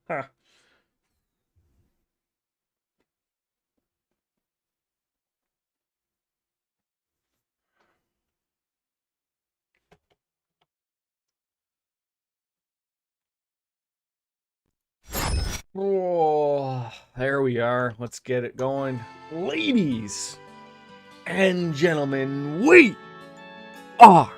Ha. Oh, there we are. Let's get it going. Ladies and gentlemen, we are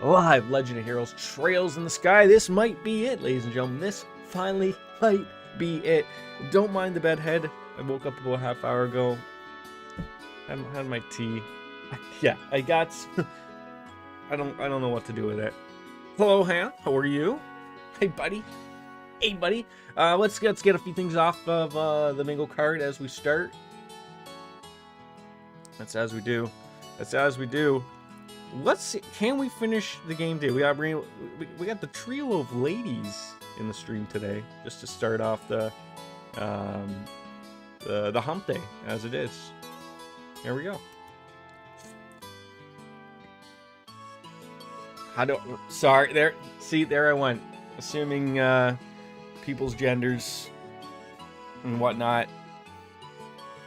live Legend of Heroes Trails in the Sky. This might be it, ladies and gentlemen. This finally might be it. Don't mind the bedhead. I woke up about a half hour ago. Had my tea. Yeah, I got. I don't know what to do with it. Hello, Han. How are you? Hey, buddy. Hey, buddy. Let's get a few things off of the Mingle card as we start. That's as we do. That's as we do. Let's see. Can we finish the game day? We got the trio of ladies in the stream today, just to start off the hump day as it is. Here we go. Sorry, there. See, there I went. Assuming people's genders and whatnot.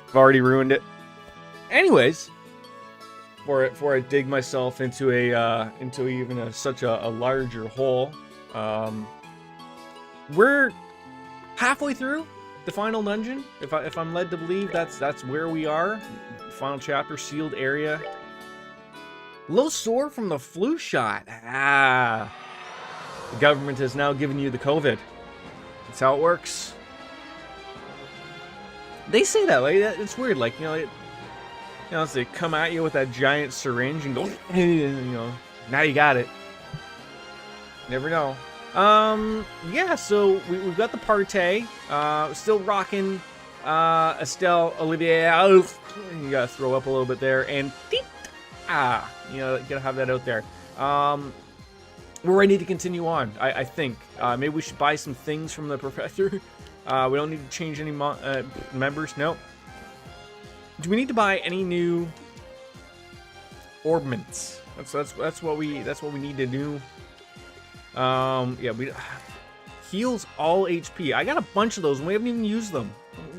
I've already ruined it. Anyways, before I dig myself into such a larger hole, we're halfway through the final dungeon. If I'm led to believe that's where we are. Final chapter, sealed area. A little sore from the flu shot. The government has now given you the COVID. That's how it works. They say that, like, it's weird, like, as they come at you with that giant syringe and go, now you got it. Never know. Yeah, so we've got the partay. Still rocking Estelle Olivier. You gotta throw up a little bit there. And gotta have that out there. We're ready to continue on, I think. Maybe we should buy some things from the professor. We don't need to change any members. No. Do we need to buy any new orbments? That's what we need to do. Yeah, we heals all HP. I got a bunch of those and we haven't even used them.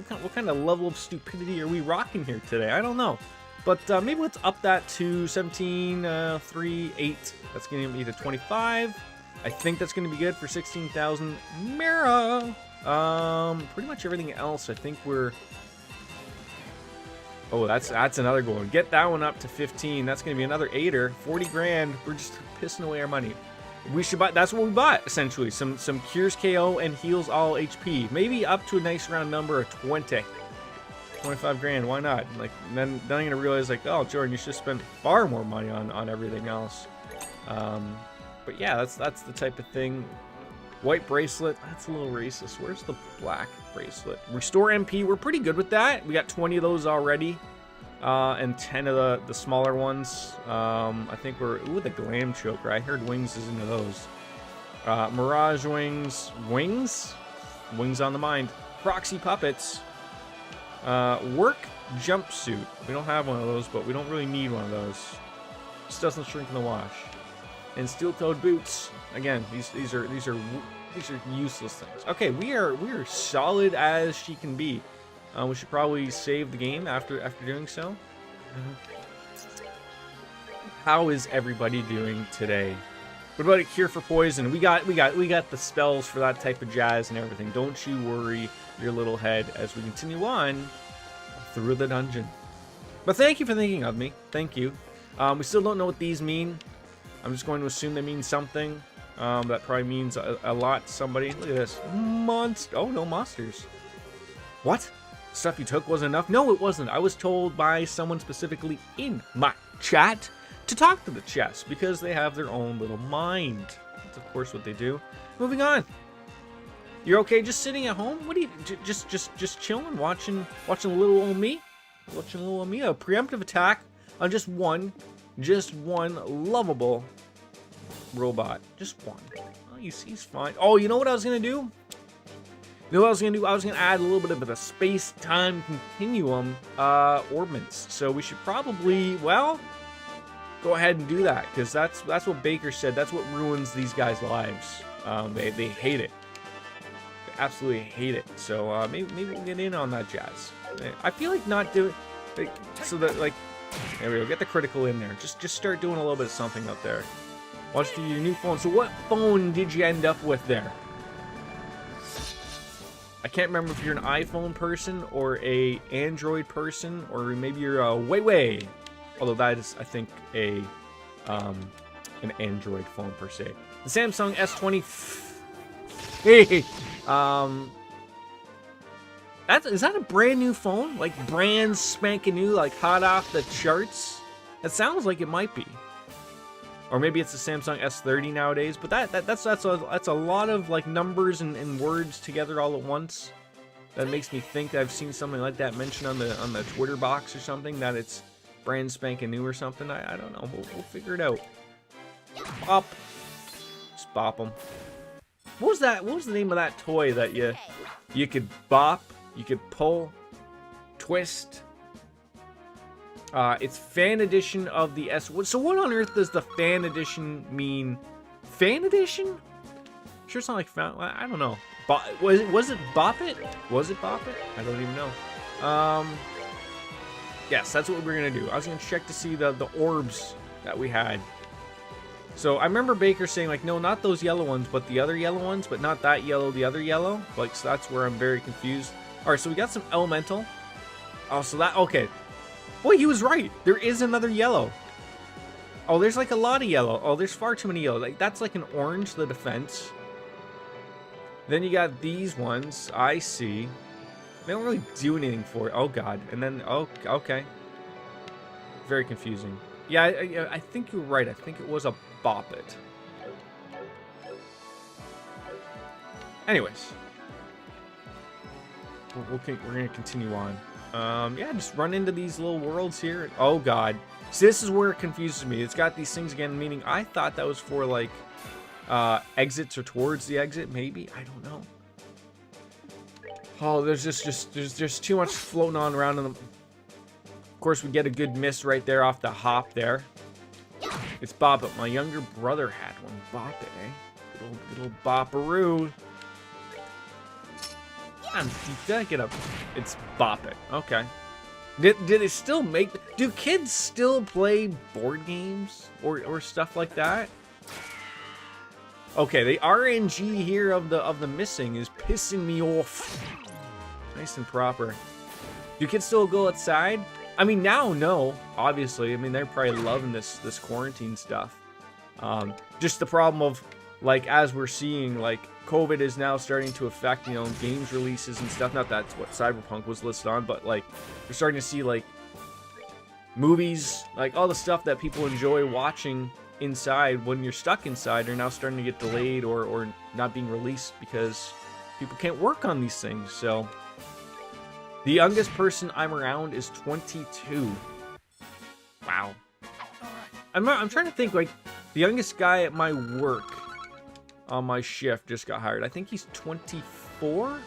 What kind of level of stupidity are we rocking here today? I don't know. But maybe let's up that to 17, 3, 8. That's going to be to 25. I think that's going to be good for 16,000 Mira. Pretty much everything else, I think we're... Oh, that's another goal. Get that one up to 15. That's going to be another 8er. 40 grand. We're just pissing away our money. We should buy... That's what we bought, essentially. Some cures KO and heals all HP. Maybe up to a nice round number of 20. 25 grand, why not? Like, then I'm gonna realize, like, oh, Jordan, you should spend far more money on everything else. But yeah, that's the type of thing. White bracelet, that's a little racist. Where's the black bracelet? Restore MP, we're pretty good with that. We got 20 of those already, and 10 of the smaller ones. I think we're, ooh, the glam choker. I heard wings is into those. Mirage wings, wings on the mind. Proxy puppets. Work jumpsuit. We don't have one of those, but we don't really need one of those. Just doesn't shrink in the wash. And steel-toed boots. Again, these are useless things. Okay, we are solid as she can be. We should probably save the game after doing so. How is everybody doing today? What about a cure for poison? We got the spells for that type of jazz and everything. Don't you worry your little head as we continue on through the dungeon. But thank you for thinking of me. Thank you. We still don't know what these mean. I'm just going to assume they mean something. That probably means a lot to somebody. Look at this. Monster. Oh, no monsters. What? Stuff you took wasn't enough? No, it wasn't. I was told by someone specifically in my chat to talk to the chest because they have their own little mind. That's of course what they do. Moving on. You're okay just sitting at home? What are you just chilling, watching little old me? Watching little old me. A preemptive attack on just one lovable robot. Just one. Oh, he's fine. Oh, you know what I was gonna do? You know what I was gonna do? I was gonna add a little bit of a space-time continuum orbments. So we should probably, well, go ahead and do that, because that's what Baker said. That's what ruins these guys' lives. They hate it. They absolutely hate it. So maybe we'll get in on that jazz. I feel like not doing so that like there we go. Get the critical in there. Just start doing a little bit of something up there. Watch your new phone. So what phone did you end up with there? I can't remember if you're an iPhone person or a Android person, or maybe you're a Huawei. Although that is, I think, an Android phone per se. The Samsung S20. Hey, is that a brand new phone? Like brand spanking new, like hot off the charts? That sounds like it might be. Or maybe it's the Samsung S30 nowadays. But that's a lot of like numbers and words together all at once. That makes me think that I've seen something like that mentioned on the Twitter box or something, that it's brand spanking new or something. I don't know. We'll figure it out. Bop. Just bop them. What was that? What was the name of that toy that you could bop, you could pull, twist? It's fan edition of the S. So what on earth does the fan edition mean? Fan edition? Sure, it's not like fan. I don't know. Was it Bop It? Was it Bop It? I don't even know. Yes, that's what we're gonna do. I was gonna check to see the orbs that we had. So I remember Baker saying like, no, not those yellow ones, but the other yellow ones, but not that yellow, the other yellow. Like, so that's where I'm very confused. All right, so we got some elemental. Oh, so that okay. Boy, he was right. There is another yellow. Oh, there's like a lot of yellow. Oh, there's far too many yellow. Like that's like an orange, the defense. Then you got these ones. I see. They don't really do anything for it. Oh god. And then oh, okay. Very confusing. Yeah, I think you're right. I think it was a Bop It. Anyways, we're gonna continue on. Yeah, just run into these little worlds here. Oh god. See, this is where it confuses me. It's got these things again, meaning I thought that was for like exits or towards the exit, maybe. I don't know. Oh, there's just too much floating on around in them. Of course, we get a good miss right there off the hop there. It's Bop It. My younger brother had one. Bop It, eh? Good old Bopperoo. Did I get a... It's Bop It. Okay. Did it still make... Do kids still play board games? Or stuff like that? Okay, the RNG here of the missing is pissing me off. Nice and proper. Do kids still go outside? I mean, now, no. Obviously. I mean, they're probably loving this quarantine stuff. Just the problem of, like, as we're seeing, like, COVID is now starting to affect, you know, games releases and stuff. Not that's what Cyberpunk was listed on, but, like, we're starting to see, like, movies, like, all the stuff that people enjoy watching inside when you're stuck inside are now starting to get delayed or not being released because people can't work on these things. So the youngest person I'm around is 22. Wow. I'm trying to think, like, the youngest guy at my work on my shift just got hired. I think he's 24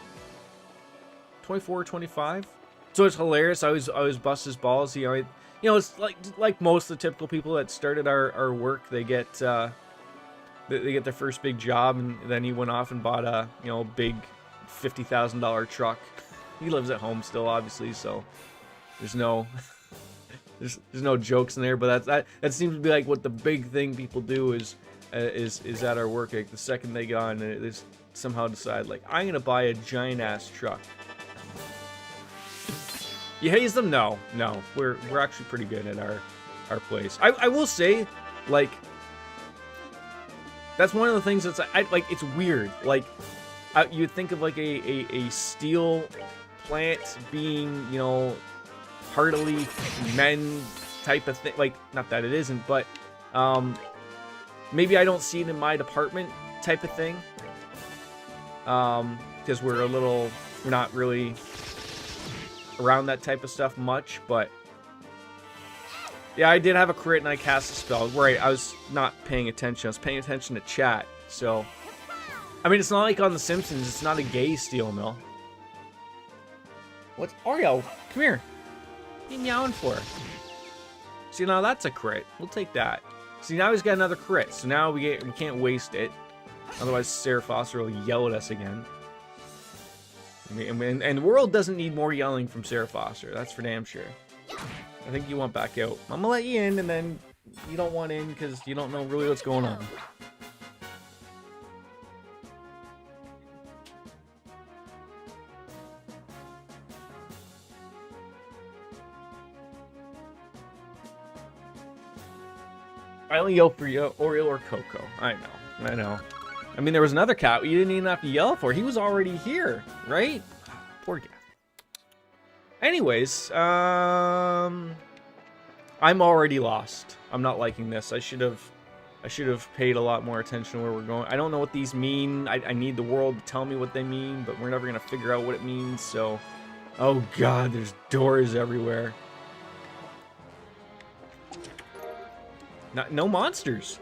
or 25. So it's hilarious. I always bust his balls. You know, it's like most of the typical people that started our work, they get their first big job, and then he went off and bought a, you know, big $50,000 truck. He lives at home still, obviously, so there's no there's no jokes in there. But that seems to be like what the big thing people do is at our work. Like the second they get on, they somehow decide like, I'm gonna buy a giant ass truck. You haze them? No. We're actually pretty good at our place. I will say, like, that's one of the things that's like it's weird. Like, you'd think of like a steel plant being, you know, heartily men type of thing. Like, not that it isn't, but maybe I don't see it in my department type of thing. Because we're not really around that type of stuff much, but yeah, I did have a crit and I cast a spell. Right, I was not paying attention. I was paying attention to chat. So, I mean, it's not like on The Simpsons. It's not a gay steel mill. What's Oreo? Come here. What are you meowing for? See, now that's a crit. We'll take that. See, now he's got another crit. So now we can't waste it. Otherwise, Sarah Foster will yell at us again. And the world doesn't need more yelling from Sarah Foster. That's for damn sure. I think you want back out. I'm gonna let you in, and then you don't want in because you don't know really what's going on. I only yell for you, Oreo or Coco. I know. I mean, there was another cat you didn't even have to yell for. He was already here, right? Poor guy. Anyways, I'm already lost. I'm not liking this. I should have paid a lot more attention to where we're going. I don't know what these mean. I need the world to tell me what they mean, but we're never gonna figure out what it means. So, oh god, there's doors everywhere. No monsters.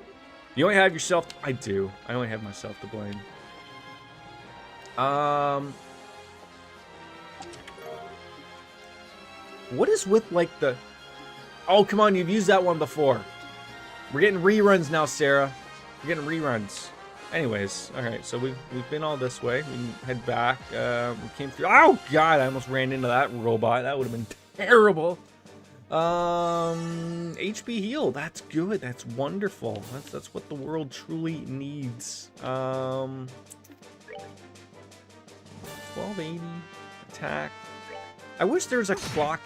You only have yourself. I do. I only have myself to blame. What is with like the? Oh, come on! You've used that one before. We're getting reruns now, Sarah. We're getting reruns. Anyways, all right. So we've been all this way. We can head back. We came through. Oh god! I almost ran into that robot. That would have been terrible. HP heal. That's good. That's wonderful. That's what the world truly needs. 1280 attack. I wish there was a clock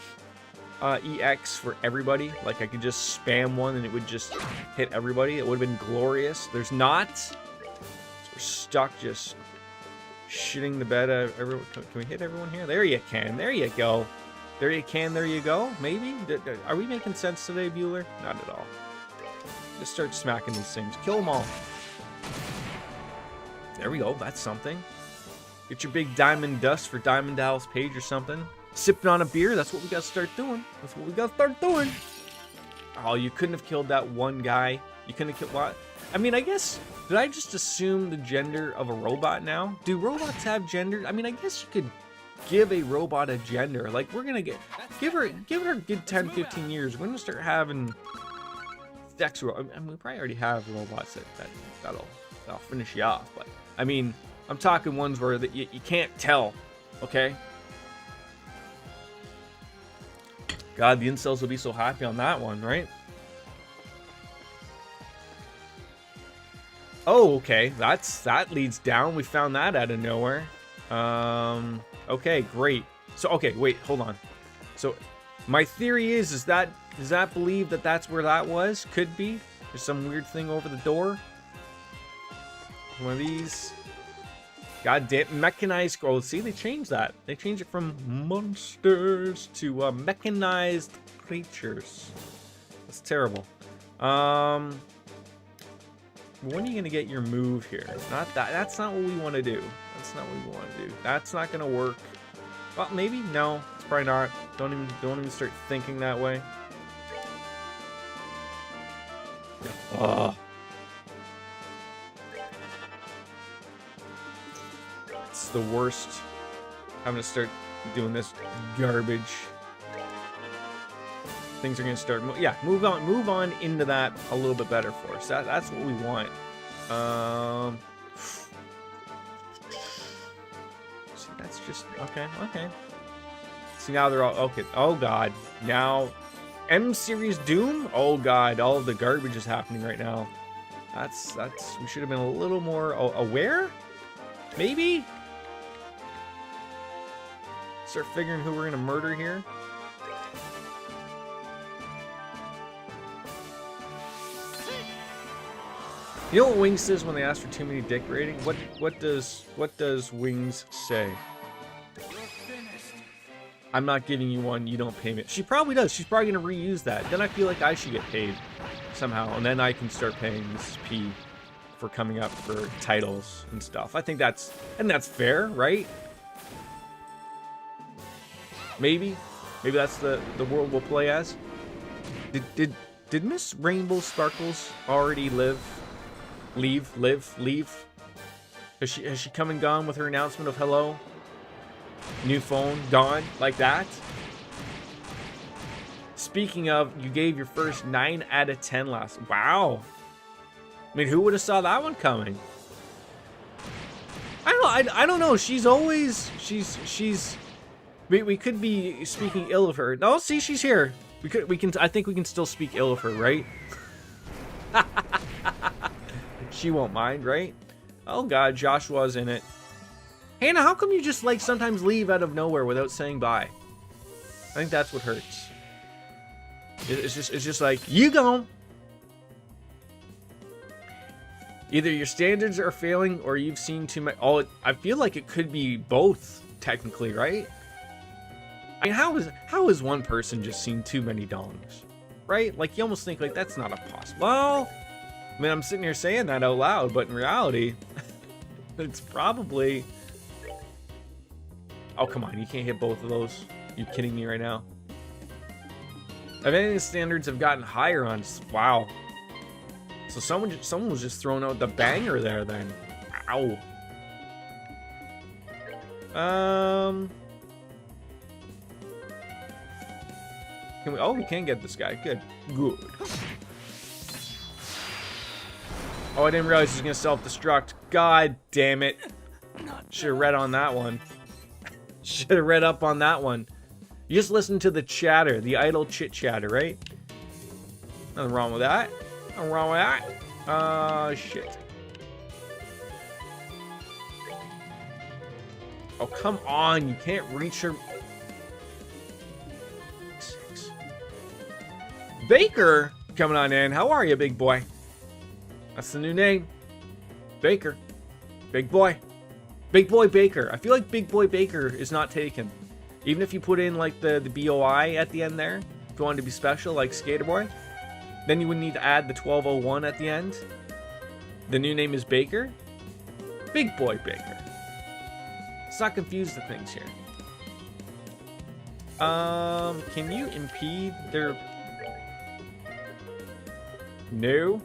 EX for everybody. Like I could just spam one and it would just hit everybody. It would have been glorious. There's not. So we're stuck just shitting the bed. Can we hit everyone here? There you can. There you go. There you can, there you go. Maybe? Are we making sense today, Bueller? Not at all. Just start smacking these things. Kill them all. There we go. That's something. Get your big diamond dust for Diamond Dallas Page or something. Sipping on a beer. That's what we got to start doing. That's what we got to start doing. Oh, you couldn't have killed that one guy. You couldn't have killed what? I mean, I guess... Did I just assume the gender of a robot now? Do robots have gender? I mean, I guess you could... give a robot a gender. Like we're gonna give her a good 10-15 years. We're gonna start having sex. I mean, we probably already have robots that'll finish you off. But I mean, I'm talking ones where you can't tell. Okay. God, the incels will be so happy on that one, right? Oh, okay. That leads down. We found that out of nowhere. Okay, great. So, okay, wait, hold on. So, my theory is that, does that believe that that's where that was? Could be. There's some weird thing over the door. One of these. Goddamn, mechanized. Oh, see, they changed that. They changed it from monsters to mechanized creatures. That's terrible. When are you gonna get your move here? Not that. That's not what we want to do. That's not what we want to do. That's not gonna work. Well, maybe. No, it's probably not. Don't even start thinking that way. Ugh. It's the worst. I'm gonna start doing this garbage. Things are gonna start. Yeah, move on into that a little bit better for us. That's what we want. See, that's just okay. See, now they're all okay. Oh god, now M series Doom. Oh god, all of the garbage is happening right now. That's. We should have been a little more aware. Maybe. Start figuring who we're gonna murder here. You know what Wings says when they ask for too many dick rating? What does Wings say? I'm not giving you one, you don't pay me. She probably does. She's probably gonna reuse that. Then I feel like I should get paid somehow, and then I can start paying Mrs. P for coming up for titles and stuff. I think that's fair, right? Maybe that's the world we'll play as. Did Miss Rainbow Sparkles already leave? Has she come and gone with her announcement of hello? New phone, gone, like that? Speaking of, you gave your first 9 out of 10 last. Wow. I mean, who would have saw that one coming? I don't know. She's always we could be speaking ill of her. No, see, she's here. I think we can still speak ill of her, right? She won't mind, right? Oh god, Joshua's in it. Hannah, how come you just like sometimes leave out of nowhere without saying bye? I think that's what hurts. It's just like, you go. Either your standards are failing or you've seen too much. Oh, I feel like it could be both, technically, right? I mean, how is one person just seen too many dongs, right? Like, you almost think, like, that's not a possible. Well, I mean, I'm sitting here saying that out loud, but in reality, it's probably... Oh, come on, you can't hit both of those. You kidding me right now? If anything, standards have gotten higher on... Wow. So someone was just throwing out the banger there then. Ow. Can we... Oh, we can get this guy. Good. Good. Oh, I didn't realize he was going to self-destruct. God damn it. Should have read on that one. Should have read up on that one. You just listen to the chatter, the idle chit-chatter, right? Nothing wrong with that. Nothing wrong with that. Shit. Oh, come on. You can't reach her. Baker coming on in. How are you, big boy? That's the new name. Baker. Big boy. Big boy Baker. I feel like Big Boy Baker is not taken. Even if you put in like the BOI at the end there, if you wanted to be special like Skater Boy, then you would need to add the 1201 at the end. The new name is Baker. Big Boy Baker. Let's not confuse the things here. Can you impede their... No.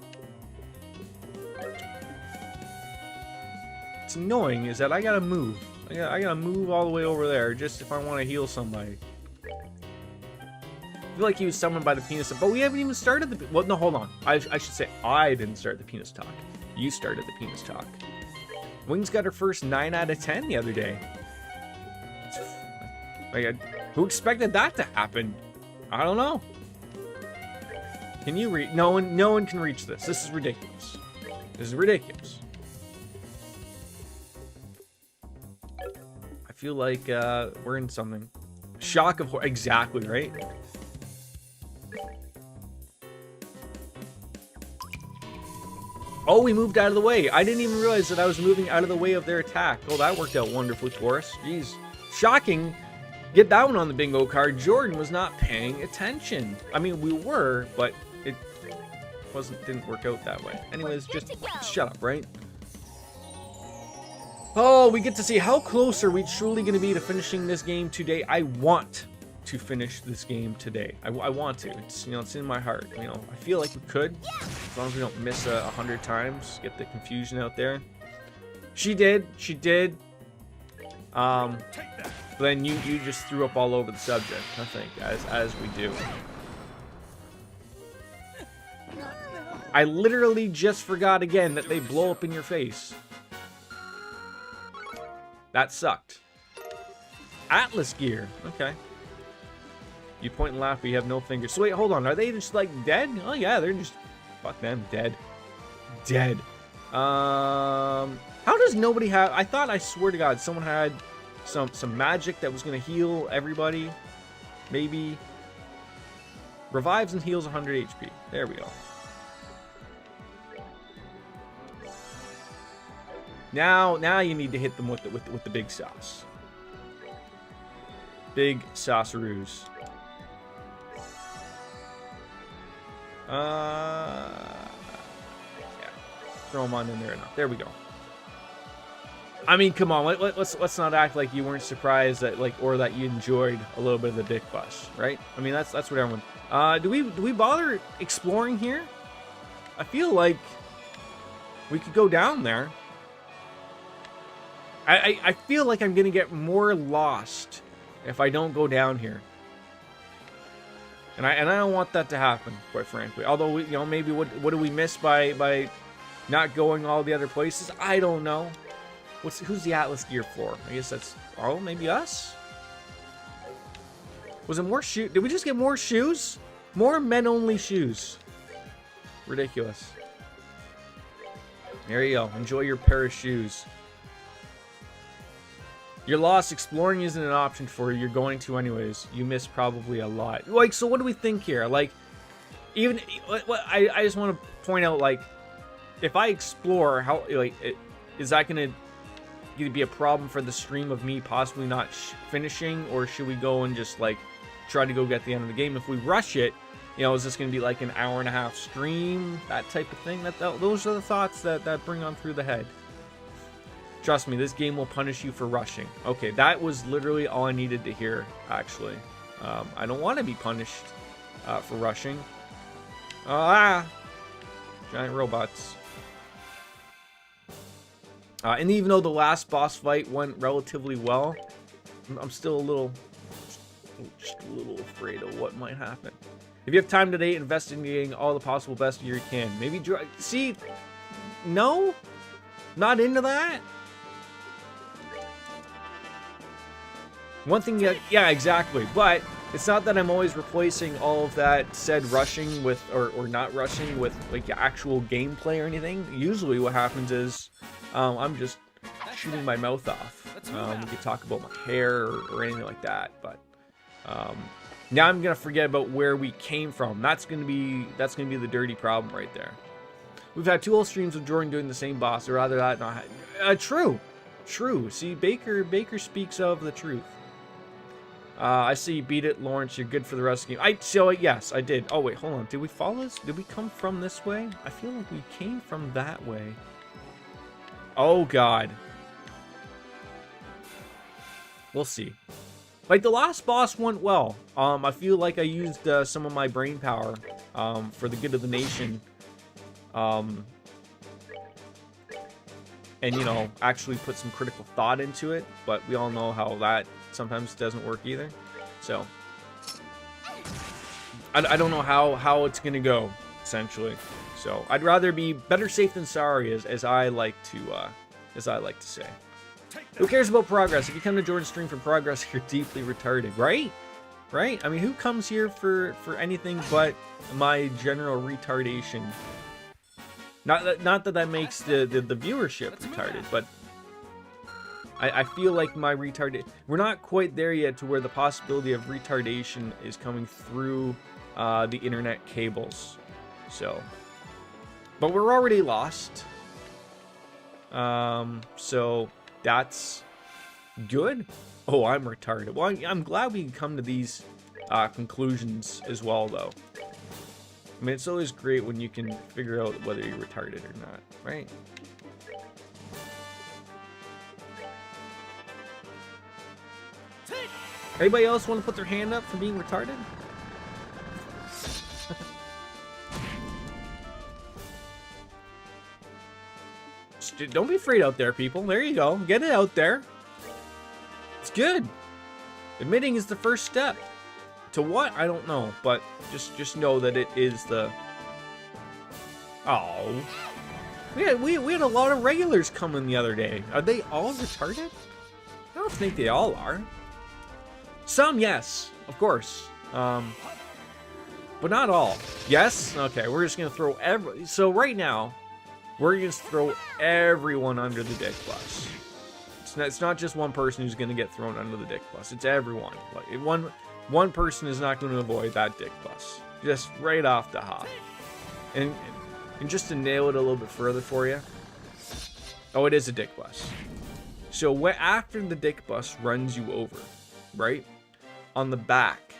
What's annoying is that I gotta move. I gotta move all the way over there just if I want to heal somebody. I feel like he was summoned by the penis, but we haven't even started the... Well, no, hold on. I should say I didn't start the penis talk. You started the penis talk. Wings got her first 9 out of 10 the other day. Like, who expected that to happen? I don't know. Can you reach? No one can reach this. This is ridiculous. This is ridiculous. I feel like we're in something. Shock of horror. Exactly, right? Oh, we moved out of the way. I didn't even realize that I was moving out of the way of their attack. Oh, that worked out wonderfully for us. Jeez. Shocking. Get that one on the bingo card. Jordan was not paying attention. I mean, we were, but it didn't work out that way. Anyways, just shut up, right? Oh, we get to see how close are we truly going to be to finishing this game today. I want to finish this game today. I want to. It's, you know, it's in my heart. You know, I feel like we could, as long as we don't miss 100 times. Get the confusion out there. She did. She did. Then you just threw up all over the subject, I think, as we do. I literally just forgot again that they blow up in your face. That sucked. Atlas gear. Okay. You point and laugh, but you have no fingers. So wait, hold on. Are they just like dead? Oh yeah, they're just... Fuck them. Dead. Dead. How does nobody have... I swear to God, someone had some magic that was going to heal everybody. Maybe. Revives and heals 100 HP. There we go. Now you need to hit them with the big sauce. Big sauceroos. Yeah. Throw them on in there enough. There we go. I mean, come on. Let's not act like you weren't surprised that or that you enjoyed a little bit of the dick bus, right? I mean, that's what everyone. Do we bother exploring here? I feel like we could go down there. I feel like I'm gonna get more lost if I don't go down here. And I don't want that to happen, quite frankly. Although, we, you know, maybe what do we miss by not going all the other places? I don't know. Who's the Atlas gear for? I guess that's, oh, maybe us? Was it more shoe? Did we just get more shoes? More men-only shoes. Ridiculous. There you go. Enjoy your pair of shoes. You're lost. Exploring isn't an option for you. You're going to anyways. You miss probably a lot. Like, so what do we think here? Like, even... I just want to point out, like, if I explore, how, like, is that going to be a problem for the stream of me possibly not finishing? Or should we go and just, like, try to go get the end of the game? If we rush it, you know, is this going to be like an hour-and-a-half stream? That type of thing? Those are the thoughts that bring on through the head. Trust me, this game will punish you for rushing. Okay, that was literally all I needed to hear, actually. I don't want to be punished for rushing. Giant robots. And even though the last boss fight went relatively well, I'm still just a little afraid of what might happen. If you have time today, investigating all the possible best gear you can. Maybe see, no, not into that. One thing, yeah, exactly. But it's not that I'm always replacing all of that said rushing with, or not rushing with, like, actual gameplay or anything. Usually what happens is I'm just shooting my mouth off. We could talk about my hair or anything like that, but now I'm gonna forget about where we came from. That's gonna be the dirty problem right there. We've had 2 whole streams of Jordan doing the same boss, or rather that not true. See, Baker speaks of the truth. I see you beat it, Lawrence. You're good for the rest of the game. Yes, I did. Oh wait, hold on. Did we follow this? Did we come from this way? I feel like we came from that way. Oh god. We'll see. Like, the last boss went well. I feel like I used some of my brain power for the good of the nation. And, you know, actually put some critical thought into it. But we all know how that sometimes doesn't work either. So, I don't know how it's going to go, essentially. So, I'd rather be better safe than sorry, as I like to say. Who cares about progress? If you come to Jordan's stream for progress, you're deeply retarded, right? Right? I mean, who comes here for anything but my general retardation? Not that makes the viewership retarded, but I feel like my retardation... We're not quite there yet to where the possibility of retardation is coming through the internet cables. So, but we're already lost. So that's good. Oh, I'm retarded. Well, I'm glad we can come to these conclusions as well, though. I mean, it's always great when you can figure out whether you're retarded or not, right? Anybody else want to put their hand up for being retarded? Don't be afraid out there, people. There you go. Get it out there. It's good. Admitting is the first step. To what? I don't know. But just know that it is the... Oh. We had a lot of regulars coming the other day. Are they all retarded? I don't think they all are. Some, yes. Of course. But not all. Yes? Okay, we're just going to throw every... So right now... We're going to throw everyone under the dick bus. It's not just one person who's going to get thrown under the dick bus. It's everyone. Like one person is not going to avoid that dick bus. Just right off the hop. And just to nail it a little bit further for you. Oh, it is a dick bus. So after the dick bus runs you over, right? On the back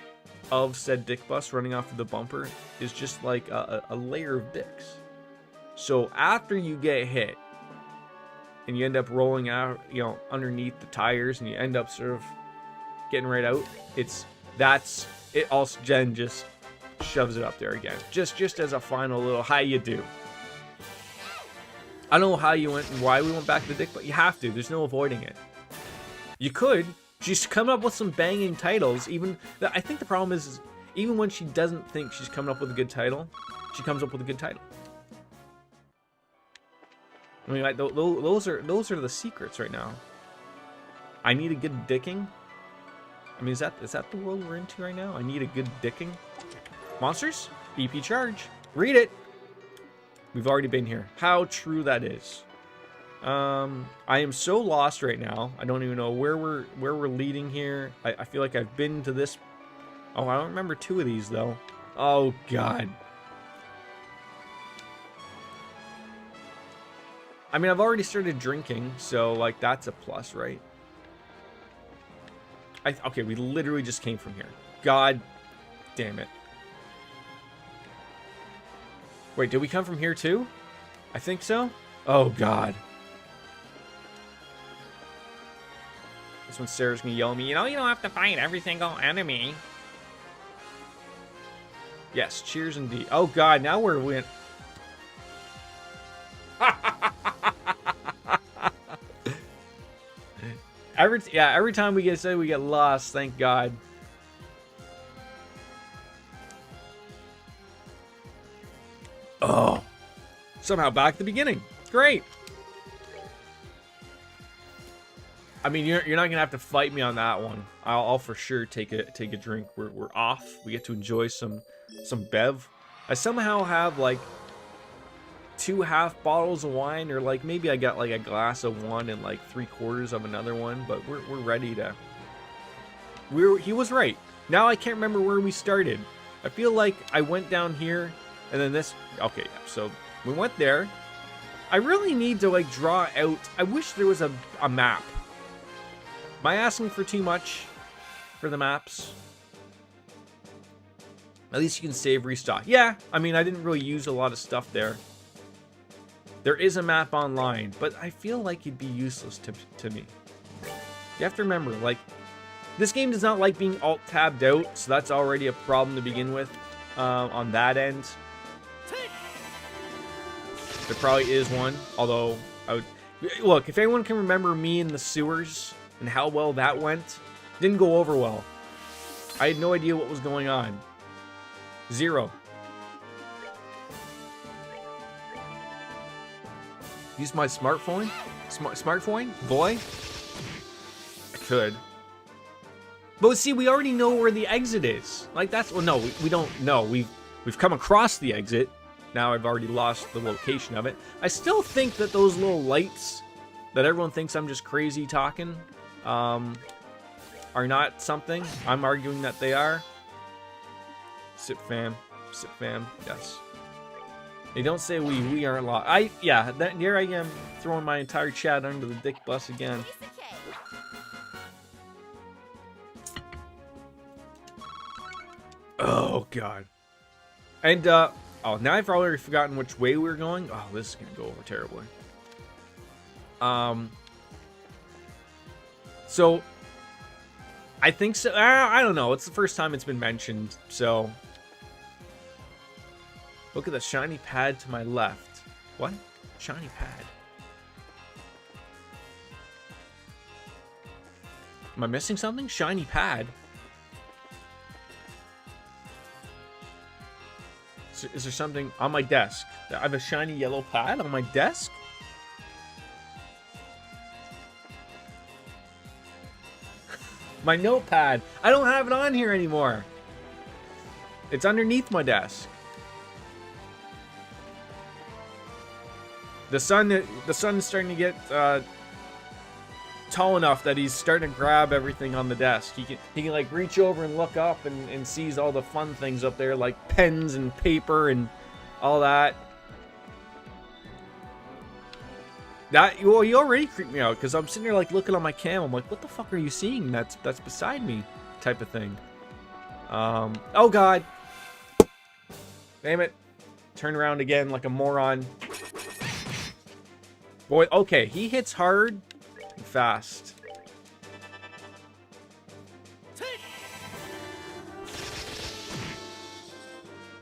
of said dick bus running off of the bumper is just like a layer of dicks. So after you get hit and you end up rolling out, you know, underneath the tires and you end up sort of getting right out, it also Jen just shoves it up there again. Just as a final little how you do. I don't know how you went and why we went back to the dick, but you have to. There's no avoiding it. You could just come up with some banging titles. Even I think the problem is Even when she doesn't think she's coming up with a good title, she comes up with a good title. I mean, like, those are the secrets right now. I need a good dicking. I mean, is that the world we're into right now? I need a good dicking. Monsters? BP charge. Read it. We've already been here. How true that is. I am so lost right now. I don't even know where we're leading here. I feel like I've been to this. Oh, I don't remember 2 of these though. Oh God. I mean, I've already started drinking, so like that's a plus, right? Okay, we literally just came from here. God damn it. Wait, did we come from here too? I think so. Oh God. This one Sarah's gonna yell at me. You know, you don't have to fight every single enemy. Yes, cheers indeed. Oh God, now we're win. Every time we get lost, thank God. Oh, somehow back to the beginning. Great. I mean, you're not gonna have to fight me on that one. I'll for sure take a drink. We're off. We get to enjoy some bev. I somehow have like 2 half bottles of wine, or like maybe I got like a glass of one and like 3/4 of another one, but we're ready to. He was right. Now I can't remember where we started. I feel like I went down here and then this. Okay, so we went there. I really need to like draw out. I wish there was a map. Am I asking for too much for the maps? At least you can save, restock. Yeah, I mean, I didn't really use a lot of stuff there. There is a map online, but I feel like it'd be useless to me. You have to remember, like, this game does not like being alt-tabbed out, so that's already a problem to begin with on that end. There probably is one, although I would... Look, if anyone can remember me in the sewers and how well that went, didn't go over well. I had no idea what was going on. 0. Use my smartphone? Smartphone? Boy? I could. But see, we already know where the exit is. Like, that's... Well, no, we don't know. We've come across the exit. Now I've already lost the location of it. I still think that those little lights that everyone thinks I'm just crazy talking are not something. I'm arguing that they are. Sit fam. Sit fam. Yes. They don't say we aren't lost. Here I am throwing my entire chat under the dick bus again. Oh God. And oh, now I've already forgotten which way we were going. Oh, this is gonna go over terribly. So I think so. I don't know. It's the first time it's been mentioned, so. Look at the shiny pad to my left. What? Shiny pad. Am I missing something? Shiny pad? Is there something on my desk? I have a shiny yellow pad on my desk? My notepad. I don't have it on here anymore. It's underneath my desk. The sun is starting to get tall enough that he's starting to grab everything on the desk. He can like reach over and look up and sees all the fun things up there, like pens and paper and all that. Well, you already creeped me out because I'm sitting there like looking on my cam. I'm like, what the fuck are you seeing? That's beside me, type of thing. Oh God, damn it! Turn around again like a moron. Boy, okay, he hits hard and fast.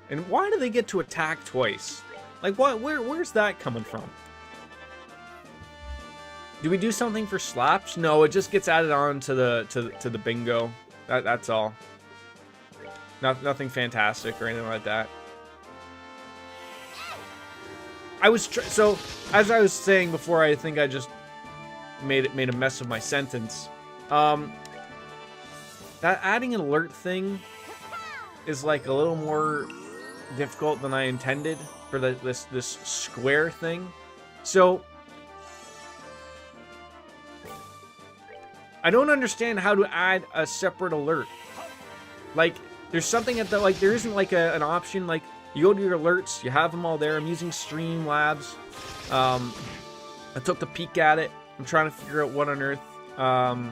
And why do they get to attack twice? Like, what? Where's that coming from? Do we do something for slaps? No, it just gets added on to the bingo. That's all. Nothing fantastic or anything like that. So as I was saying before, I think I just made a mess of my sentence. That adding an alert thing is like a little more difficult than I intended for this square thing. So I don't understand how to add a separate alert. Like, there's something at the, like, there isn't like an option. Like, you go to your alerts, you have them all there. I'm using Streamlabs. I took a peek at it. I'm trying to figure out what on earth I'm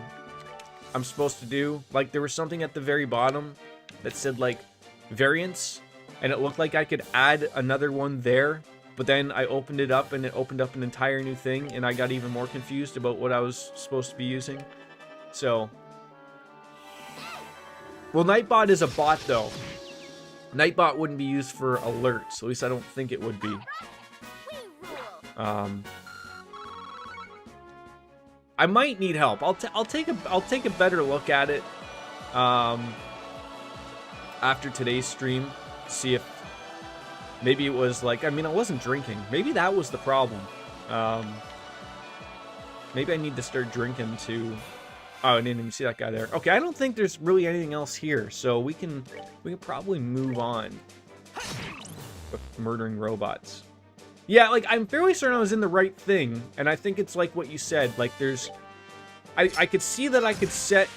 supposed to do. Like, there was something at the very bottom that said, like, variants, and it looked like I could add another one there, but then I opened it up, and it opened up an entire new thing, and I got even more confused about what I was supposed to be using. So, well, Nightbot is a bot, though. Nightbot wouldn't be used for alerts. At least I don't think it would be. I might need help. I'll take a better look at it after today's stream. See if maybe it was like, I mean, I wasn't drinking. Maybe that was the problem. Maybe I need to start drinking to. Oh, I didn't even see that guy there. Okay, I don't think there's really anything else here, so we can probably move on with murdering robots. Yeah, like, I'm fairly certain I was in the right thing, and I think it's like what you said. Like, there's, I could see that I could set.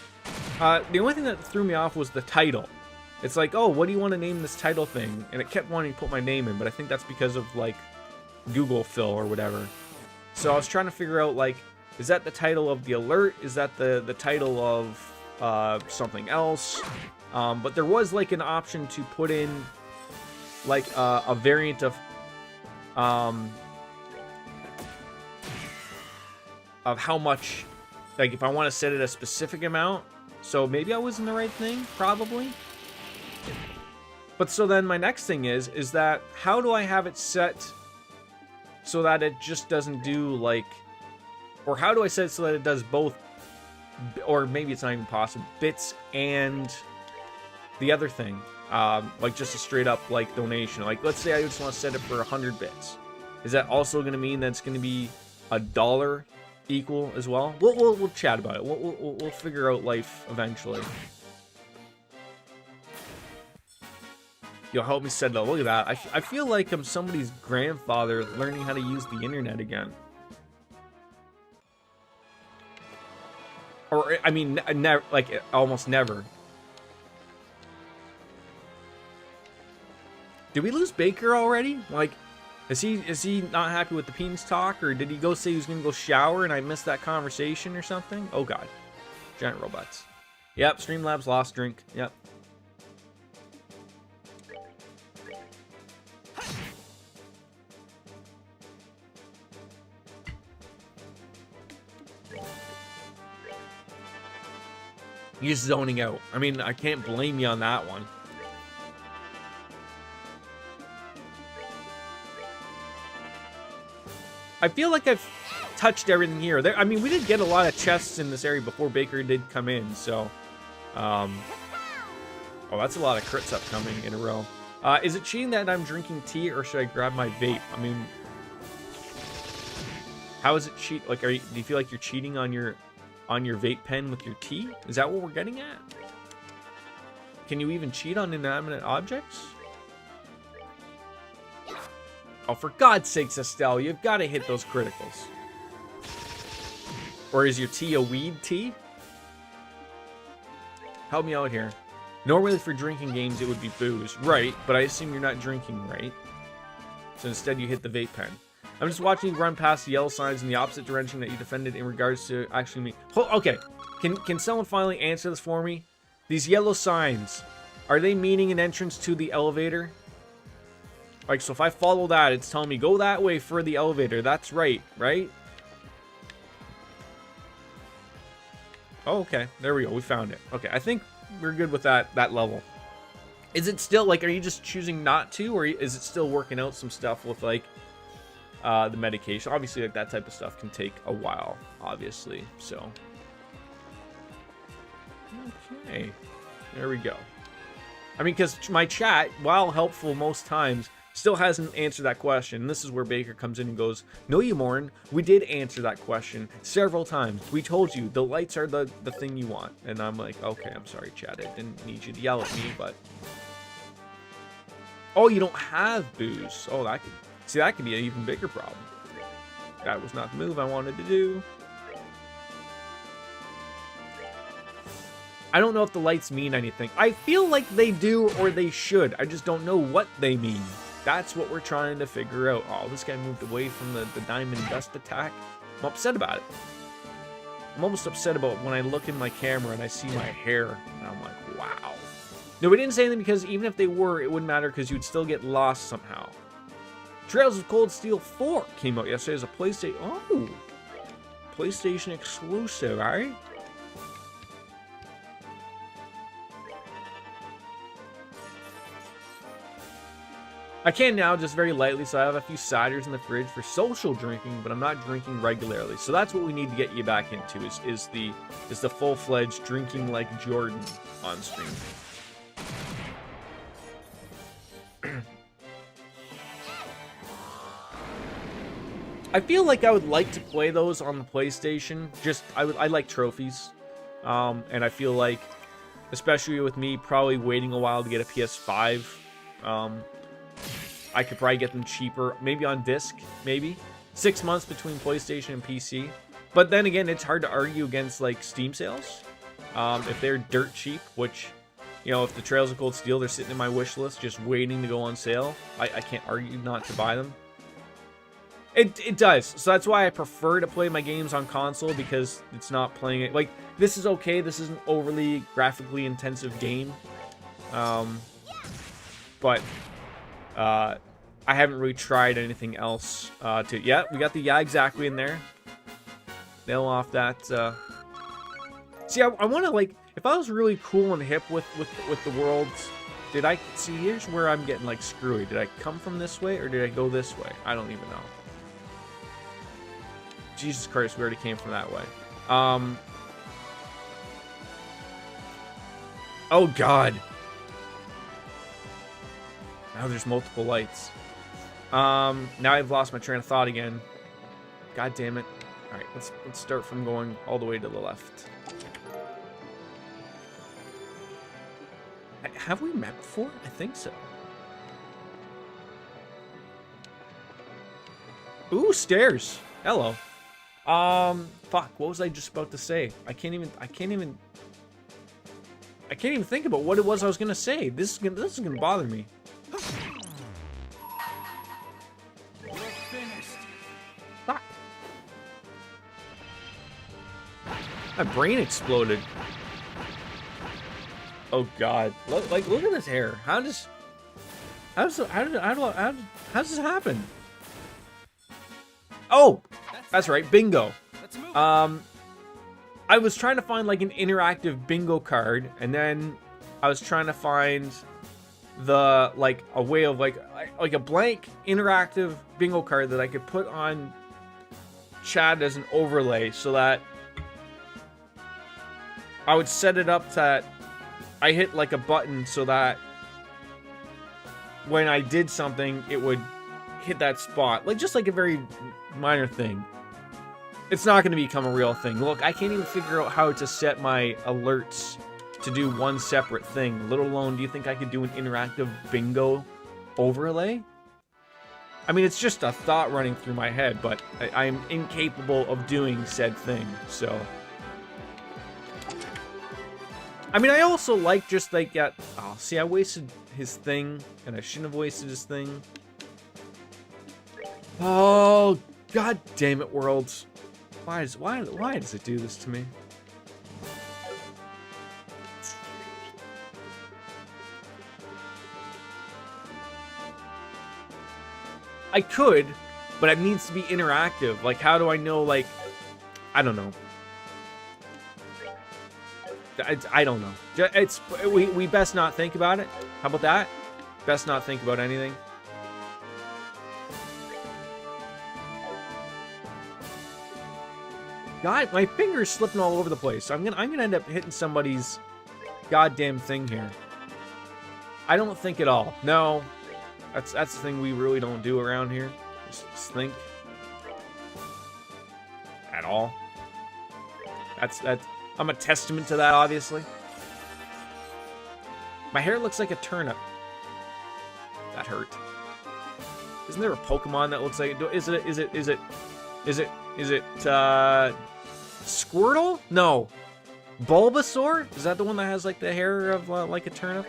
The only thing that threw me off was the title. It's like, oh, what do you want to name this title thing? And it kept wanting to put my name in, but I think that's because of like Google fill or whatever. So I was trying to figure out, like, is that the title of the alert? Is that the title of something else? But there was like an option to put in like a variant of how much, like if I want to set it a specific amount. So maybe I was in the right thing, probably. But so then my next thing is that how do I have it set so that it just doesn't do like, or how do I set it so that it does both, or maybe it's not even possible, bits and the other thing, like just a straight up like donation. Like let's say I just want to set it for 100 bits. Is that also going to mean that it's going to be $1 equal as well? We'll chat about it. We'll figure out life eventually. You'll help me set it up. Look at that. I feel like I'm somebody's grandfather learning how to use the internet again. Or, I mean, never, like, almost never. Did we lose Baker already? Like, is he not happy with the Peens talk? Or did he go say he was going to go shower and I missed that conversation or something? Oh, God. Giant robots. Yep, Streamlabs lost drink. Yep. You're just zoning out. I mean, I can't blame you on that one. I feel like I've touched everything here. I mean, we did get a lot of chests in this area before Baker did come in, so... oh, that's a lot of crits upcoming in a row. Is it cheating that I'm drinking tea, or should I grab my vape? I mean... How is it cheat? Like, do you feel like you're cheating on your vape pen with your tea? Is that what we're getting at? Can you even cheat on inanimate objects? Oh, for God's sakes, Estelle, you've got to hit those criticals. Or is your tea a weed tea? Help me out here. Normally for drinking games, it would be booze. Right, but I assume you're not drinking, right? So instead you hit the vape pen. I'm just watching you run past the yellow signs in the opposite direction that you defended in regards to actually me. Okay, can someone finally answer this for me? These yellow signs, are they meaning an entrance to the elevator? Like, so if I follow that, it's telling me go that way for the elevator. That's right? Oh, okay, there we go. We found it. Okay, I think we're good with that level. Is it still, like, are you just choosing not to, or is it still working out some stuff with, like, the medication? Obviously, like, that type of stuff can take a while, obviously, so. Okay, there we go. I mean, because my chat, while helpful most times, still hasn't answered that question. And this is where Baker comes in and goes, no, you mourn. We did answer that question several times. We told you the lights are the thing you want. And I'm like, okay, I'm sorry, chat. I didn't need you to yell at me, but... Oh, you don't have booze. Oh, that could... See, that could be an even bigger problem. That was not the move I wanted to do. I don't know if the lights mean anything. I feel like they do or they should. I just don't know what they mean. That's what we're trying to figure out. Oh, this guy moved away from the diamond dust attack. I'm upset about it. I'm almost upset about when I look in my camera and I see my hair. And I'm like, wow. No, we didn't say anything because even if they were, it wouldn't matter because you'd still get lost somehow. Trails of Cold Steel 4 came out yesterday as a PlayStation... Oh! PlayStation exclusive, alright? I can now just very lightly, so I have a few ciders in the fridge for social drinking, but I'm not drinking regularly. So that's what we need to get you back into, is the full-fledged drinking like Jordan on stream. I feel like I would like to play those on the PlayStation. I like trophies. And I feel like, especially with me probably waiting a while to get a PS5, I could probably get them cheaper, maybe on disc, maybe 6 months between PlayStation and PC. But then again, it's hard to argue against like Steam sales if they're dirt cheap. Which, you know, if the Trails of Cold Steel, they're sitting in my wish list just waiting to go on sale. I can't argue not to buy them. It does. So that's why I prefer to play my games on console, because it's not playing it like this is okay. This isn't overly graphically intensive game, but I haven't really tried anything else yeah, we got the yeah exactly in there. Nail off that. See, I want to, like, if I was really cool and hip with the worlds, did I see? Here's where I'm getting like screwy. Did I come from this way or did I go this way? I don't even know. Jesus Christ, we already came from that way. Oh God. Now there's multiple lights. Now I've lost my train of thought again. God damn it. Alright, let's start from going all the way to the left. Have we met before? I think so. Ooh, stairs. Hello. Fuck, what was I just about to say? I can't even think about what it was I was gonna say. This is gonna bother me. Fuck. My brain exploded. Oh God! Look at this hair. How does this happen? Oh, that's right, bingo. I was trying to find like an interactive bingo card, and then I was trying to find a way of like a blank interactive bingo card that I could put on chat as an overlay, so that I would set it up that I hit like a button so that when I did something, it would hit that spot. Like, just like a very minor thing. It's not going to become a real thing. Look, I can't even figure out how to set my alerts to do one separate thing. Let alone, do you think I could do an interactive bingo overlay? I mean, it's just a thought running through my head, but I'm incapable of doing said thing, so... I mean, I also like just like that. Oh, see, I wasted his thing, and I shouldn't have wasted his thing. Oh, God damn it, Worlds! Why does it do this to me? I could, but it needs to be interactive. Like, how do I know? Like, I don't know. I don't know. We best not think about it. How about that? Best not think about anything. God, my finger's slipping all over the place. I'm gonna end up hitting somebody's goddamn thing here. I don't think at all. No. That's the thing we really don't do around here. Just think. At all. That's I'm a testament to that, obviously. My hair looks like a turnip. That hurt. Isn't there a Pokemon that looks like it? Is it Squirtle? No. Bulbasaur? Is that the one that has like the hair of like a turnip?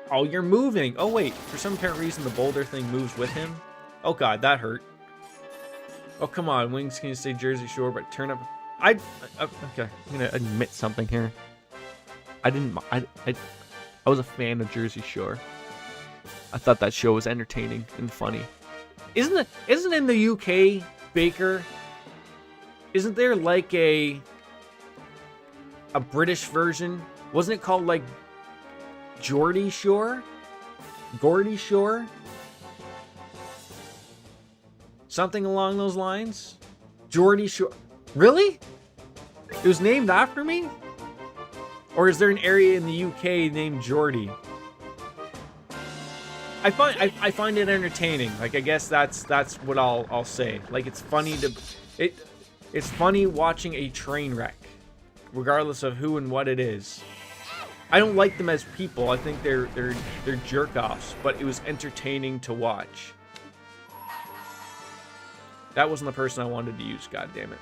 Oh, you're moving. Oh, wait. For some apparent reason, the boulder thing moves with him. Oh, God, that hurt. Oh, come on. Wings can say Jersey Shore, but turnip. Okay, I'm going to admit something here. I was a fan of Jersey Shore. I thought that show was entertaining and funny. Isn't in the UK, Baker? Isn't there like a British version? Wasn't it called like Geordie Shore? Geordie Shore? Something along those lines? Geordie Shore. Really? It was named after me? Or is there an area in the UK named Geordie? I find it entertaining. Like, I guess that's what I'll say. Like, it's funny it's funny watching a train wreck, regardless of who and what it is. I don't like them as people. I think they're jerk-offs, but it was entertaining to watch. That wasn't the person I wanted to use, god damn it.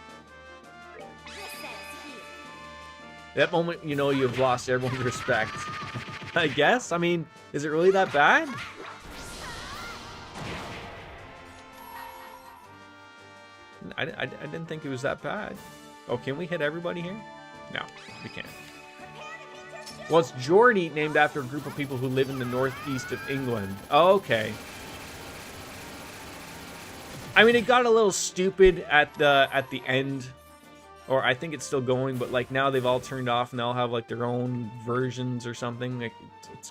That moment, you know you've lost everyone's respect. I guess? I mean, is it really that bad? I didn't think it was that bad. Oh, can we hit everybody here? No, we can't. Well, it's Geordie, named after a group of people who live in the northeast of England. Okay. I mean, it got a little stupid at the end. Or I think it's still going, but like now they've all turned off and they'll have like their own versions or something. Like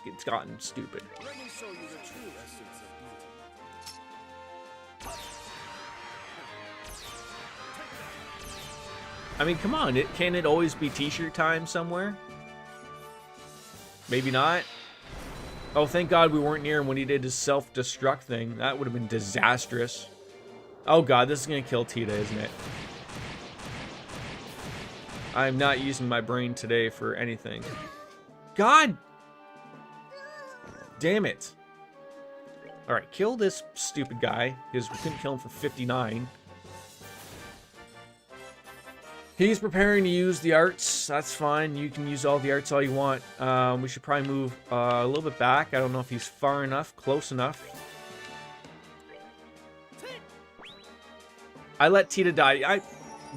it's gotten stupid. Let me show you the true essence of beauty. I mean, come on. Can it always be t-shirt time somewhere? Maybe not. Oh, thank God we weren't near him when he did his self-destruct thing. That would have been disastrous. Oh God, this is gonna kill Tita, isn't it? I'm not using my brain today for anything. God! Damn it. Alright, kill this stupid guy, because we couldn't kill him for 59. He's preparing to use the arts. That's fine. You can use all the arts all you want. We should probably move a little bit back. I don't know if he's far enough, close enough. I let Tita die.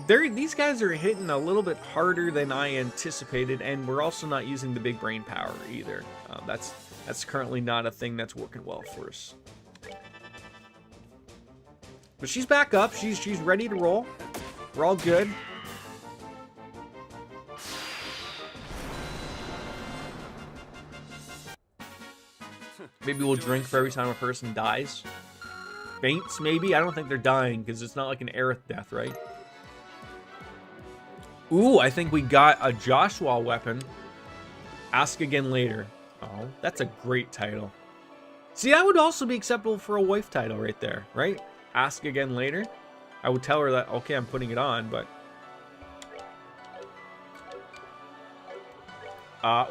These guys are hitting a little bit harder than I anticipated, and we're also not using the big brain power either. That's currently not a thing that's working well for us. But she's back up. She's ready to roll. We're all good. Maybe we'll drink for every time a person dies. Faints, maybe? I don't think they're dying, because it's not like an Aerith death, right? Ooh, I think we got a Joshua weapon. Ask again later. Oh, that's a great title. See, that would also be acceptable for a wife title right there, right? Ask again later. I would tell her that, okay, I'm putting it on, but...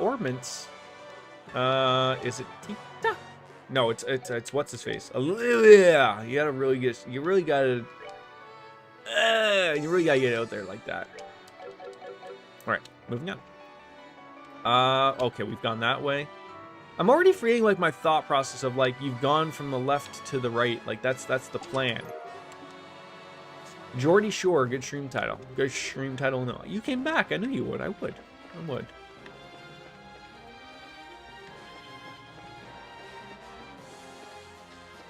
Ornaments. Is it Tita? No, it's what's his face? Yeah, you gotta really get, you really gotta get it out there like that. All right, moving on. Okay, we've gone that way. I'm already feeling like my thought process of like you've gone from the left to the right. Like that's the plan. Geordie Shore, good stream title. Good stream title. No, you came back. I knew you would. I would.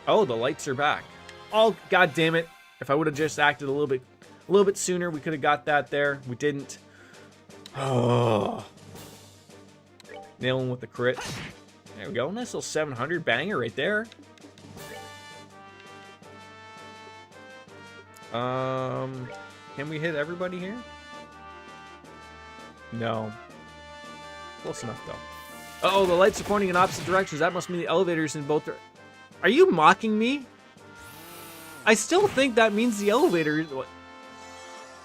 Oh, the lights are back. Oh, god damn it. If I would have just acted a little bit sooner, we could have got that there. We didn't. Oh. Nailing with the crit. There we go. Nice little 700 banger right there. Can we hit everybody here? No. Close enough, though. Uh-oh, the lights are pointing in opposite directions. That must mean the elevators in both... Are you mocking me? I still think that means the elevator... What?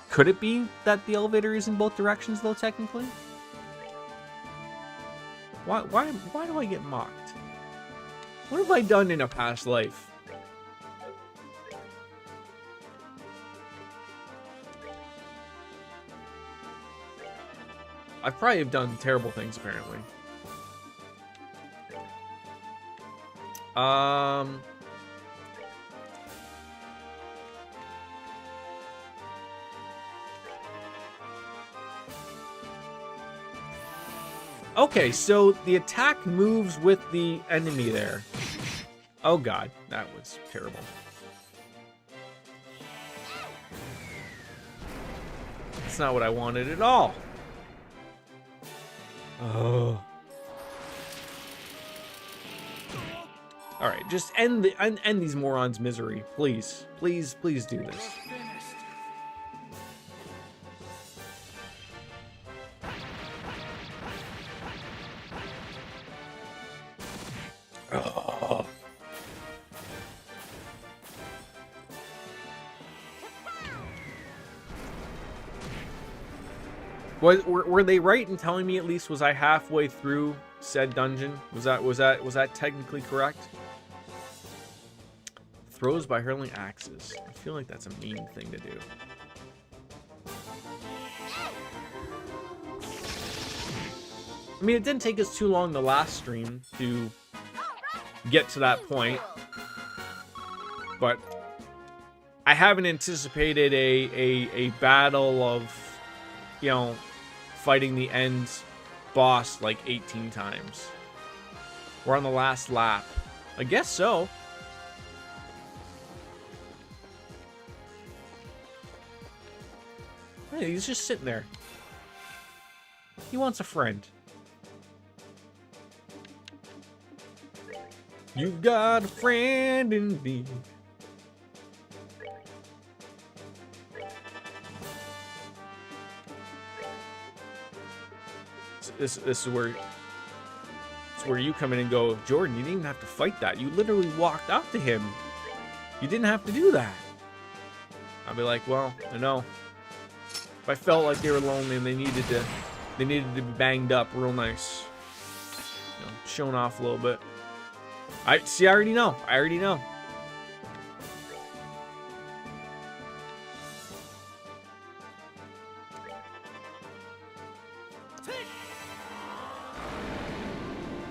Could it be that the elevator is in both directions, though, technically? Why do I get mocked? What have I done in a past life? I probably have done terrible things, apparently. Okay, so the attack moves with the enemy there. Oh god, that was terrible. That's not what I wanted at all. Oh. All right, just end these morons' misery, please. Please do this. Oh. Were they right in telling me, at least, was I halfway through said dungeon? Was that technically correct? Throws by hurling axes. I feel like that's a mean thing to do. I mean, it didn't take us too long the last stream to get to that point, but I haven't anticipated a battle of, you know, fighting the end boss like 18 times. We're on the last lap. I guess so. Hey, he's just sitting there. He wants a friend. You've got a friend in me. This is where you come in and go, Jordan, you didn't even have to fight that. You literally walked up to him. You didn't have to do that. I'll be like, well, I know. If I felt like they were lonely and they needed to be banged up real nice, you know, shown off a little bit. I already know.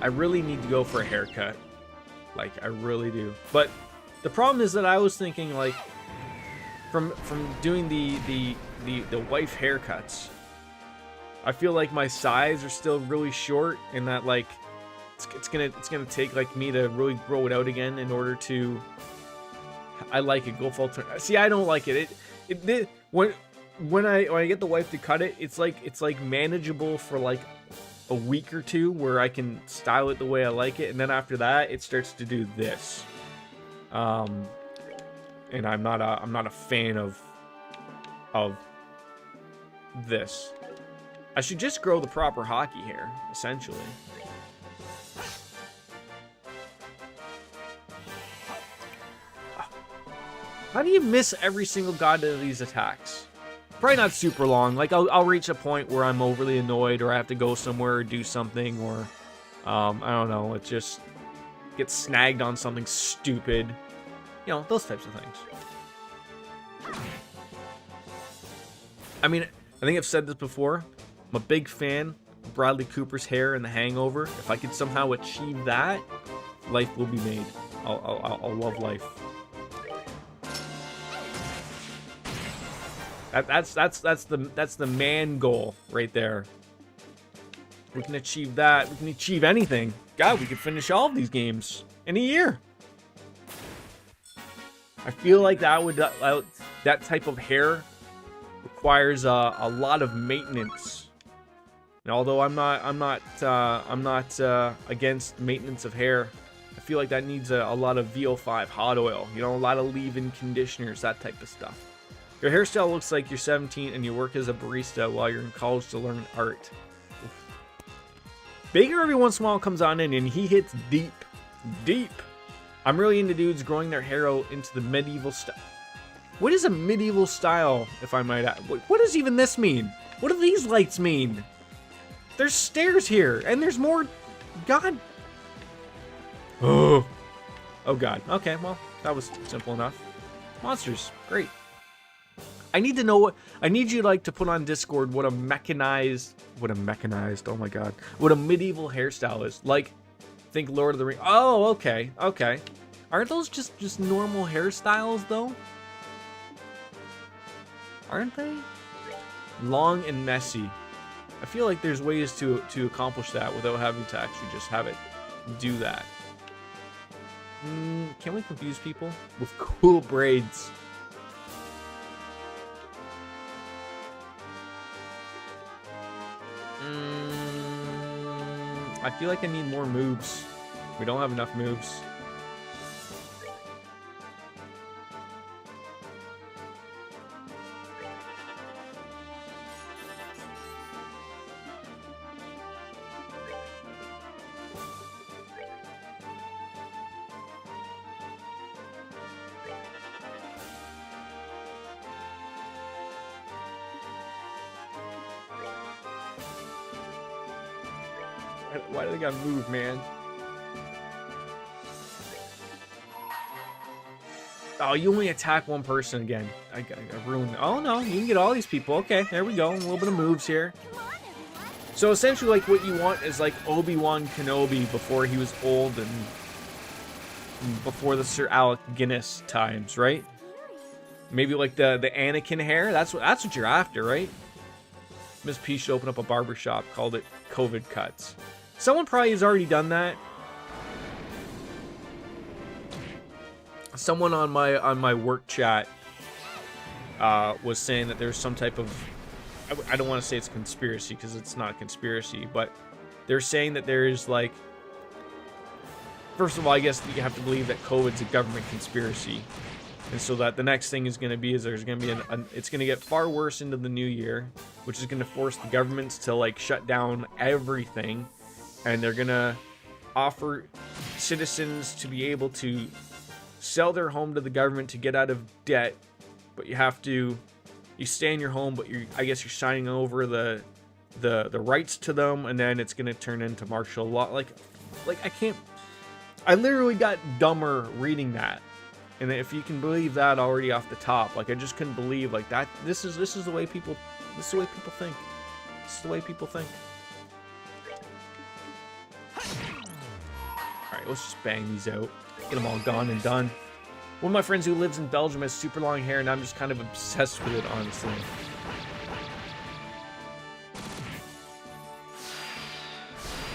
I really need to go for a haircut. Like, I really do. But the problem is that I was thinking, like, from doing the wife haircuts, I feel like my sides are still really short, and that, like, it's gonna take, like, me to really grow it out again in order to. I like it. Go full turn. See, I don't like it. When I get the wife to cut it, it's like manageable for like a week or two where I can style it the way I like it, and then after that it starts to do this. And I'm not a fan of this. I should just grow the proper hockey hair, essentially. How do you miss every single god of these attacks? Probably not super long. Like, I'll reach a point where I'm overly annoyed, or I have to go somewhere or do something, or I don't know, it just gets snagged on something stupid. You know, those types of things. I mean, I think I've said this before. I'm a big fan of Bradley Cooper's hair in The Hangover. If I could somehow achieve that, life will be made. I'll love life. That's the man goal right there. We can achieve that. We can achieve anything. God, we could finish all of these games in a year. I feel like that type of hair requires a lot of maintenance. And although I'm not against maintenance of hair, I feel like that needs a lot of VO5 hot oil. You know, a lot of leave-in conditioners, that type of stuff. Your hairstyle looks like you're 17 and you work as a barista while you're in college to learn art. Baker every once in a while comes on in and he hits deep. Deep. I'm really into dudes growing their hair out into the medieval style. What is a medieval style, if I might add? What does even this mean? What do these lights mean? There's stairs here, and there's more. God. Oh. Oh, God. Okay, well, that was simple enough. Monsters. Great. I need to know what. I need you, like, to put on Discord what a mechanized. Oh, my God. What a medieval hairstyle is. Like, think Lord of the Rings. Oh, okay. Okay. Aren't those just normal hairstyles, though? Aren't they? Long and messy. I feel like there's ways to accomplish that without having to actually just have it do that. Can we confuse people with cool braids? I feel like I need more moves. We don't have enough moves. Why do they gotta move, man? Oh, you only attack one person again. I gotta ruin. Oh no, you can get all these people. Okay, there we go. A little bit of moves here. So essentially, like, what you want is like Obi-Wan Kenobi before he was old and before the Sir Alec Guinness times, right? Maybe like the Anakin hair. That's what you're after, right? Miss P should open up a barbershop, called it COVID Cuts. Someone probably has already done that. Someone on my work chat was saying that there's some type of, I don't want to say it's a conspiracy because it's not a conspiracy, but they're saying that there's like, first of all, I guess you have to believe that COVID's a government conspiracy. And so that the next thing is going to be is there's going to be it's going to get far worse into the new year, which is going to force the governments to like shut down everything. And they're going to offer citizens to be able to sell their home to the government to get out of debt. But you stay in your home, but I guess you're signing over the rights to them. And then it's going to turn into martial law. Like I literally got dumber reading that. And if you can believe that already off the top, like I just couldn't believe like that. This is the way people think. This is the way people think. All right, let's just bang these out. Get them all gone and done. One of my friends who lives in Belgium has super long hair, and I'm just kind of obsessed with it, honestly.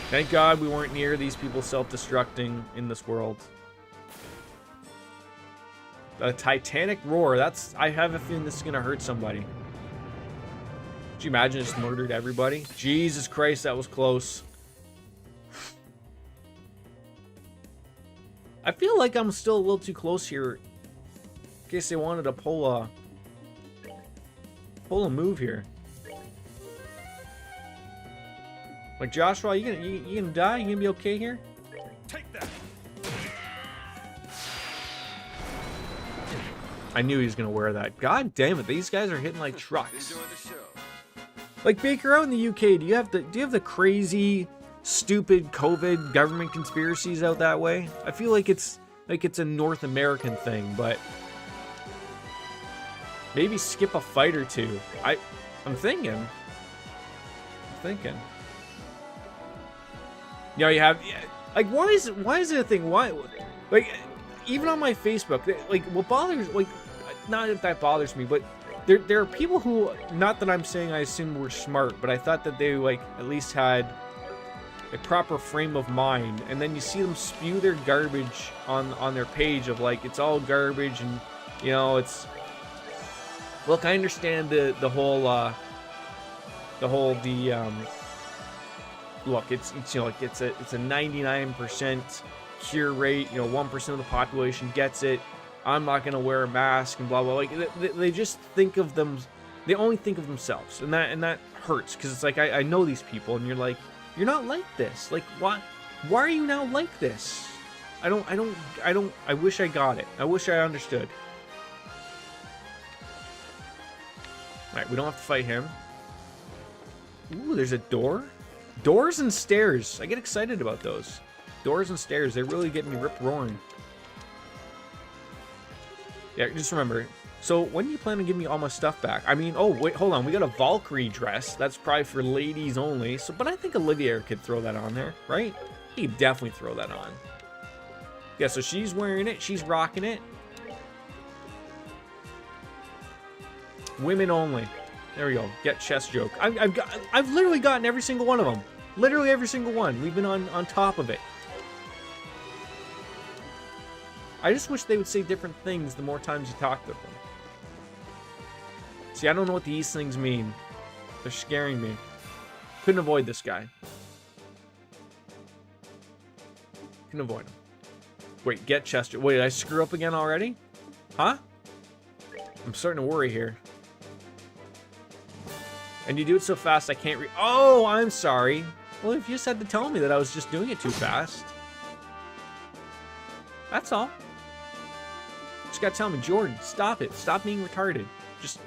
Thank God we weren't near these people self-destructing in this world. A Titanic roar. I have a feeling this is gonna hurt somebody. Could you imagine just murdered everybody? Jesus Christ, that was close. I feel like I'm still a little too close here. In case they wanted to pull a move here. Like Joshua, you gonna die? You gonna be okay here? Take that. I knew he was gonna wear that. God damn it, these guys are hitting like trucks. Enjoy the show. Like Baker, out in the UK, do you have the crazy, stupid COVID government conspiracies out that way? I feel like it's a North American thing, but maybe skip a fight or two. I'm thinking. You know, you have like why is it a thing? Why, like, even on my Facebook, like what bothers, like, not if that bothers me, but there are people who, not that I'm saying I assume were smart, but I thought that they like at least had a proper frame of mind, and then you see them spew their garbage on their page of like it's all garbage, and you know it's. Look, I understand the whole look, it's you know, like it's a 99% cure rate. You know, 1% of the population gets it. I'm not gonna wear a mask and blah blah. Like they just think of them. They only think of themselves, and that hurts because it's like I know these people, and you're like, you're not like this. Like why are you now like this? I wish I got it. I wish I understood. All right, we don't have to fight him. Ooh, there's a door. Doors and stairs. I get excited about those. Doors and stairs. They really get me rip roaring. Yeah, just remember. So when do you plan to give me all my stuff back? I mean, oh wait, hold on. We got a Valkyrie dress. That's probably for ladies only. So, but I think Olivia could throw that on there, right? He could definitely throw that on. Yeah, so she's wearing it. She's rocking it. Women only. There we go. Get chest joke. I've literally gotten every single one of them. Literally every single one. We've been on top of it. I just wish they would say different things the more times you talk to them. See, I don't know what these things mean. They're scaring me. Couldn't avoid this guy. Couldn't avoid him. Wait, get Chester. Wait, did I screw up again already? Huh? I'm starting to worry here. And you do it so fast I can't read. Oh, I'm sorry. Well, if you just had to tell me that I was just doing it too fast. That's all. Just gotta tell me, Jordan, stop it. Stop being retarded. Just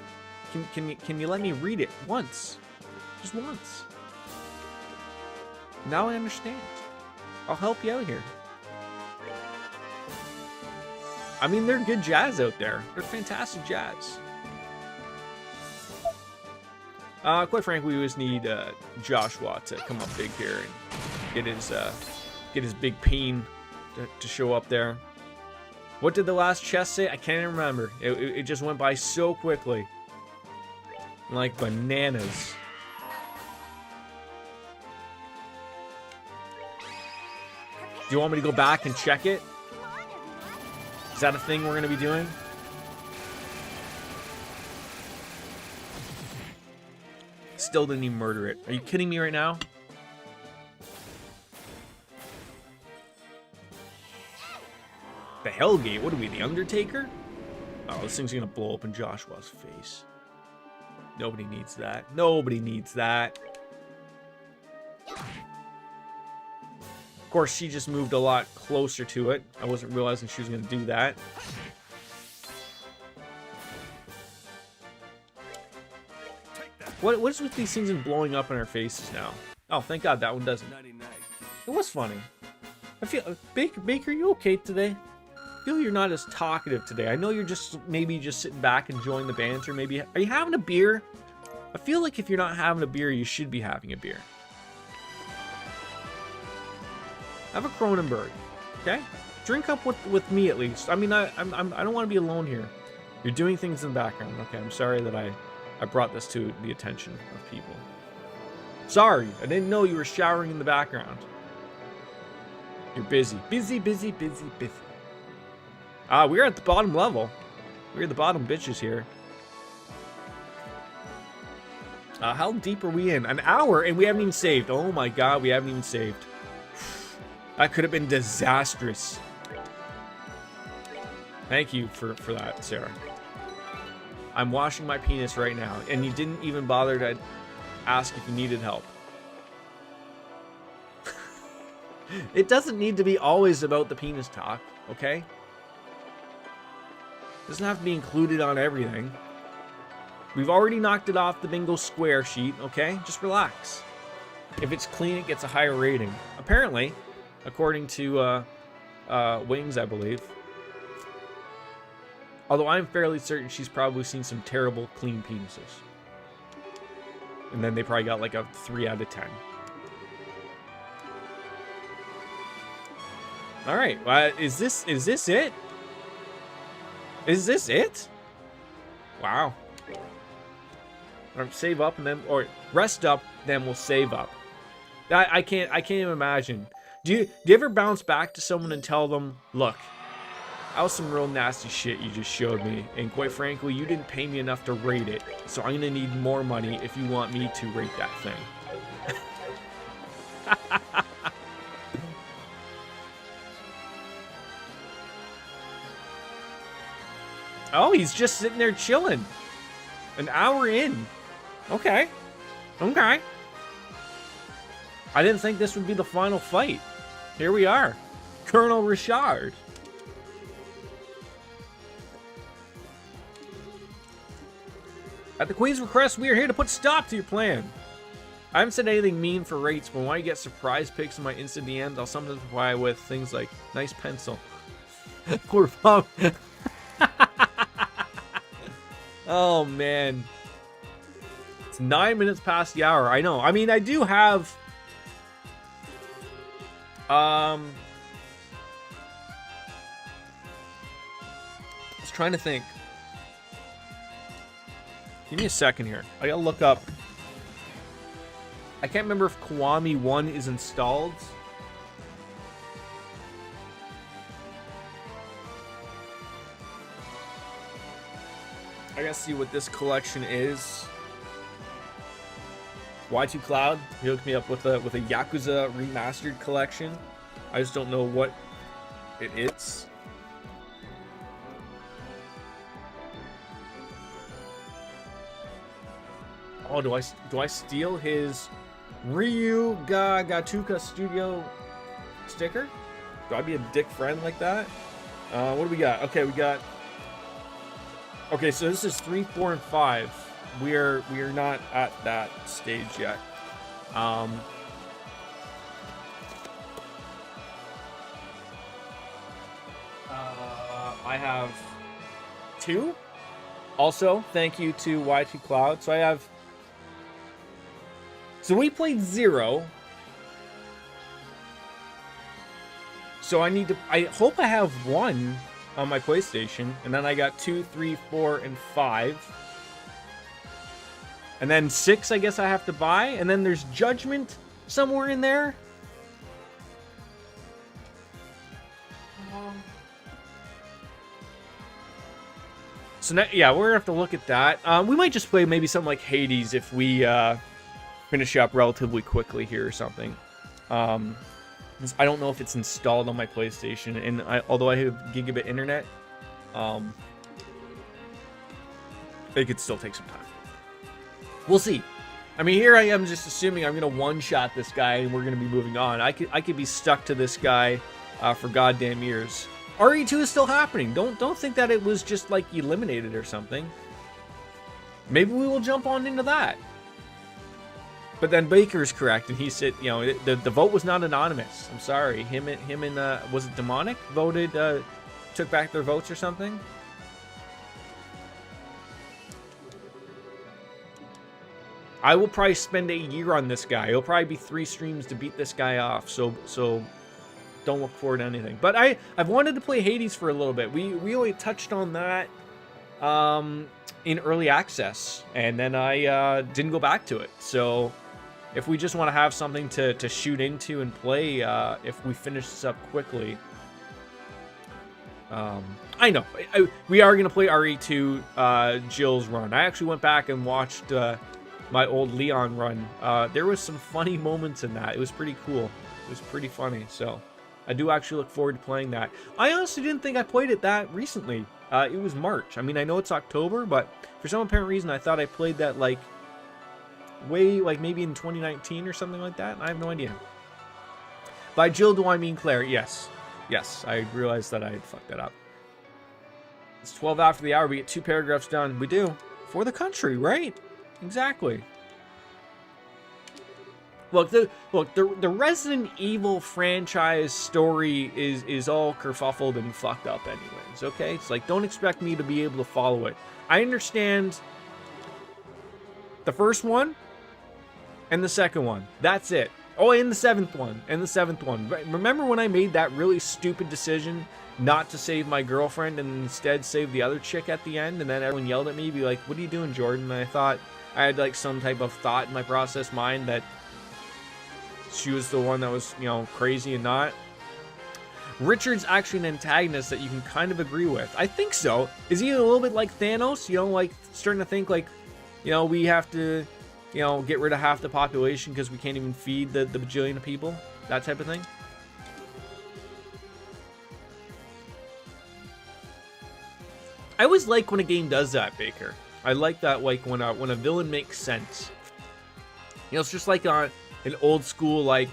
can you let me read it once? Just once. Now I understand. I'll help you out here. I mean, they're good jazz out there. They're fantastic jazz. Quite frankly, we just need Joshua to come up big here and get his big peen to show up there. What did the last chest say? I can't even remember. It just went by so quickly. Like bananas. Do you want me to go back and check it? Is that a thing we're going to be doing? Still didn't even murder it. Are you kidding me right now? The Hellgate? What are we, the Undertaker? Oh, this thing's gonna blow up in Joshua's face. Nobody needs that. Nobody needs that. Of course, she just moved a lot closer to it. I wasn't realizing she was gonna do that. What is with these things and blowing up in our faces now? Oh, thank God that one doesn't. It was funny. I feel Baker, you okay today? I feel you're not as talkative today. I know you're just maybe just sitting back enjoying the banter. Maybe are you having a beer? I feel like if you're not having a beer, you should be having a beer. Have a Kronenberg, okay? Drink up with me at least. I mean, I don't want to be alone here. You're doing things in the background. Okay, I'm sorry that I brought this to the attention of people. Sorry, I didn't know you were showering in the background. You're busy. Busy. We're at the bottom level. We're the bottom bitches here. How deep are we in? An hour and we haven't even saved. Oh my God, we haven't even saved. That could have been disastrous. Thank you for that, Sarah. I'm washing my penis right now, and you didn't even bother to ask if you needed help. It doesn't need to be always about the penis talk, okay? It doesn't have to be included on everything. We've already knocked it off the bingo square sheet, okay? Just relax. If it's clean, it gets a higher rating. Apparently, according to Wings, I believe. Although I'm fairly certain she's probably seen some terrible clean penises. And then they probably got like a 3 out of 10. Alright, is this it? Is this it? Wow. Save up and then, or rest up, then we'll save up. I can't even imagine. Do you ever bounce back to someone and tell them, look, that was some real nasty shit you just showed me, and quite frankly, you didn't pay me enough to rate it, so I'm gonna need more money if you want me to rate that thing. Oh, he's just sitting there chilling. An hour in. Okay. Okay. I didn't think this would be the final fight. Here we are. Colonel Richard. At the Queen's request, we are here to put stop to your plan. I haven't said anything mean for rates, but when I get surprise picks in my instant DMs, I'll sometimes reply with things like, nice pencil. Poor Pop. Oh, man. It's 9 minutes past the hour. I know. I mean, I do have... I was trying to think. Give me a second here. I gotta look up. I can't remember if Kiwami 1 is installed. I gotta see what this collection is. Y2 Cloud, he hooked me up with a Yakuza remastered collection. I just don't know what it is. Oh, do I steal his Ryu Gatuka Studio sticker? Do I be a dick friend like that? What do we got? Okay, we got. Okay, so this is 3, 4, and 5. We are not at that stage yet. I have 2. Also, thank you to Y2 Cloud. So I have. So we played 0. So I need to. I hope I have 1 on my PlayStation, and then I got 2, 3, 4, and 5. And then 6, I guess I have to buy. And then there's Judgment somewhere in there. So now, yeah, we're gonna have to look at that. We might just play maybe something like Hades if we finish up relatively quickly here or something. I don't know if it's installed on my PlayStation, and although I have gigabit internet, it could still take some time. We'll see. I mean, here I am just assuming I'm gonna one-shot this guy and we're gonna be moving on. I could be stuck to this guy for goddamn years. RE2 is still happening. Don't think that it was just like eliminated or something. Maybe we will jump on into that. But then Baker's correct, and he said, you know, the vote was not anonymous. I'm sorry. Him and was it Demonic voted, took back their votes or something? I will probably spend a year on this guy. It'll probably be 3 streams to beat this guy off. So don't look forward to anything. But I've wanted to play Hades for a little bit. We only touched on that in early access, and then I didn't go back to it. So if we just want to have something to shoot into and play, if we finish this up quickly, I know we are going to play RE2 Jill's run. I actually went back and watched my old Leon run. There was some funny moments in that. It was pretty cool. It was pretty funny. So I do actually look forward to playing that. I honestly didn't think I played it that recently. It was March. I mean, I know it's October, but for some apparent reason, I thought I played that like maybe in 2019 or something like that. I have no idea. By Jill, do I mean Claire? Yes. Yes, I realized that I had fucked that up. It's 12 after the hour. We get 2 paragraphs done. We do. For the country, right? Exactly. Look, the Resident Evil franchise story is all kerfuffled and fucked up anyways, okay? It's like, don't expect me to be able to follow it. I understand the first one and the second one. That's it. Oh, and the 7th one. And the 7th one. Remember when I made that really stupid decision not to save my girlfriend and instead save the other chick at the end? And then everyone yelled at me, be like, what are you doing, Jordan? And I thought, I had like some type of thought in my process mind that she was the one that was, you know, crazy and not. Richard's actually an antagonist that you can kind of agree with. I think so. Is he a little bit like Thanos? You know, like starting to think like, you know, we have to, you know, get rid of half the population because we can't even feed the bajillion of people? That type of thing? I always like when a game does that, Baker. I like that, like when a villain makes sense. You know, it's just like on an old school like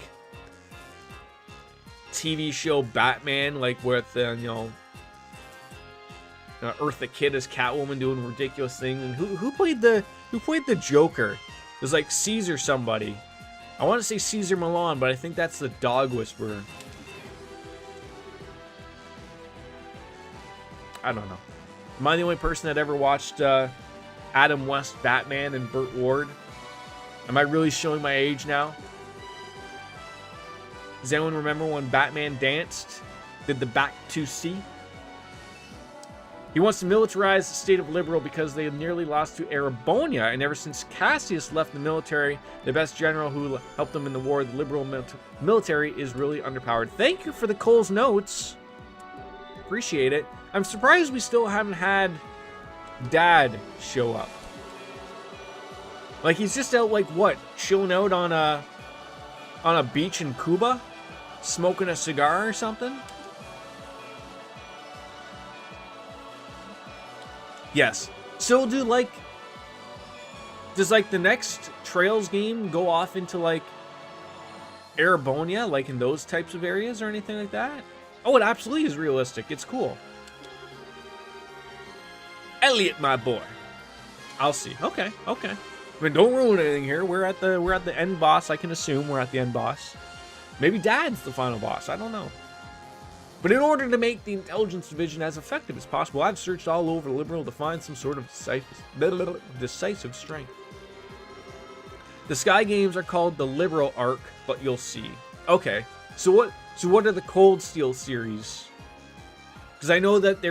TV show Batman, like with Eartha Kitt as Catwoman doing ridiculous things. And who played the Joker? It was like Caesar somebody. I want to say Caesar Milan, but I think that's the Dog Whisperer. I don't know. Am I the only person that ever watched Adam West Batman and Burt Ward? Am I really showing my age now? Does anyone remember when Batman danced? Did the back to see? He wants to militarize the state of Liberal because they nearly lost to Erebonia, and ever since Cassius left the military, the best general who helped them in the war, the Liberal military is really underpowered. Thank you for the Cole's notes. Appreciate it. I'm surprised we still haven't had Dad show up. Like, he's just out, like, what? Chilling out on a beach in Cuba? Smoking a cigar or something? Yes. So, does like the next Trails game go off into like Erebonia, like in those types of areas or anything like that? Oh, it absolutely is realistic. It's cool. Elliot, my boy. I'll see. Okay. I mean, don't ruin anything here. We're at the end boss. I can assume we're at the end boss. Maybe Dad's the final boss. I don't know. But in order to make the intelligence division as effective as possible, I've searched all over Liberal to find some sort of decisive strength. The Sky games are called the Liberal Arc, but you'll see. Okay, so what are the Cold Steel series? Because I know that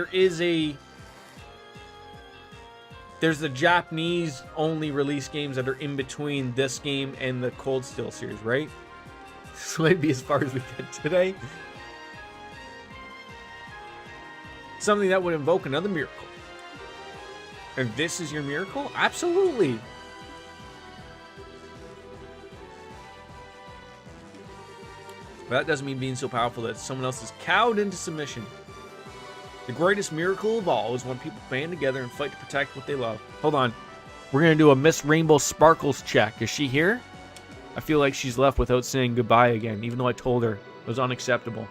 there's the Japanese only release games that are in between this game and the Cold Steel series, right? This might be as far as we get today. Something that would invoke another miracle. And this is your miracle? Absolutely. But that doesn't mean being so powerful that someone else is cowed into submission. The greatest miracle of all is when people band together and fight to protect what they love. Hold on. We're going to do a Miss Rainbow Sparkles check. Is she here? I feel like she's left without saying goodbye again, even though I told her it was unacceptable.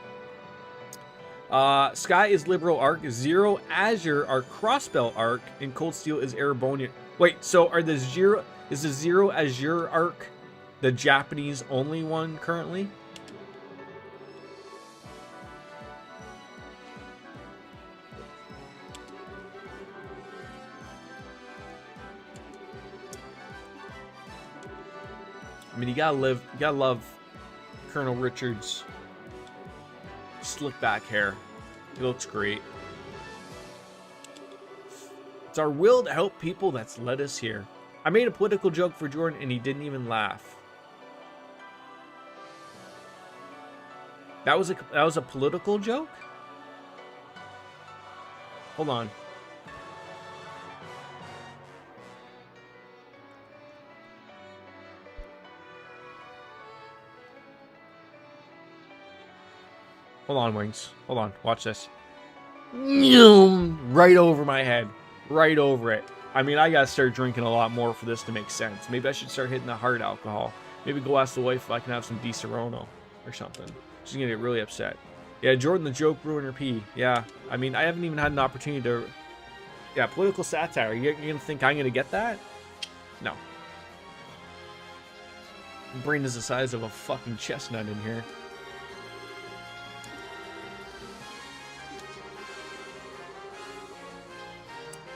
Sky is Liberal Arc, Zero Azure are Crossbell Arc, and Cold Steel is Erebonia. Wait, so is the Zero Azure Arc the Japanese only one currently? I mean, you gotta love Colonel Richards' slick back hair. It looks great. It's our will to help people that's led us here. I made a political joke for Jordan and he didn't even laugh. That was a political joke? Hold on. Hold on, Wings. Hold on. Watch this. Right over my head. Right over it. I mean, I gotta start drinking a lot more for this to make sense. Maybe I should start hitting the hard alcohol. Maybe go ask the wife if I can have some Di Serono or something. She's gonna get really upset. Yeah, Jordan the Joke Ruiner P. Yeah, I mean, I haven't even had an opportunity to... Yeah, political satire. You're gonna think I'm gonna get that? No. My brain is the size of a fucking chestnut in here.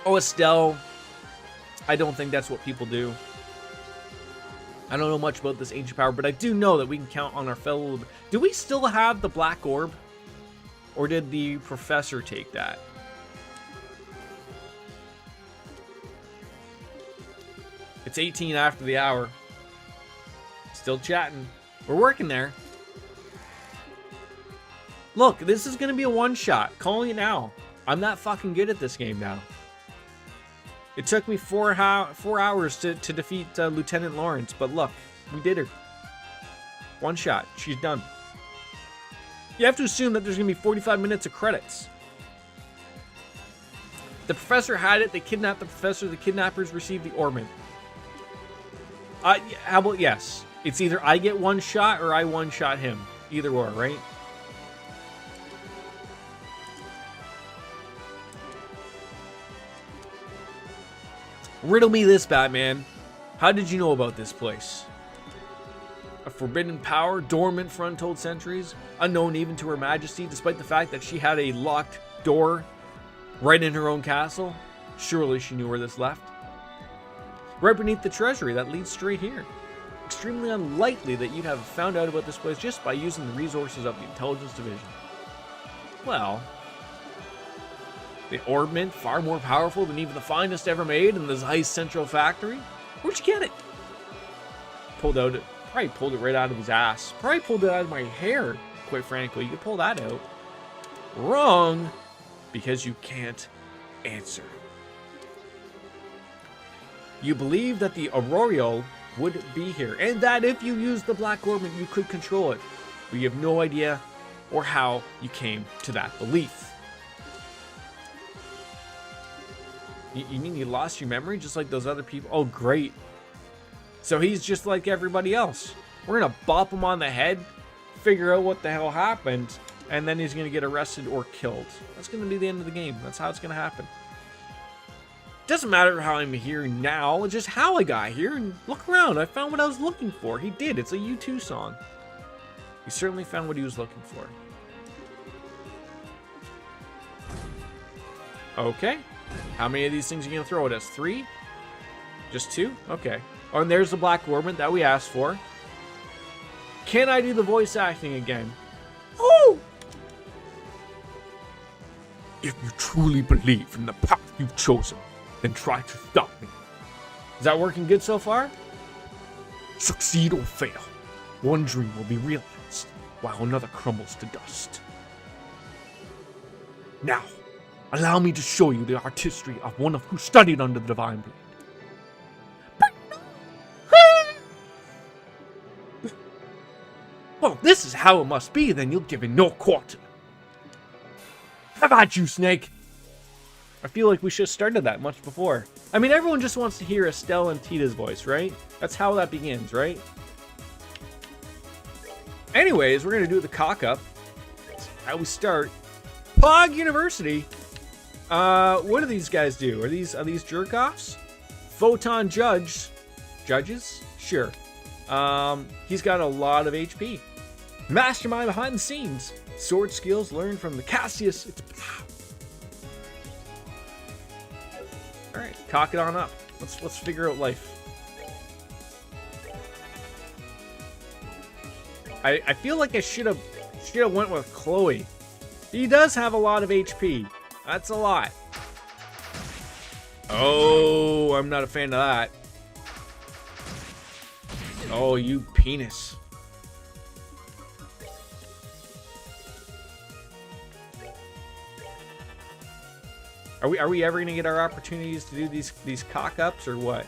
Oh, Estelle. I don't think that's what people do. I don't know much about this ancient power, but I do know that we can count on our fellow... Do we still have the black orb? Or did the professor take that? It's 18 after the hour. Still chatting. We're working there. Look, this is going to be a one-shot. Calling it now. I'm not fucking good at this game now. It took me 4 hours to defeat Lieutenant Lawrence, but look, we did her. One shot. She's done. You have to assume that there's going to be 45 minutes of credits. The professor had it. They kidnapped the professor. The kidnappers received the orbment. How about yes? It's either I get one shot or I one shot him. Either or, right? Riddle me this, Batman. How did you know about this place? A forbidden power, dormant for untold centuries, unknown even to Her Majesty, despite the fact that she had a locked door right in her own castle. Surely she knew where this left. Right beneath the treasury that leads straight here. Extremely unlikely that you'd have found out about this place just by using the resources of the Intelligence Division. Well, the orbment, far more powerful than even the finest ever made in this Ice Central factory. Where'd you get it? Probably pulled it right out of his ass. Probably pulled it out of my hair, quite frankly. You could pull that out. Wrong, because you can't answer. You believe that the Auroreal would be here, and that if you used the Black Orbment, you could control it. But you have no idea or how you came to that belief. You mean you lost your memory just like those other people? Oh, great. So he's just like everybody else. We're going to bop him on the head, figure out what the hell happened, and then he's going to get arrested or killed. That's going to be the end of the game. That's how it's going to happen. Doesn't matter how I'm here now, it's just how I got here. And look around, I found what I was looking for. He did. It's a U2 song. He certainly found what he was looking for. Okay. How many of these things are you going to throw at us? 3? Just 2? Okay. Oh, and there's the Black Orbment that we asked for. Can I do the voice acting again? Oh! If you truly believe in the path you've chosen, then try to stop me. Is that working good so far? Succeed or fail. One dream will be realized, while another crumbles to dust. Now, allow me to show you the artistry of one of who studied under the Divine Blade. Well, this is how it must be, then you'll give in no quarter. How about you, Snake? I feel like we should have started that much before. I mean, everyone just wants to hear Estelle and Tita's voice, right? That's how that begins, right? Anyways, we're going to do the cock-up. That's how we start. Pog University. What do these guys do? Are these jerk-offs? Photon Judges? Sure. He's got a lot of HP. Mastermind behind the scenes. Sword skills learned from the Cassius. Alright, cock it on up. Let's figure out life. I feel like I should have went with Chloe. He does have a lot of HP. That's a lot. Oh, I'm not a fan of that. Oh, you penis. Are we ever gonna get our opportunities to do these cock-ups or what?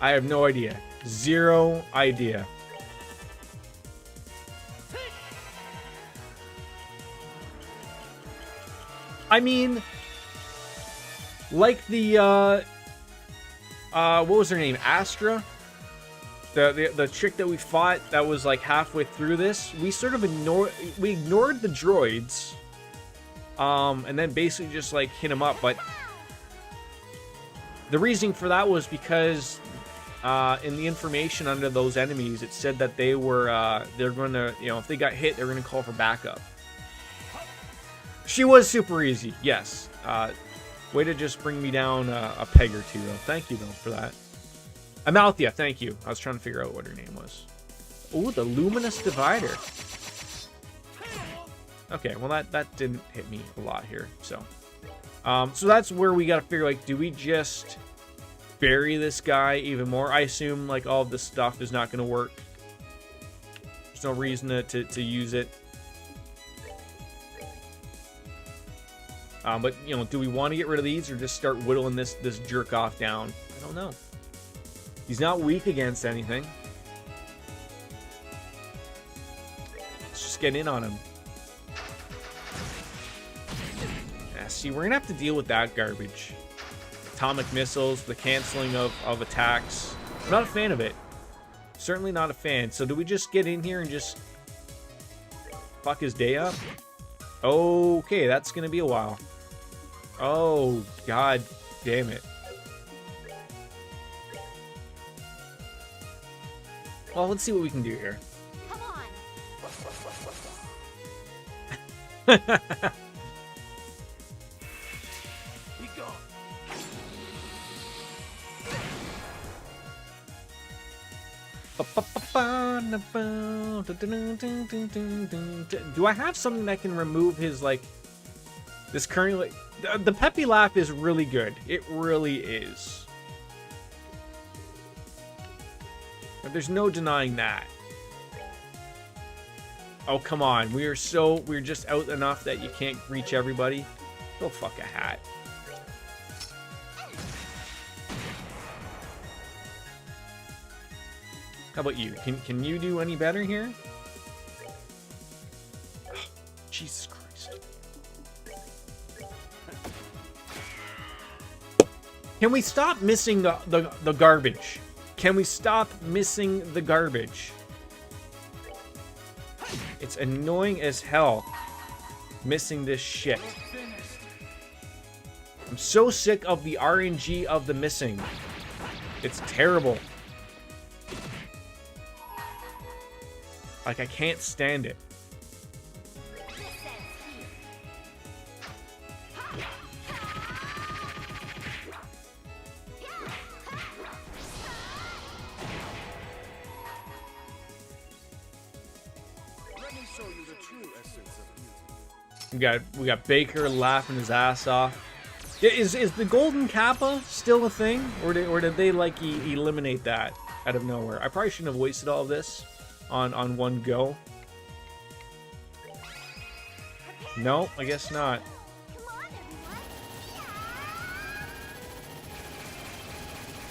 I have no idea. Zero idea. I mean, like the what was her name? Astra? The chick that we fought that was like halfway through this, we sort of ignored the droids, and then basically just like hit them up. But the reason for that was because in the information under those enemies, it said that they're going to, if they got hit, they're going to call for backup. She was super easy, yes. Way to just bring me down a peg or two, though. Thank you, though, for that. Amalthea, thank you. I was trying to figure out what her name was. Ooh, the Luminous Divider. Okay, well, that didn't hit me a lot here, so. So that's where we gotta figure, like, do we just bury this guy even more? I assume, like, all of this stuff is not gonna work. There's no reason to use it. But, do we want to get rid of these or just start whittling this jerk off down? I don't know. He's not weak against anything. Let's just get in on him. see, we're gonna have to deal with that garbage. Atomic missiles, the canceling of attacks. I'm not a fan of it. Certainly not a fan. So do we just get in here and just fuck his day up? Okay, that's gonna be a while. Oh, god damn it. Well, let's see what we can do here. Come on. Be gone. Do I have something that can remove his, like, this currently... The peppy laugh is really good. It really is. But there's no denying that. Oh, come on. We're just out enough that you can't reach everybody. Go fuck a hat. How about you? Can you do any better here? Oh, Jesus Christ. Can we stop missing the garbage? Can we stop missing the garbage? It's annoying as hell missing this shit. I'm so sick of the RNG of the missing. It's terrible. Like, I can't stand it. Let me show you the true essence of beauty. We got Baker laughing his ass off. Yeah, is the golden kappa still a thing, or did they like eliminate that out of nowhere? I probably shouldn't have wasted all of this on one go. No, I guess not.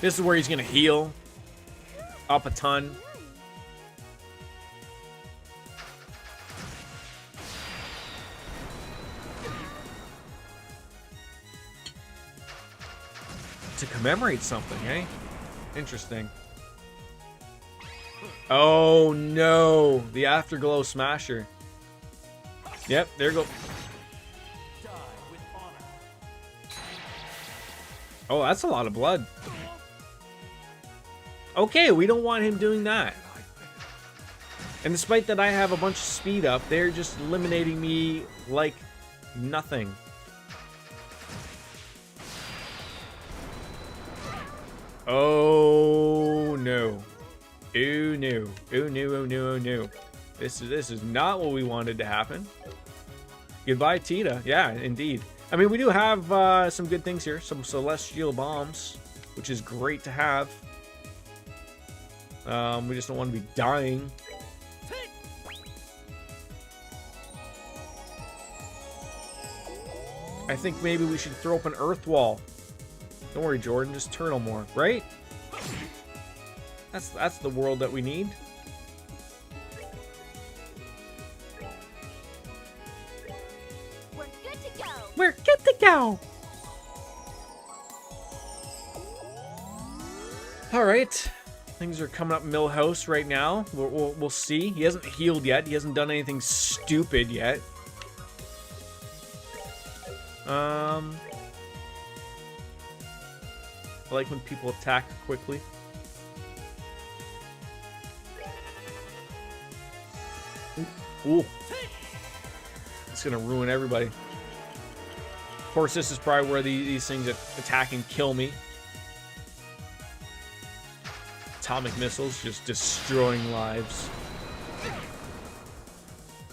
This is where he's gonna heal up a ton. To commemorate something, eh? Interesting. Oh no, the Afterglow Smasher. Yep, there you go. Die with honor. Oh, that's a lot of blood. Okay, we don't want him doing that. And despite that I have a bunch of speed up, they're just eliminating me like nothing. Oh no. Oh no. Oh no, oh no, oh no. This is not what we wanted to happen. Goodbye, Tita. Yeah, indeed. I mean, we do have some good things here. Some celestial bombs, which is great to have. We just don't want to be dying. I think maybe we should throw up an earth wall. Don't worry, Jordan. Just turtle more, right? That's the world that we need. We're good to go. We're good to go. All right, things are coming up Millhouse right now. We'll see. He hasn't healed yet. He hasn't done anything stupid yet. I like when people attack quickly. Ooh. It's gonna ruin everybody. Of course, this is probably where these things attack and kill me. Atomic missiles just destroying lives.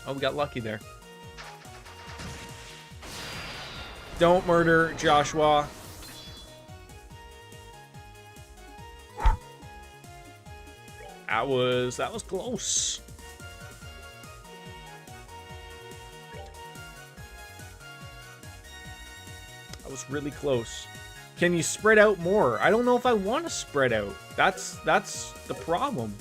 Oh, we got lucky there. Don't murder Joshua. That was close. That was really close. Can you spread out more? I don't know if I want to spread out. That's the problem.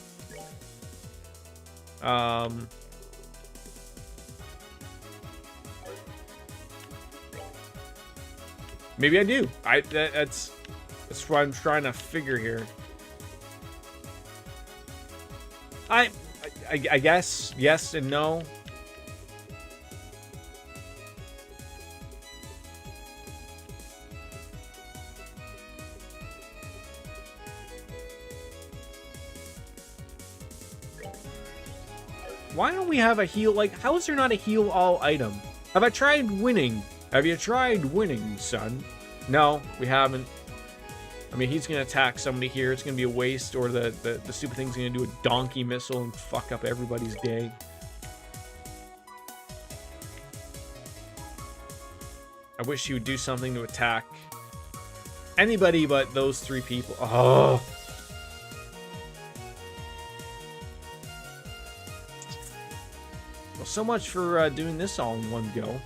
Maybe I do. That's what I'm trying to figure here. I guess yes and no. Why don't we have a heal? Like, how is there not a heal all item? Have I tried winning? Have you tried winning, son? No, we haven't. I mean, he's going to attack somebody here. It's going to be a waste, or the stupid thing's going to do a donkey missile and fuck up everybody's day. I wish he would do something to attack anybody but those three people. Oh. Well, so much for doing this all in one go.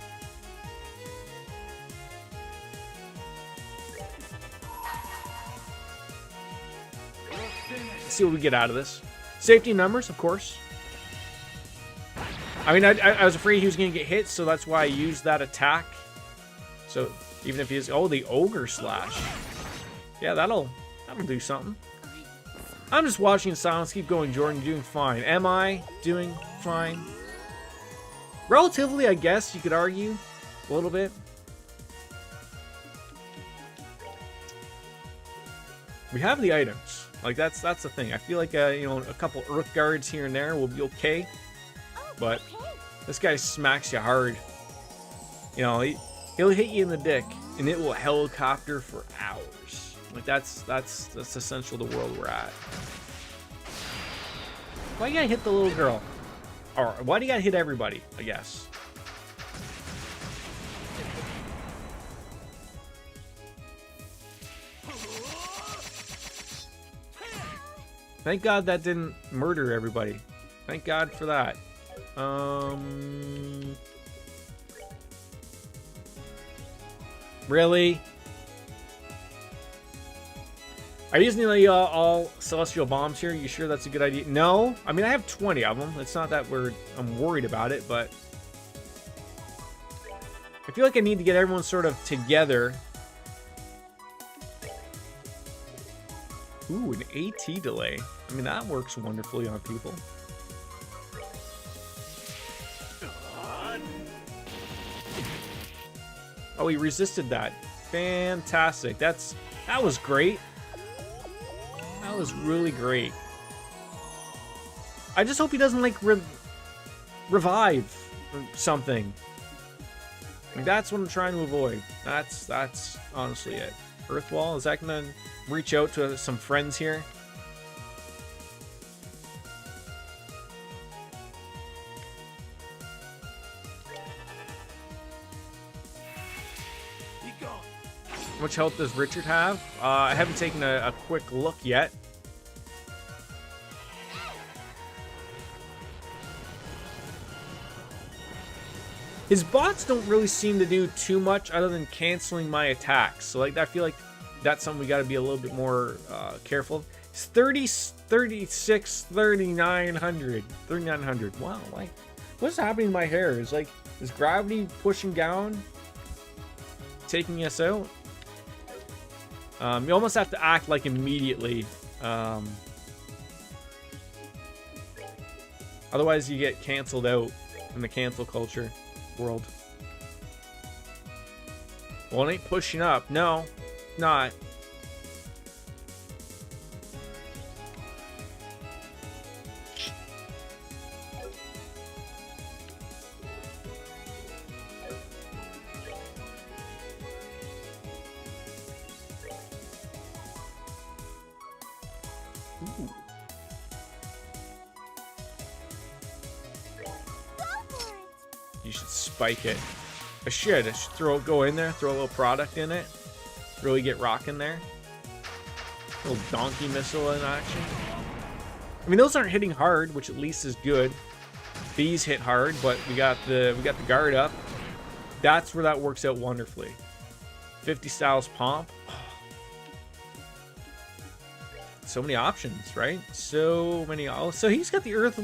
Let's see what we get out of this. Safety numbers, of course. I mean, I was afraid he was going to get hit, so that's why I used that attack. So even if he's... Oh, the Ogre Slash. Yeah, that'll do something. I'm just watching in silence. Keep going, Jordan. You're doing fine. Am I doing fine? Relatively, I guess you could argue a little bit. We have the items. Like, that's the thing. I feel like you know, a couple Earth Guards here and there will be okay. But this guy smacks you hard. You know, he'll hit you in the dick, and it will helicopter for hours. Like, that's essential to the world we're at. Why you gotta hit the little girl? Or why do you gotta hit everybody, I guess? Thank God that didn't murder everybody. Thank God for that. Really? Are you using all celestial bombs here? You sure that's a good idea? No. I mean, I have 20 of them. It's not that I'm worried about it, but I feel like I need to get everyone sort of together. Ooh, an AT delay. I mean, that works wonderfully on people. Oh, he resisted that. Fantastic. That was great. That was really great. I just hope he doesn't, like, revive or something. Like, that's what I'm trying to avoid. That's honestly it. Earthwall, is that gonna reach out to some friends here? How much health does Richard have? I haven't taken a quick look yet. His bots don't really seem to do too much other than canceling my attacks. So, like, I feel like that's something we got to be a little bit more careful. It's 36, 3900. 3900. Wow, like, what's happening to my hair? Is gravity pushing down? Taking us out? You almost have to act like immediately. Otherwise, you get canceled out in the cancel culture world. Well, it ain't pushing up. No, not. Ooh. You should spike it. I should go in there, throw a little product in it. Really get rocking there. Little donkey missile in action. I mean, those aren't hitting hard, which at least is good. These hit hard, but we got the guard up. That's where that works out wonderfully. 50 styles pomp. So many options, right? So many. Oh, so he's got the Earth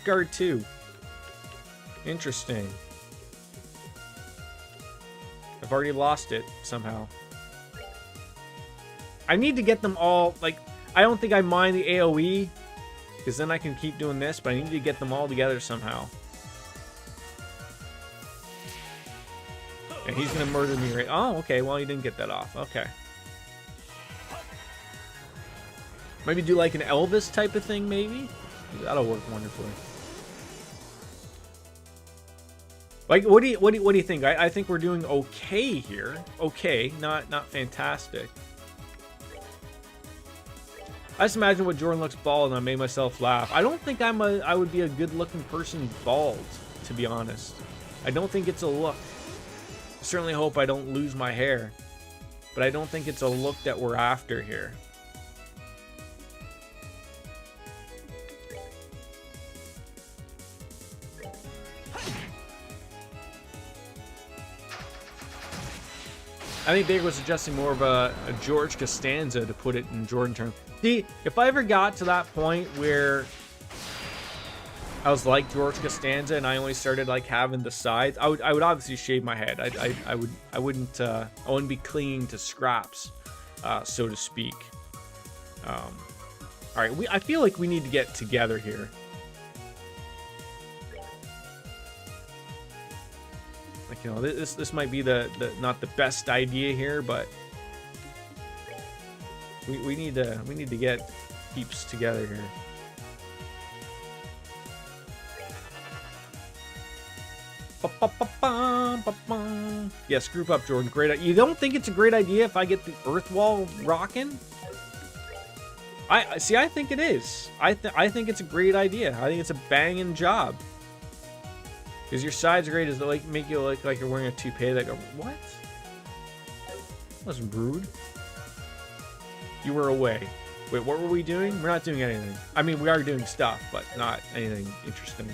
Guard too. Interesting. I've already lost it somehow. I need to get them all, like, I don't think I mind the AoE, because then I can keep doing this, but I need to get them all together somehow. And he's gonna murder me right. Oh, okay, well, he didn't get that off. Okay. Maybe do like an Elvis type of thing, maybe? That'll work wonderfully. Like, what do you think? I think we're doing okay here. Okay, not fantastic. I just imagine what Jordan looks bald, and I made myself laugh. I don't think I would be a good-looking person bald, to be honest. I don't think it's a look. I certainly hope I don't lose my hair, but I don't think it's a look that we're after here. I think Baker was suggesting more of a George Costanza, to put it in Jordan terms. See, if I ever got to that point where I was like George Costanza and I only started like having the sides, I would obviously shave my head. I wouldn't be clinging to scraps, so to speak. All right, I feel like we need to get together here. Like, you know, this might be the not the best idea here, but we need to get peeps together here. Yes, group up, Jordan. Great. You don't think it's a great idea if I get the earth wall rocking? I see. I think it is. I think it's a great idea. I think it's a banging job. Because your sides are great. Does it like make you look like you're wearing a toupee? That go, what? That wasn't rude. You were away. Wait, what were we doing? We're not doing anything. I mean, we are doing stuff, but not anything interesting.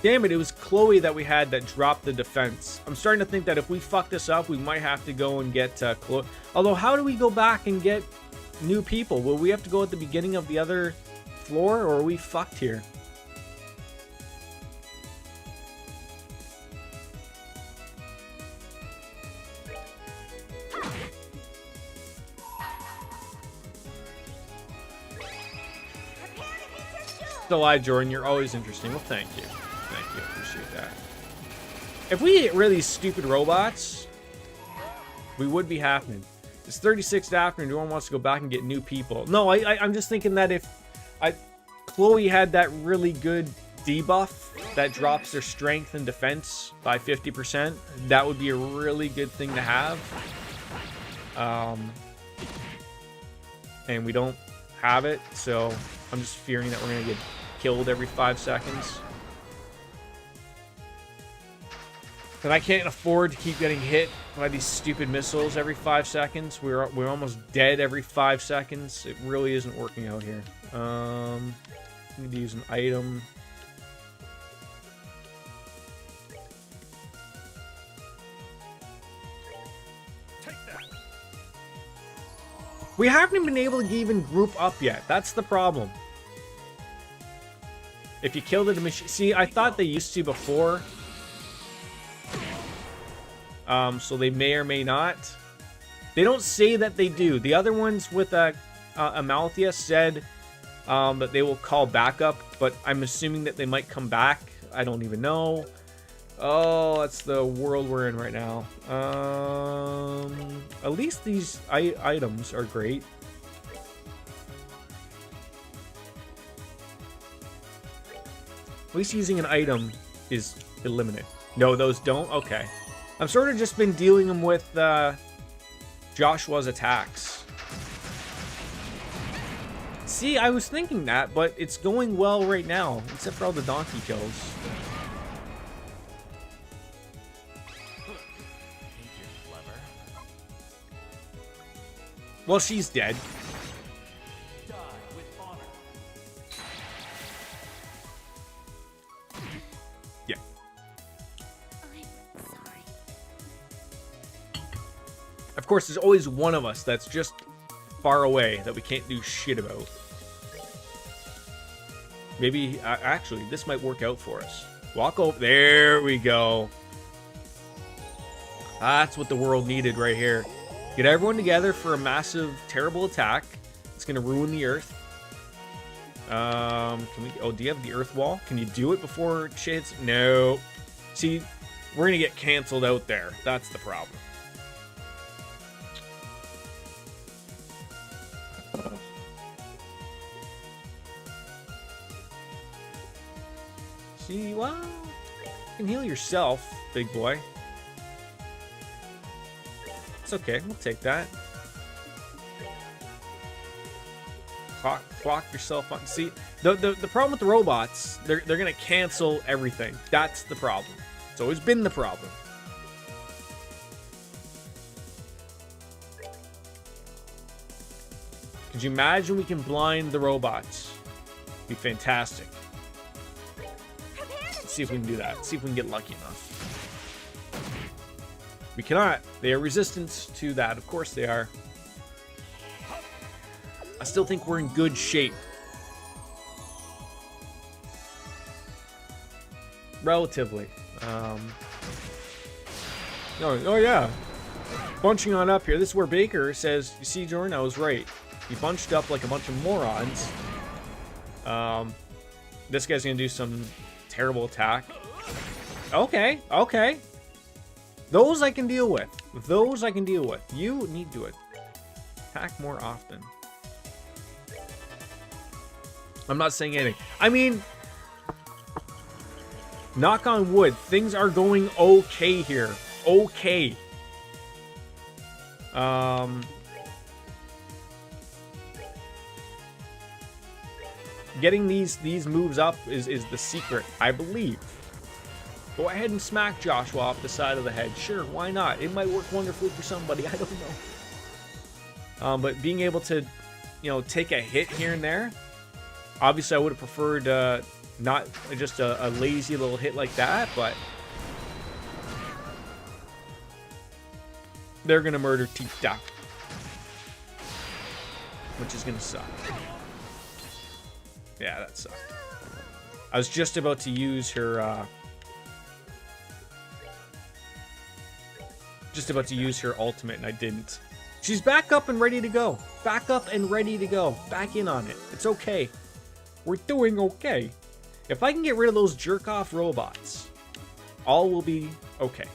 Damn it, it was Chloe that we had that dropped the defense. I'm starting to think that if we fuck this up, we might have to go and get Chloe. Although, how do we go back and get new people? Will we have to go at the beginning of the other floor, or are we fucked here? Still alive, Jordan. You're always interesting. Well, thank you. Thank you. Appreciate that. If we get rid of these stupid robots, we would be happening. It's 36th afternoon. No one wants to go back and get new people. No, I'm just thinking that if Chloe had that really good debuff that drops their strength and defense by 50%, that would be a really good thing to have. And we don't have it, so I'm just fearing that we're going to get killed every 5 seconds. And I can't afford to keep getting hit by these stupid missiles every 5 seconds. We're almost dead every 5 seconds. It really isn't working out here. I need to use an item. Take that. We haven't been able to even group up yet. That's the problem. If you kill the machine... See, I thought they used to before. So they may or may not. They don't say that they do. The other ones with Amalthea said that they will call backup, but I'm assuming that they might come back. I don't even know. Oh, that's the world we're in right now. At least these items are great. At least using an item is eliminated. No, those don't? Okay. I've sort of just been dealing them with Joshua's attacks. See, I was thinking that, but it's going well right now, except for all the donkey kills. Well, she's dead. Yeah. I'm sorry. Of course, there's always one of us that's just far away that we can't do shit about. Maybe, actually, this might work out for us. Walk over. There we go. That's what the world needed right here. Get everyone together for a massive, terrible attack. It's going to ruin the Earth. Can we... Oh, do you have the Earth wall? Can you do it before shit hits? No. See, we're going to get canceled out there. That's the problem. See, well, you can heal yourself, big boy. It's okay, we'll take that. Clock yourself on. See, the problem with the robots, they're gonna cancel everything. That's the problem. It's always been the problem. Could you imagine we can blind the robots? Be fantastic. Let's see if we can do that. See if we can get lucky enough. We cannot. They are resistant to that. Of course they are. I still think we're in good shape. Relatively. Oh yeah. Bunching on up here. This is where Baker says, you see, Jordan, I was right. You bunched up like a bunch of morons. This guy's gonna do some terrible attack. Okay, okay. Those I can deal with. Those I can deal with. You need to attack more often. I'm not saying anything. I mean, knock on wood, things are going okay here. Okay. Getting these moves up is the secret, I believe. Go ahead and smack Joshua off the side of the head. Sure, why not? It might work wonderfully for somebody. I don't know. But being able to, you know, take a hit here and there. Obviously, I would have preferred not just a lazy little hit like that, but they're gonna murder Tita, which is gonna suck. Yeah, that sucked. I was just about to use her. Just about to use her ultimate, and I didn't. She's back up and ready to go. Back up and ready to go. Back in on it. It's okay. We're doing okay. If I can get rid of those jerk-off robots, all will be okay.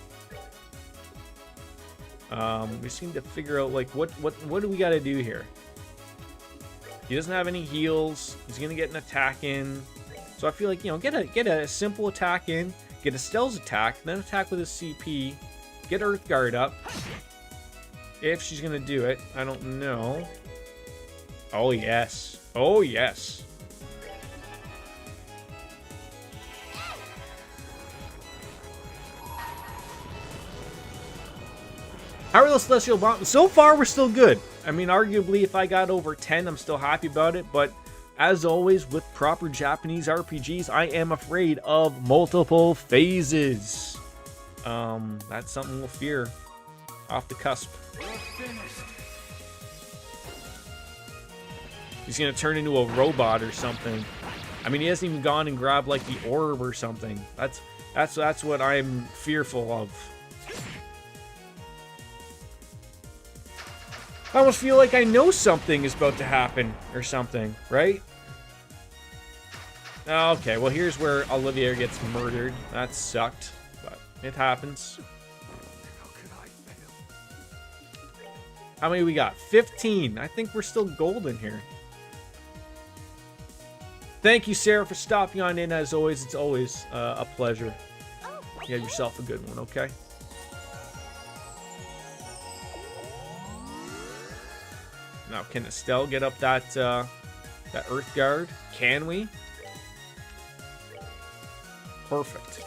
We just need to figure out, like, what do we got to do here? He doesn't have any heals. He's gonna get an attack in. So I feel like, you know, get a simple attack in, get a stealth attack, then attack with a CP, get Earth Guard up. If she's gonna do it, I don't know. Oh yes. Oh yes. How are those Celestial Bombs? So far, we're still good. I mean, arguably, if I got over 10, I'm still happy about it. But as always, with proper Japanese RPGs, I am afraid of multiple phases. That's something we'll fear. Off the cusp. He's gonna turn into a robot or something. I mean, he hasn't even gone and grabbed like the orb or something. That's what I'm fearful of. I almost feel like I know something is about to happen or something, right? Okay, well here's where Olivia gets murdered. That sucked, but it happens. How could I fail? How many we got? 15. I think we're still golden here. Thank you, Sarah, for stopping on in. As always, it's always a pleasure. You have yourself a good one, okay? Now, can Estelle get up that Earth Guard? Can we? Perfect.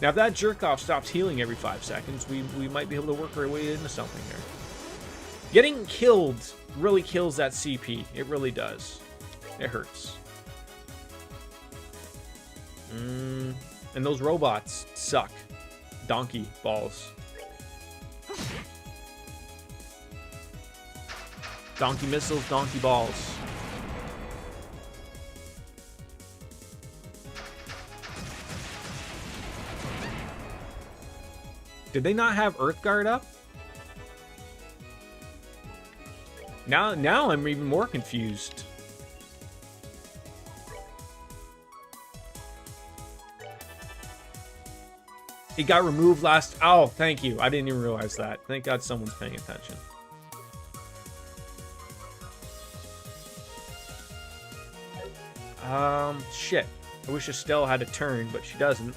Now, if that jerk-off stops healing every 5 seconds, we might be able to work our way into something here. Getting killed really kills that CP. It really does. It hurts. And those robots suck. donkey balls. Donkey missiles, donkey balls. Did they not have Earth Guard up? Now I'm even more confused. It got removed last... Oh, thank you. I didn't even realize that. Thank God someone's paying attention. Shit. I wish Estelle had a turn, but she doesn't.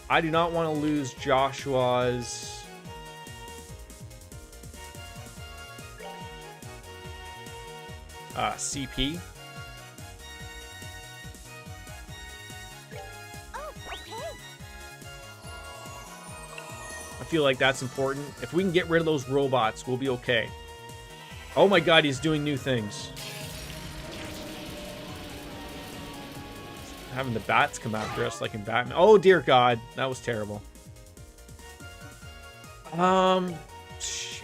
I do not want to lose Joshua's... CP. I feel like that's important. If we can get rid of those robots, we'll be okay. Oh my god, he's doing new things. Having the bats come after us like in Batman. Oh dear god, that was terrible. Shit.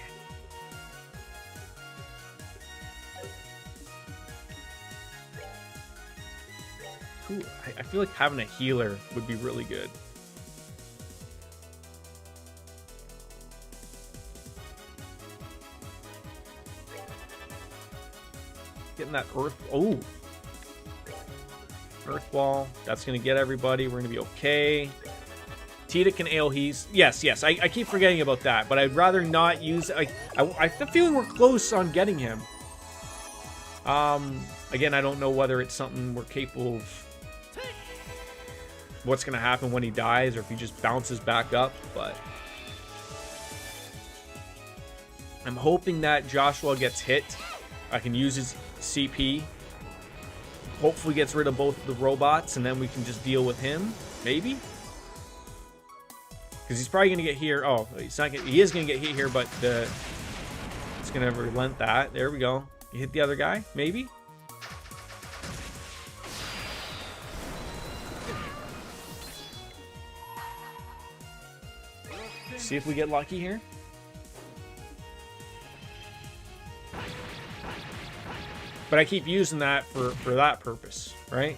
Ooh, I feel like having a healer would be really good. Getting that earth. Oh, earth wall. That's gonna get everybody. We're gonna be okay. Tita can AoEs. Yes. I keep forgetting about that, but I'd rather not use. I have a feeling we're close on getting him. Again, I don't know whether it's something we're capable of. What's gonna happen when he dies, or if he just bounces back up, but I'm hoping that Joshua gets hit. I can use his CP. Hopefully gets rid of both of the robots, and then we can just deal with him. Maybe? Because he's probably going to get here. Oh, he's not gonna, he is going to get hit here, but it's going to relent that. There we go. You hit the other guy? Maybe? See if we get lucky here. But I keep using that for that purpose, right?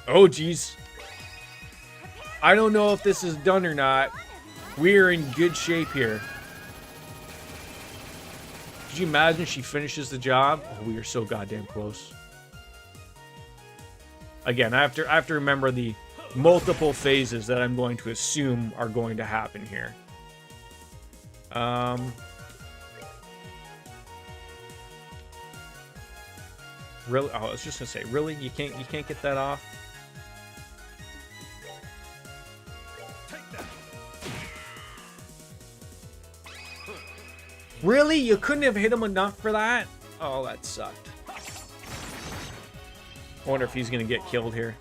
Oh, geez. I don't know if this is done or not. We're in good shape here. Could you imagine she finishes the job? Oh, we are so goddamn close. Again, I have to remember the multiple phases that I'm going to assume are going to happen here. Really? Oh, I was just gonna say, really? You can't get that off? Really? You couldn't have hit him enough for that? Oh, that sucked. I wonder if he's gonna get killed here.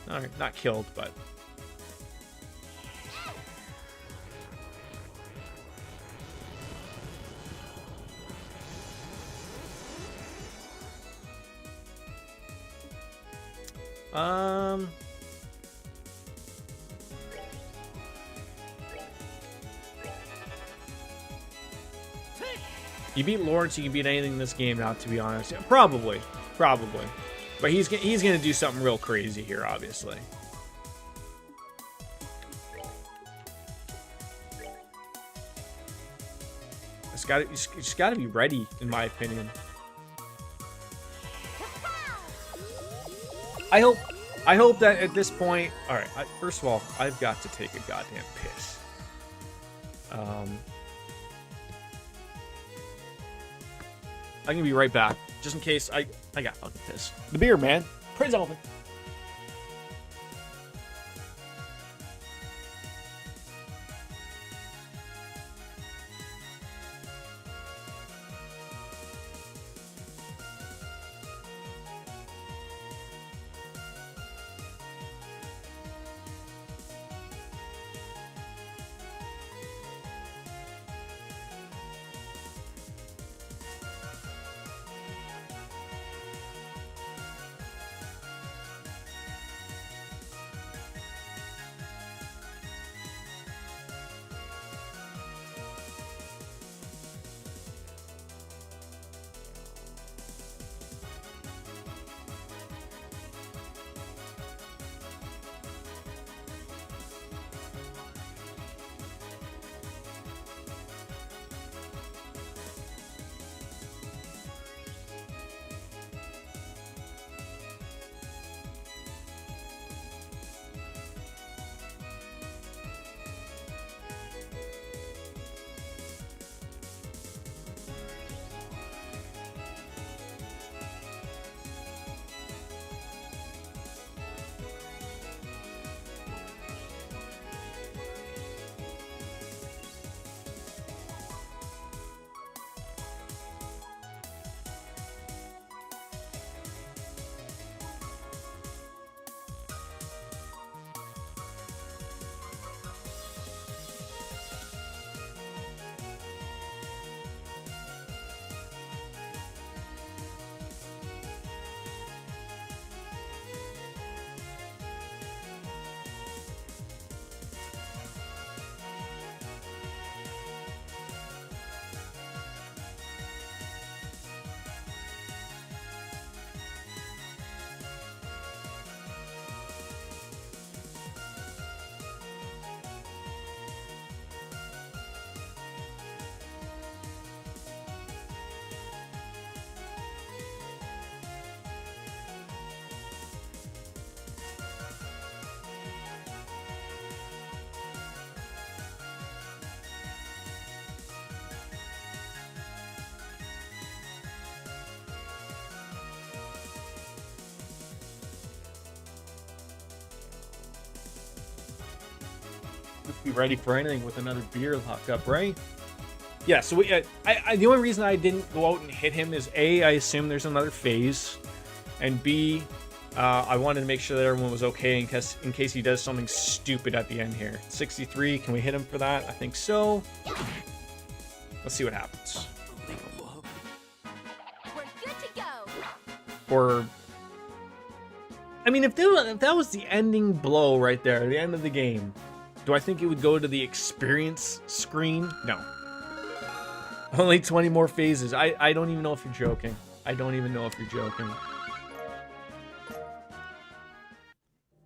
Alright, not killed, but... You beat Lawrence, you can beat anything in this game now, to be honest. Yeah, probably. But he's gonna do something real crazy here, obviously. You just gotta be ready, in my opinion. I hope that at this point... Alright, first of all, I've got to take a goddamn piss. I'm gonna be right back, just in case I got fucking pissed. The beer, man. Praise Elvin. Be ready for anything with another beer lockup, right? Yeah, so the only reason I didn't go out and hit him is A, I assume there's another phase, and B, I wanted to make sure that everyone was okay in case he does something stupid at the end here. 63, can we hit him for that? I think so. Let's see what happens. We're good to go. Or, I mean, if that was the ending blow right there, the end of the game, do I think it would go to the experience screen? No. Only 20 more phases. I don't even know if you're joking. I don't even know if you're joking.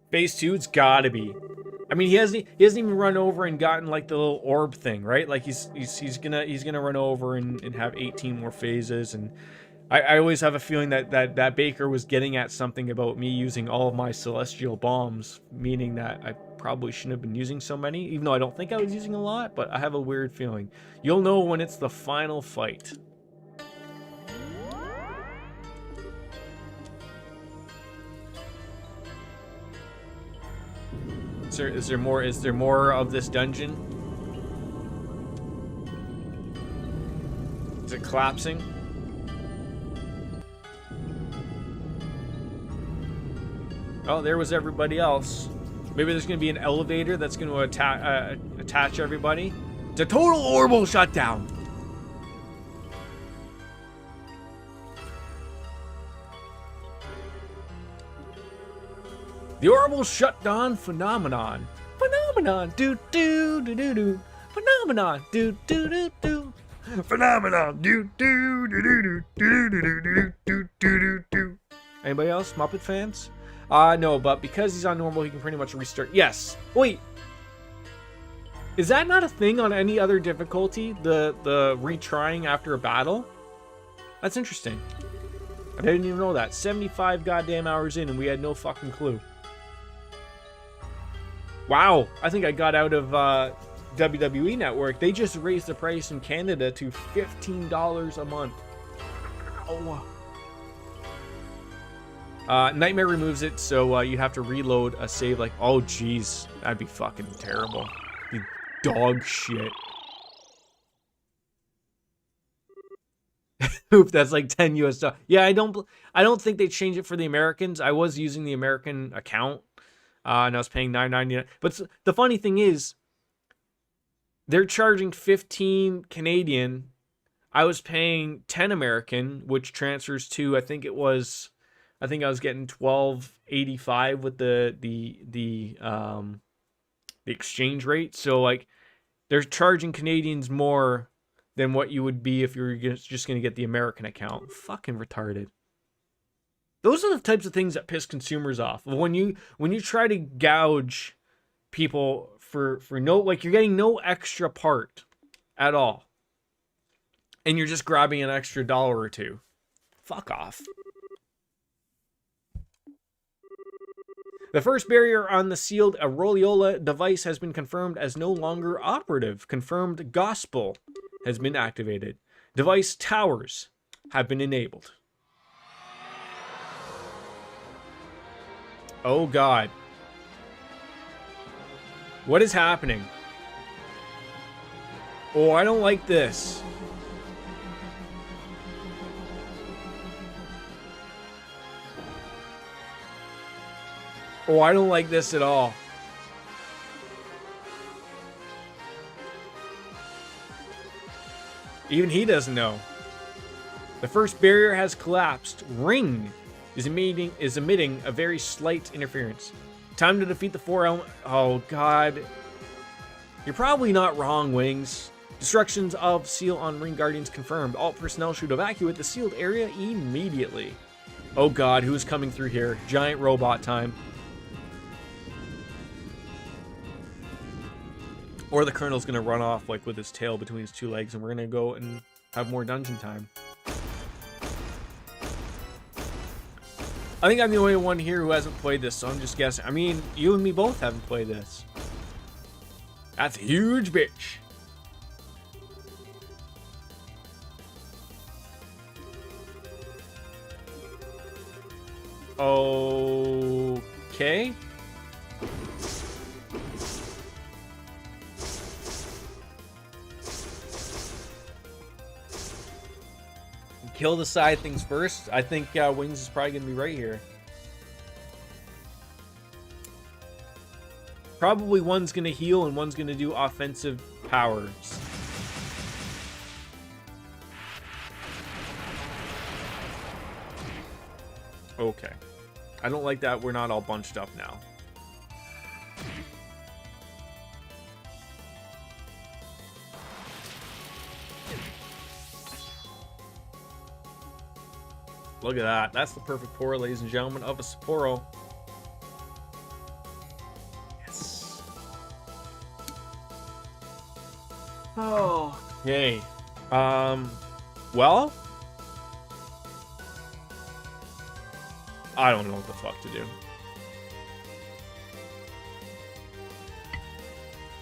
Phase 2, it's gotta be. I mean, he hasn't even run over and gotten like the little orb thing, right? Like he's gonna run over and have 18 more phases. And I always have a feeling that Baker was getting at something about me using all of my celestial bombs, meaning that I probably shouldn't have been using so many, even though I don't think I was using a lot, but I have a weird feeling. You'll know when it's the final fight. Is there more of this dungeon? Is it collapsing? Oh, there was everybody else. Maybe there's going to be an elevator that's going to attach everybody. It's a total orbital shutdown. The orbital shutdown phenomenon. Phenomenon. Do do do do do. Phenomenon. Do do do do. Phenomenon. Do do do do do do do do do do do. Anybody else? Muppet fans? No, but because he's on normal, he can pretty much restart. Yes. Wait. Is that not a thing on any other difficulty? The retrying after a battle? That's interesting. I didn't even know that. 75 goddamn hours in and we had no fucking clue. Wow. I think I got out of WWE Network. They just raised the price in Canada to $15 a month. Oh. Nightmare removes it, so you have to reload a save. Like, oh jeez, that'd be fucking terrible. Be dog shit. Oof, that's like 10 US dollars. Yeah, I don't think they changed it for the Americans. I was using the American account, and I was paying $9.99. But the funny thing is, they're charging 15 Canadian. I was paying 10 American, which transfers to I think I was getting $12.85 with the exchange rate. So like, they're charging Canadians more than what you would be if you were just going to get the American account. Fucking retarded. Those are the types of things that piss consumers off. When you try to gouge people for no, like, you're getting no extra part at all, and you're just grabbing an extra $1 or $2. Fuck off. The first barrier on the sealed Auroriola device has been confirmed as no longer operative. Confirmed gospel has been activated. Device towers have been enabled. Oh God. What is happening? Oh, I don't like this. Oh, I don't like this at all. Even he doesn't know. The first barrier has collapsed. Ring is emitting a very slight interference. Time to defeat the 4 element. Oh God. You're probably not wrong, Wings. Destructions of seal on Ring Guardians confirmed. All personnel should evacuate the sealed area immediately. Oh God, who's coming through here? Giant robot time. Or the Colonel's gonna run off like with his tail between his 2 legs, and we're gonna go and have more dungeon time. I think I'm the only one here who hasn't played this, so I'm just guessing. I mean, you and me both haven't played this. That's a huge bitch. Okay. Kill the side things first. I think Wings is probably gonna be right here. Probably one's gonna heal and one's gonna do offensive powers. Okay. I don't like that we're not all bunched up now. Look at that. That's the perfect pour, ladies and gentlemen, of a Sapporo. Yes. Oh. Yay. Well, I don't know what the fuck to do.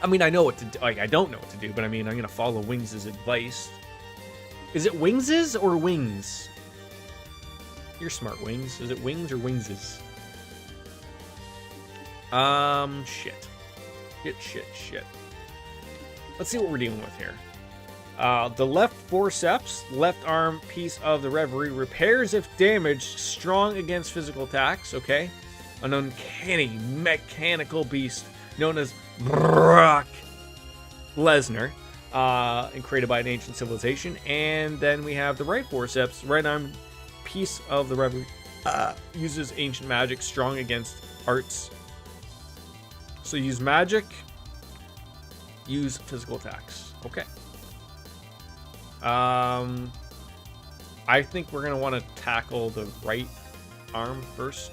I mean, I know what to do. Like, I don't know what to do, but I mean, I'm gonna follow Wings' advice. Is it Wingses or Wings? You're smart, Wings. Is it Wings or Wingses? Shit. Shit. Let's see what we're dealing with here. The left forceps, left arm piece of the Reverie, repairs if damaged, strong against physical attacks, okay? An uncanny mechanical beast known as Brock Lesnar, and created by an ancient civilization. And then we have the right forceps, right arm piece of the Reverie, uses ancient magic, strong against arts. So use magic, use physical attacks. Okay. I think we're gonna want to tackle the right arm first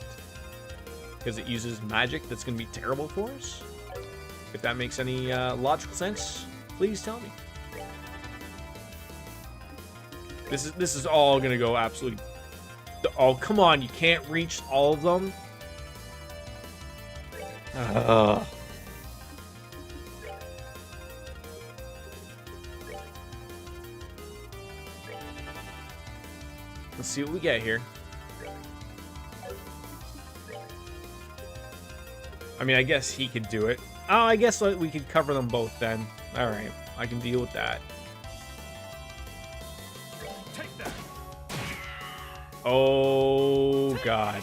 because it uses magic that's gonna be terrible for us. If that makes any logical sense, please tell me. This is all gonna go absolutely. Oh, come on! You can't reach all of them. Let's see what we get here. I mean, I guess he could do it. Oh, I guess we could cover them both then. All right, I can deal with that. Take that. Oh, God.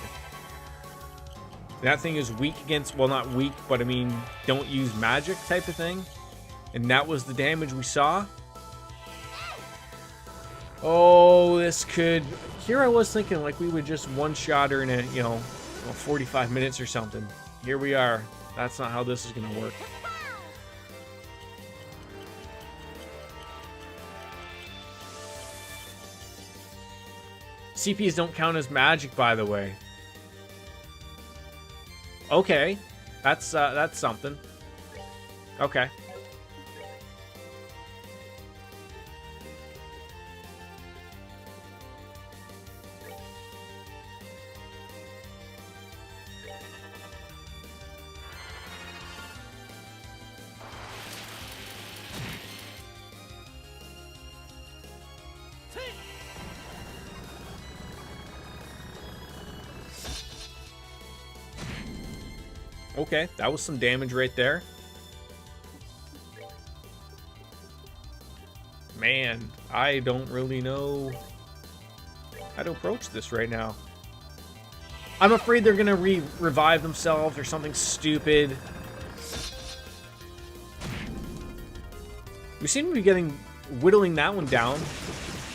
That thing is weak against, well, not weak, but I mean, don't use magic type of thing. And that was the damage we saw. Oh, this could... Here I was thinking like we would just one-shot her in a, 45 minutes or something. Here we are. That's not how this is going to work. CPs don't count as magic, by the way. Okay. That's something. Okay. Okay, that was some damage right there. Man, I don't really know how to approach this right now. I'm afraid they're gonna revive themselves or something stupid. We seem to be whittling that one down.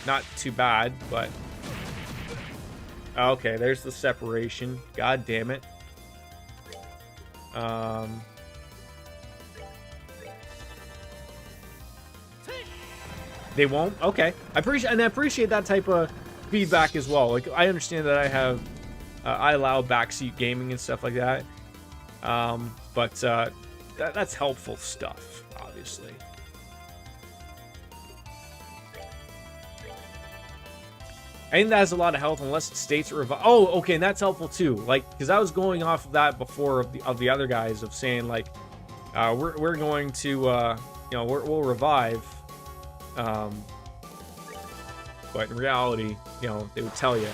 Not too bad, but... Okay, there's the separation. God damn it. They won't? Okay. I appreciate that type of feedback as well. Like, I understand that I allow backseat gaming and stuff like that. But that's helpful stuff, obviously. Anything that has a lot of health, unless it states revive. Oh, okay, and that's helpful too. Like, because I was going off of that before of the other guys of saying like, we're going to, we'll revive. But in reality, they would tell you.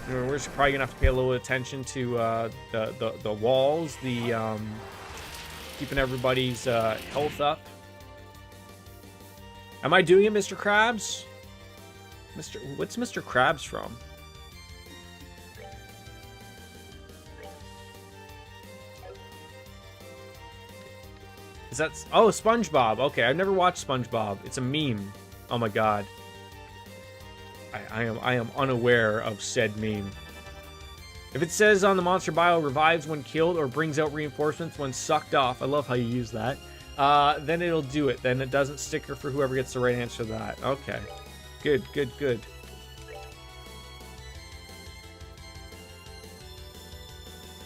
We're just probably gonna have to pay a little attention to the walls, keeping everybody's health up. Am I doing it, Mr. Krabs? What's Mr. Krabs from? Is that... Oh, SpongeBob. Okay, I've never watched SpongeBob. It's a meme. Oh my god. I am unaware of said meme. If it says on the monster bio, revives when killed or brings out reinforcements when sucked off. I love how you use that. Then it'll do it. Then it doesn't sticker for whoever gets the right answer to that. Okay. Good, good, good.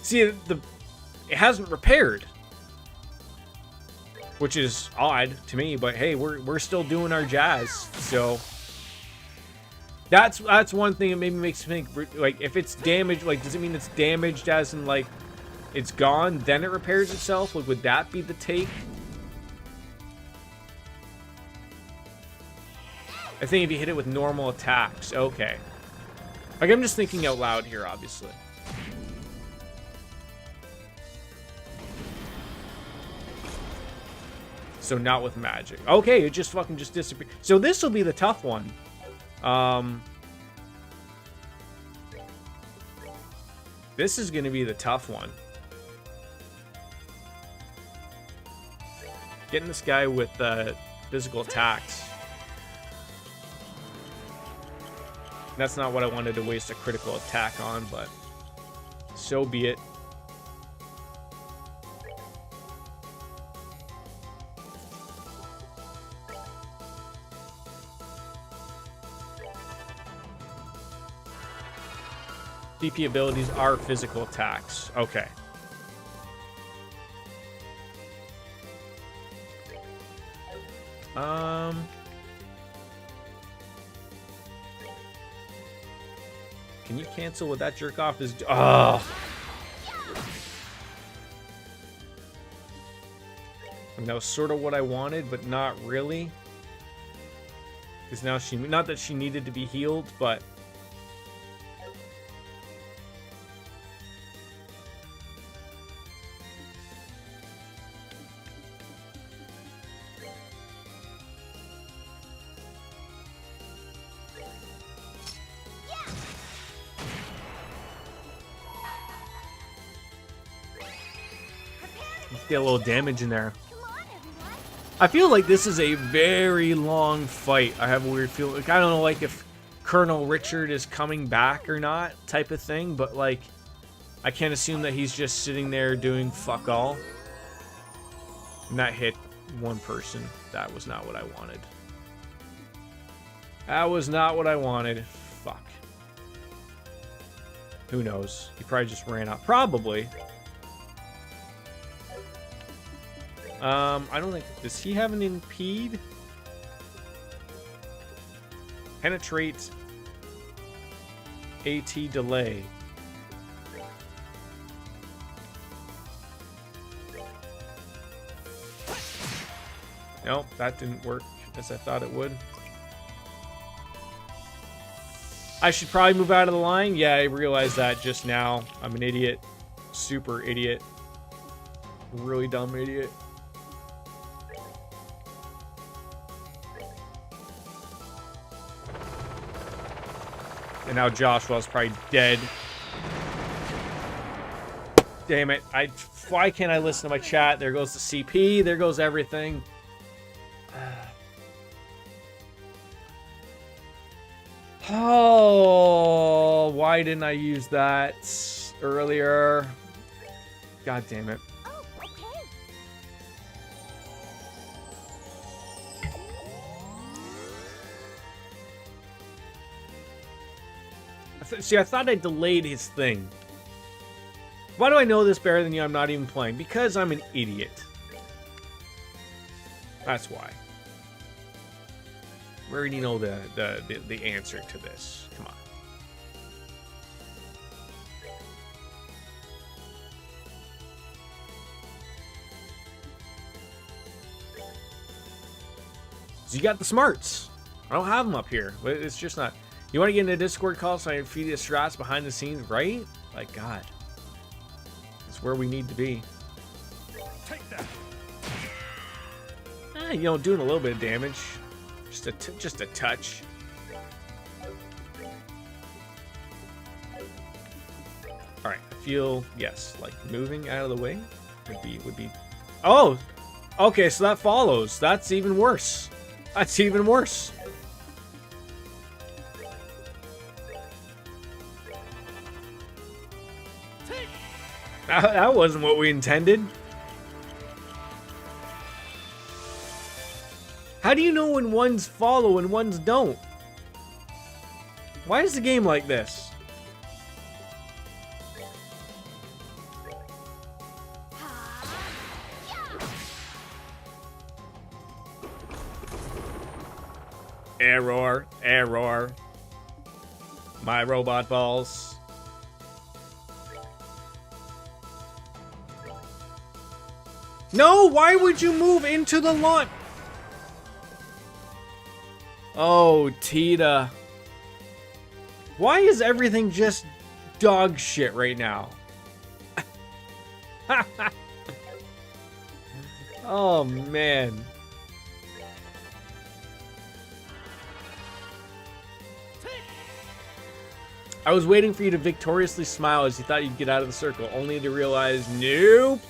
See, it hasn't repaired. Which is odd to me, but hey, we're still doing our jazz. So that's one thing that maybe makes me think, like, if it's damaged, like, does it mean it's damaged as in, like, it's gone, then it repairs itself? Like, would that be the take? I think if you hit it with normal attacks, okay. Like, I'm just thinking out loud here, obviously. So not with magic. Okay, it just fucking just disappeared. So this will be the tough one. This is going to be the tough one. Getting this guy with physical attacks. That's not what I wanted to waste a critical attack on, but so be it. DP abilities are physical attacks. Okay. Can you cancel what that jerk off is? Oh. And that was sort of what I wanted, but not really. Because now not that she needed to be healed, but get a little damage in there. I feel like this is a very long fight. I have a weird feeling. Like, I don't know, like, if Colonel Richard is coming back or not, type of thing. But, like, I can't assume that he's just sitting there doing fuck all. And that hit one person. That was not what I wanted. That was not what I wanted. Fuck. Who knows? He probably just ran out. Probably. I don't think... Does he have an impede? Penetrate. AT delay. Nope, that didn't work as I thought it would. I should probably move out of the line. Yeah, I realized that just now. I'm an idiot. Super idiot. Really dumb idiot. And now Joshua's probably dead. Damn it. Why can't I listen to my chat? There goes the CP. There goes everything. Oh, why didn't I use that earlier? God damn it. Oh, okay. See, I thought I delayed his thing. Why do I know this better than you? I'm not even playing. Because I'm an idiot. That's why. We already know the answer to this. Come on. So you got the smarts. I don't have them up here. It's just not... You want to get in a Discord call so I can feed you strats behind the scenes, right? Like, God. It's where we need to be. Take that. you know, doing a little bit of damage. Just a touch. All right, I feel, yes, like moving out of the way would be. Oh, okay, so that follows. That's even worse. That's even worse. That wasn't what we intended. How do you know when ones follow and ones don't? Why is the game like this? Error, error. My robot balls. No, why would you move into the lawn? Oh, Tita. Why is everything just dog shit right now? Oh, man. I was waiting for you to victoriously smile as you thought you'd get out of the circle, only to realize, nope.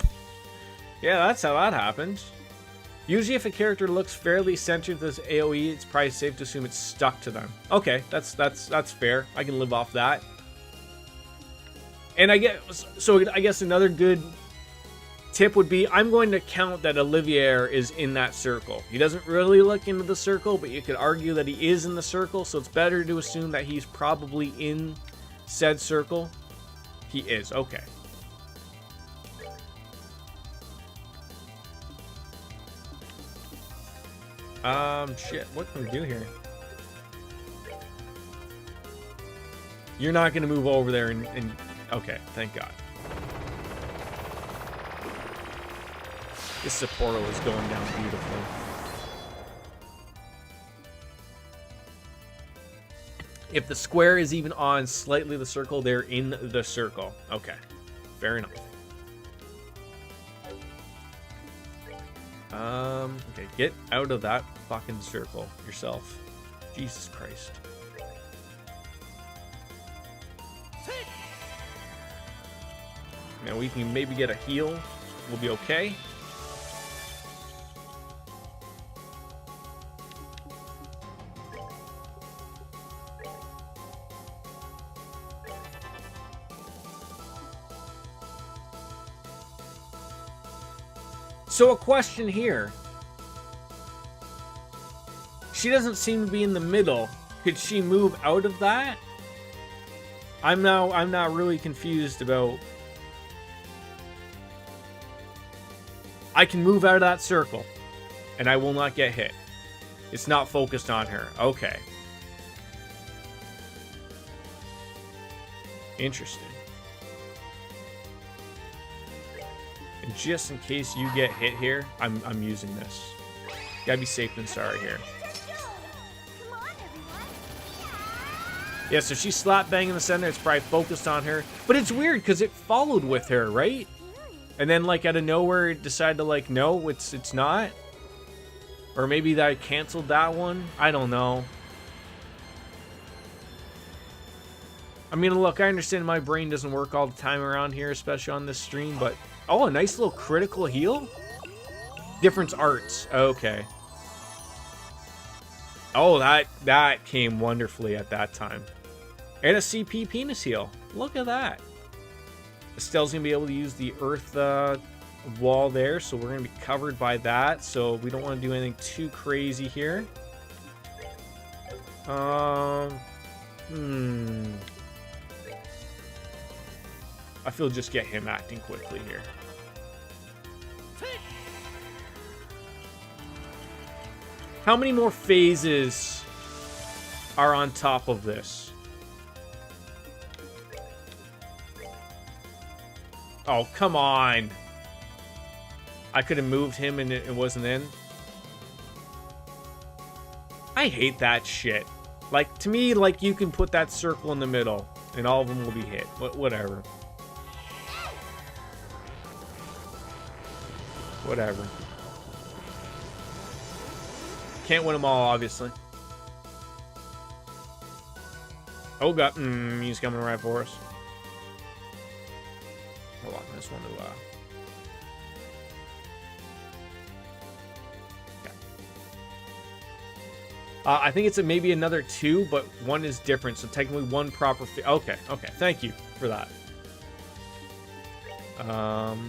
Yeah, that's how that happened. Usually if a character looks fairly centered with this AoE, it's probably safe to assume it's stuck to them. Okay, that's fair. I can live off that. And I guess another good tip would be, I'm going to count that Olivier is in that circle. He doesn't really look into the circle, but you could argue that he is in the circle, so it's better to assume that he's probably in said circle. He is, okay. Shit, what can we do here? You're not gonna move over there and okay, thank God. This Sapporo is going down beautifully. If the square is even on slightly the circle, they're in the circle. Okay, fair enough. Okay, get out of that fucking circle yourself. Jesus Christ. Now we can maybe get a heal. We'll be okay. So a question here. She doesn't seem to be in the middle. Could she move out of that? I'm not really confused about. I can move out of that circle and I will not get hit. It's not focused on her. Okay. Interesting. And just in case you get hit here, I'm using this. Gotta be safe than sorry here. Yeah, so she slap bang in the center. It's probably focused on her. But it's weird because it followed with her, right? And then, like, out of nowhere, it decided to, like, no, it's not. Or maybe that I canceled that one. I don't know. I mean, look, I understand my brain doesn't work all the time around here, especially on this stream, but... Oh, a nice little critical heal? Difference arts. Okay. Oh, that came wonderfully at that time. And a CP penis heal. Look at that. Estelle's going to be able to use the earth wall there, so we're going to be covered by that. So we don't want to do anything too crazy here. I feel just get him acting quickly here. How many more phases are on top of this? Oh, come on. I could have moved him and it wasn't in. I hate that shit. Like, to me, like, you can put that circle in the middle and all of them will be hit. Whatever. Whatever. Can't win them all, obviously. Oh, God. He's coming right for us. Hold on. I just want to... I think it's maybe another 2, but one is different. So technically one proper... Okay. Thank you for that.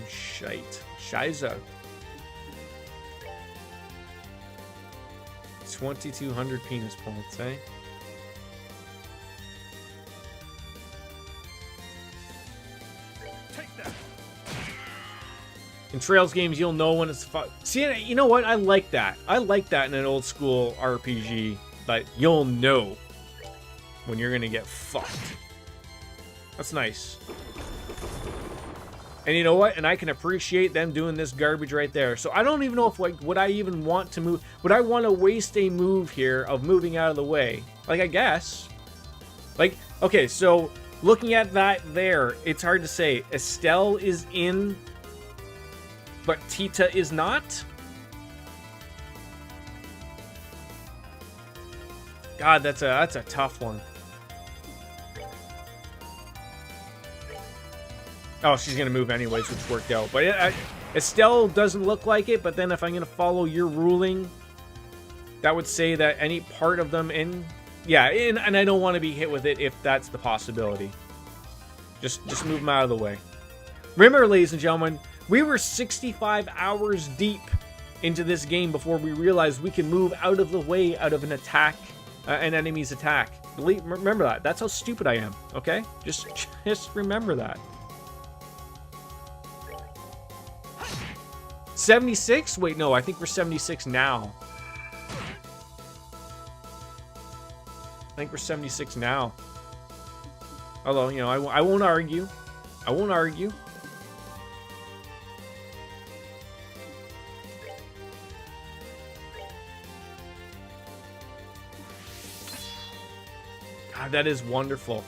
Shite. Shiza. 2,200 penis points, eh? Take that. In Trails games, you'll know when it's fun. See, you know what? I like that. I like that in an old school RPG. But you'll know when you're gonna get fucked. That's nice. And you know what? And I can appreciate them doing this garbage right there. So I don't even know if, like, would I even want to move? Would I want to waste a move here of moving out of the way? Like, I guess. Like, okay, so looking at that there, it's hard to say. Estelle is in, but Tita is not? God, that's a tough one. Oh, she's going to move anyways, which worked out. But Estelle doesn't look like it, but then if I'm going to follow your ruling, that would say that any part of them in... Yeah, and I don't want to be hit with it if that's the possibility. Just move them out of the way. Remember, ladies and gentlemen, we were 65 hours deep into this game before we realized we can move out of the way out of an attack, an enemy's attack. Remember that. That's how stupid I am, okay? Just remember that. 76? Wait, no, I think we're 76 now. I think we're 76 now. Although, you know, I won't argue. I won't argue. God, that is wonderful.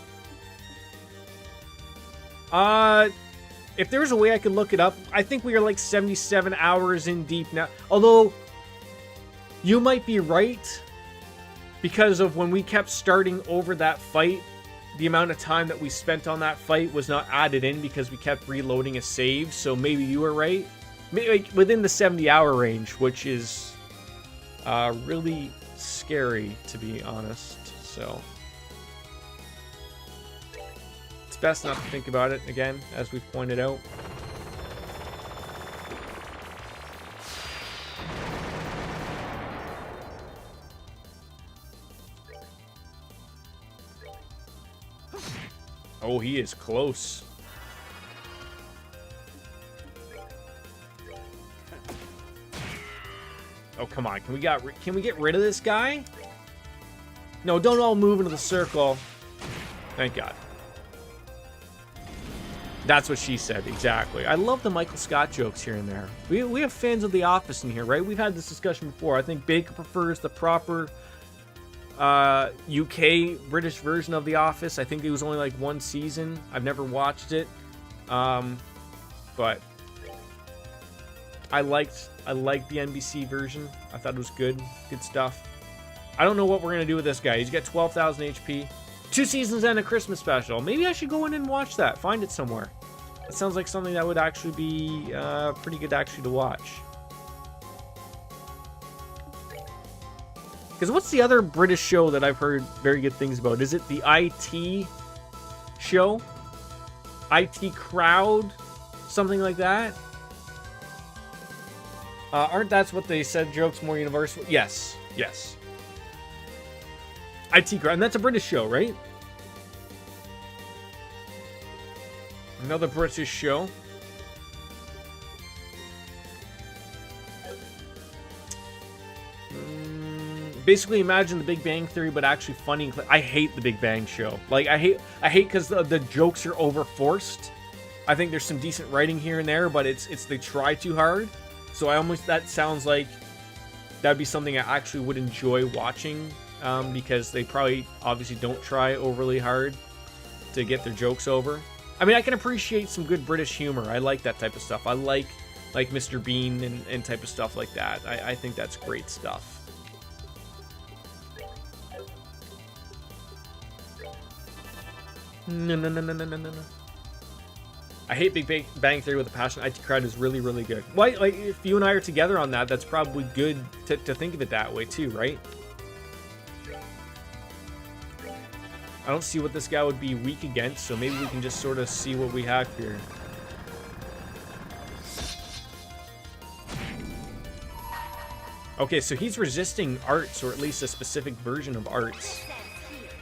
If there was a way I could look it up, I think we are like 77 hours in deep now. Although, you might be right. Because of when we kept starting over that fight, the amount of time that we spent on that fight was not added in because we kept reloading a save. So maybe you were right. Maybe within the 70-hour range, which is really scary, to be honest. So... it's best not to think about it again, as we've pointed out. Oh, he is close. Oh, come on. Can we get rid of this guy? No, don't all move into the circle. Thank God. That's what she said, exactly. I love the Michael Scott jokes here and there. We have fans of The Office in here, right? We've had this discussion before. I think Baker prefers the proper UK British version of The Office. I think it was only like one season. I've never watched it. But I liked the NBC version. I thought it was good stuff. I don't know what we're going to do with this guy. He's got 12,000 HP. 2 seasons and a Christmas special. Maybe I should go in and watch that. Find it somewhere. It sounds like something that would actually be pretty good actually to watch. Because what's the other British show that I've heard very good things about? Is it the IT show? IT Crowd? Something like that? Aren't that's what they said, jokes more universal? Yes. Yes. IT Crowd. And that's a British show, right? Another British show. Basically, imagine the Big Bang Theory, but actually funny. I hate the Big Bang Show. Like, I hate because the jokes are overforced. I think there's some decent writing here and there, but it's they try too hard. So that sounds like that'd be something I actually would enjoy watching, because they probably obviously don't try overly hard to get their jokes over. I mean, I can appreciate some good British humor. I like that type of stuff. I like Mr. Bean and type of stuff like that. I think that's great stuff. No, no, no, no, no, no, no, no. I hate Big Bang Theory with a passion. IT Crowd is really, really good. Like, if you and I are together on that, that's probably good to think of it that way too, right? I don't see what this guy would be weak against, so maybe we can just sort of see what we have here. Okay, so he's resisting arts, or at least a specific version of arts.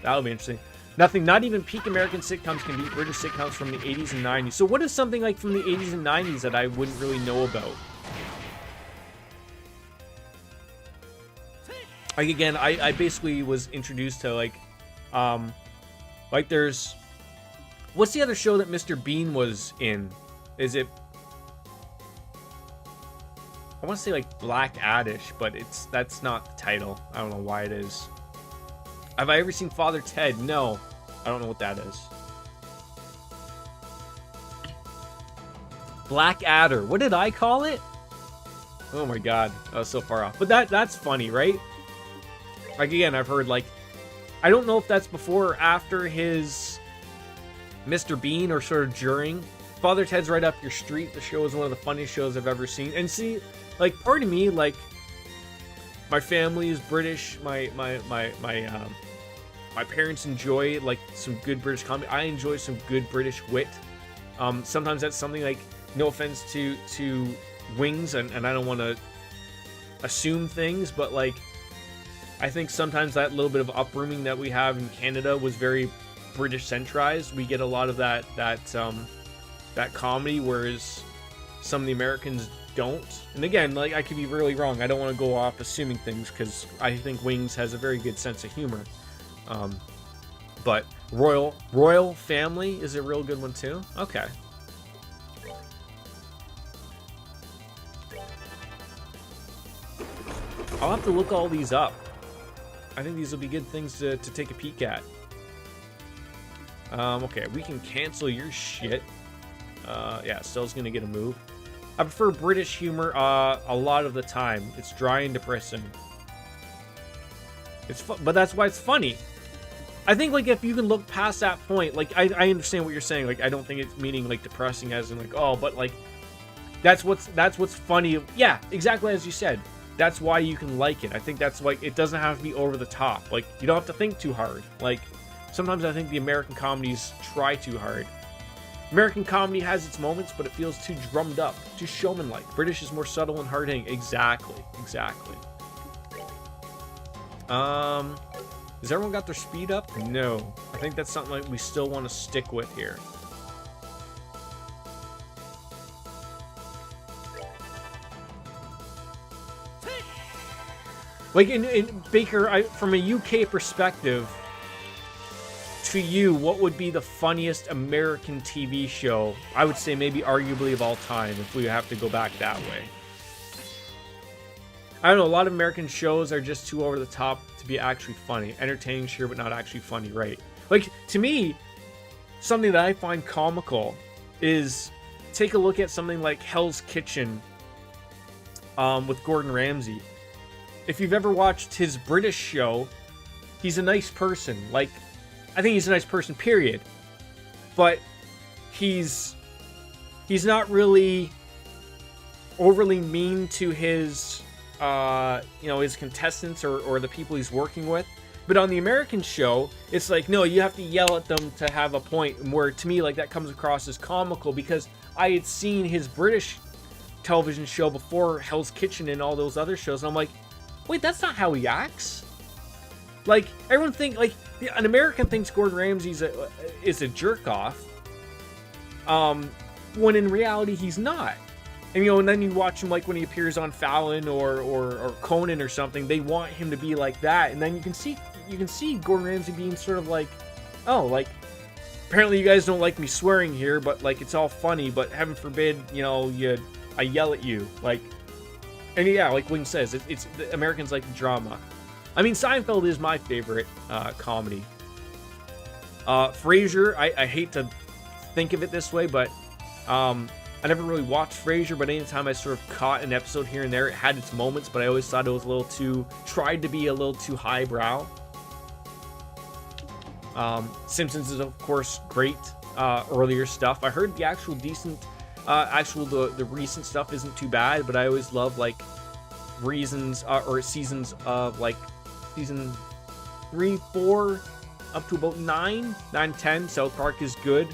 That'll be interesting. Nothing, not even peak American sitcoms can beat British sitcoms from the 80s and 90s. So what is something like from the 80s and 90s that I wouldn't really know about? Like, again, I basically was introduced to, like there's... What's the other show that Mr. Bean was in? Is it... I want to say, like, Black-Addish, but that's not the title. I don't know why it is. Have I ever seen Father Ted? No. I don't know what that is. Blackadder. What did I call it? Oh my god. I was so far off. But that's funny, right? Like, again, I've heard, like... I don't know if that's before or after his Mr. Bean or sort of during. Father Ted's right up your street. The show is one of the funniest shows I've ever seen. And see, like, part of me, like... My family is British. My parents enjoy, like, some good British comedy. I enjoy some good British wit. Sometimes that's something, like, no offense to Wings, and I don't want to assume things, but, like, I think sometimes that little bit of uprooming that we have in Canada was very British centralized. We get a lot of that comedy, whereas some of the Americans don't. And again, like, I could be really wrong. I don't want to go off assuming things, because I think Wings has a very good sense of humor. But Royal Family is a real good one too. Okay. I'll have to look all these up. I think these will be good things to take a peek at. Okay, we can cancel your shit. Yeah, Stell's gonna get a move. I prefer British humor a lot of the time. It's dry and depressing. But that's why it's funny. I think, like, if you can look past that point, like, I understand what you're saying. Like, I don't think it's meaning, like, depressing as in, like, oh, but, like, that's what's funny. Yeah, exactly as you said. That's why you can like it. I think that's, like, it doesn't have to be over the top. Like, you don't have to think too hard. Like, sometimes I think the American comedies try too hard. American comedy has its moments, but it feels too drummed up, too showman-like. British is more subtle and hard-hitting. Exactly. Has everyone got their speed up? No. I think that's something like we still want to stick with here. Like, in Baker, from a UK perspective, to you, what would be the funniest American TV show? I would say maybe arguably of all time, if we have to go back that way. I don't know, a lot of American shows are just too over the top to be actually funny. Entertaining, sure, but not actually funny, right? Like, to me, something that I find comical is take a look at something like Hell's Kitchen with Gordon Ramsay. If you've ever watched his British show, he's a nice person. Like, I think he's a nice person, period. But he's not really overly mean to his his contestants or the people he's working with. But on the American show, it's like, no, you have to yell at them to have a point. Where, to me, like, that comes across as comical, because I had seen his British television show before Hell's Kitchen and all those other shows, and I'm like, wait, that's not how he acts. Like, everyone an American thinks Gordon Ramsay is a jerk off, when in reality he's not. And, and then you watch him, like, when he appears on Fallon or Conan or something, they want him to be like that. And then you can see Gordon Ramsay being sort of like, oh, like, apparently you guys don't like me swearing here, but, like, it's all funny, but heaven forbid, I yell at you. Like, and yeah, like Wing says, it's the Americans like drama. I mean, Seinfeld is my favorite comedy. Frasier, I hate to think of it this way, but I never really watched Frasier, but anytime I sort of caught an episode here and there, it had its moments, but I always thought it was tried to be a little too highbrow. Simpsons is of course great. Earlier stuff. I heard the actual decent, the recent stuff isn't too bad, but I always love like or seasons of like season 3, 4, up to about 9, 10. South Park is good.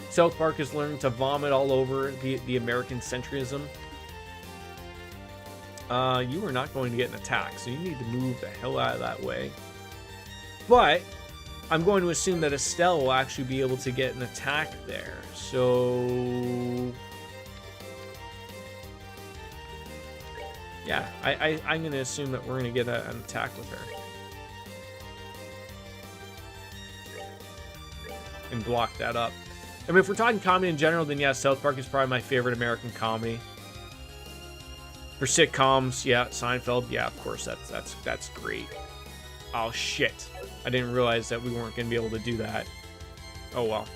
South Park is learning to vomit all over the American centrism. You are not going to get an attack, so you need to move the hell out of that way. But I'm going to assume that Estelle will actually be able to get an attack there. So yeah, I'm going to assume that we're going to get an attack with her. And block that up. I mean, if we're talking comedy in general, then yeah, South Park is probably my favorite American comedy. For sitcoms, yeah, Seinfeld, yeah, of course, that's great. Oh shit, I didn't realize that we weren't gonna be able to do that. Oh well.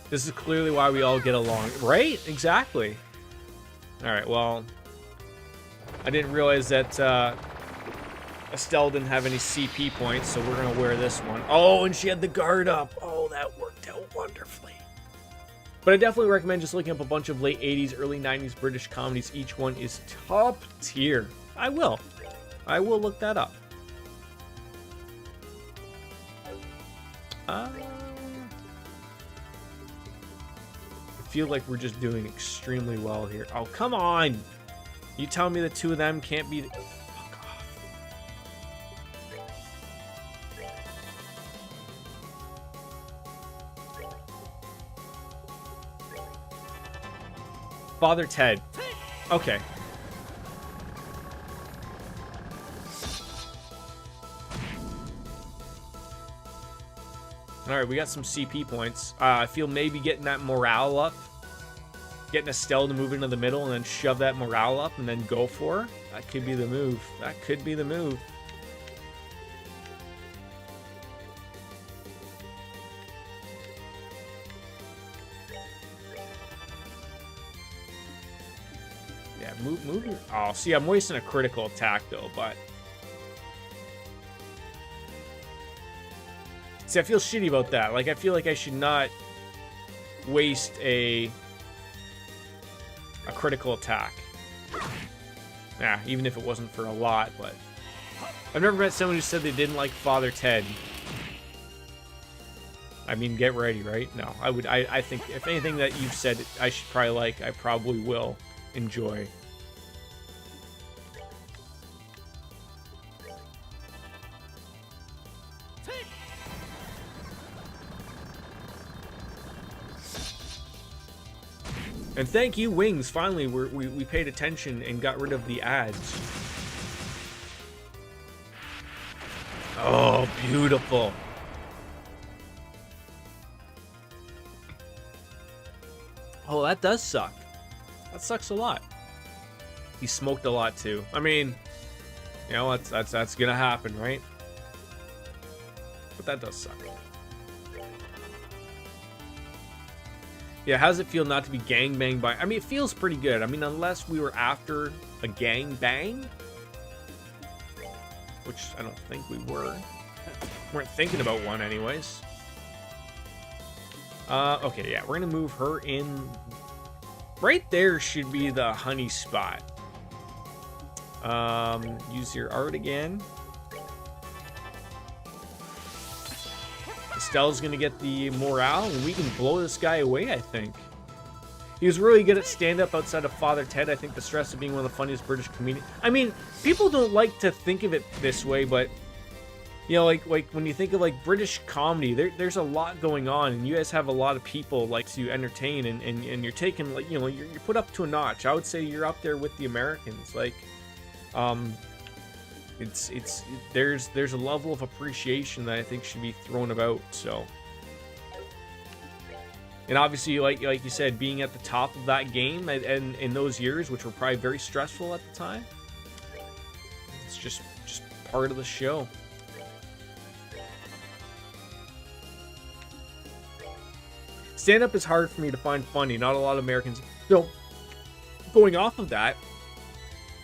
This is clearly why we all get along, right? Exactly. All right, well, I didn't realize that Estelle didn't have any CP points, so we're gonna wear this one. Oh, and she had the guard up. Oh, that worked out wonderfully. But I definitely recommend just looking up a bunch of late 80s, early 90s British comedies. Each one is top tier. I will look that up. I feel like we're just doing extremely well here. Oh, come on! You tell me the two of them can't be... Fuck off. Father Ted. Okay. Alright, we got some CP points. I feel maybe getting that morale up. Getting Estelle to move into the middle and then shove that morale up and then go for her. That could be the move. That could be the move. Yeah, move your... Oh, see, I'm wasting a critical attack though, but... See, I feel shitty about that. Like, I feel like I should not waste a critical attack. Yeah, even if it wasn't for a lot, but... I've never met someone who said they didn't like Father Ted. I mean, get ready, right? No, I think if anything that you've said I should probably like, I probably will enjoy. And thank you, Wings. Finally, we paid attention and got rid of the ads. Oh, beautiful. Oh, that does suck. That sucks a lot. He smoked a lot too. I mean, you know, that's gonna happen, right? But that does suck. Yeah, how does it feel not to be gangbanged by... I mean, it feels pretty good. I mean, unless we were after a gangbang. Which I don't think we were. Weren't thinking about one anyways. Okay, yeah, we're gonna move her in. Right there should be the honey spot. Use your art again. Estelle's gonna get the morale, and we can blow this guy away, I think. He was really good at stand-up outside of Father Ted. I think the stress of being one of the funniest British comedians. I mean, people don't like to think of it this way, but... You know, like when you think of, like, British comedy, there's a lot going on, and you guys have a lot of people, like, to entertain, and you're taking, like, you know, you're put up to a notch. I would say you're up there with the Americans. Like, there's a level of appreciation that I think should be thrown about, so... And obviously, like you said, being at the top of that game, and in those years, which were probably very stressful at the time, it's just part of the show. stand-up is hard for me to find funny. Not a lot of Americans. So, going off of that,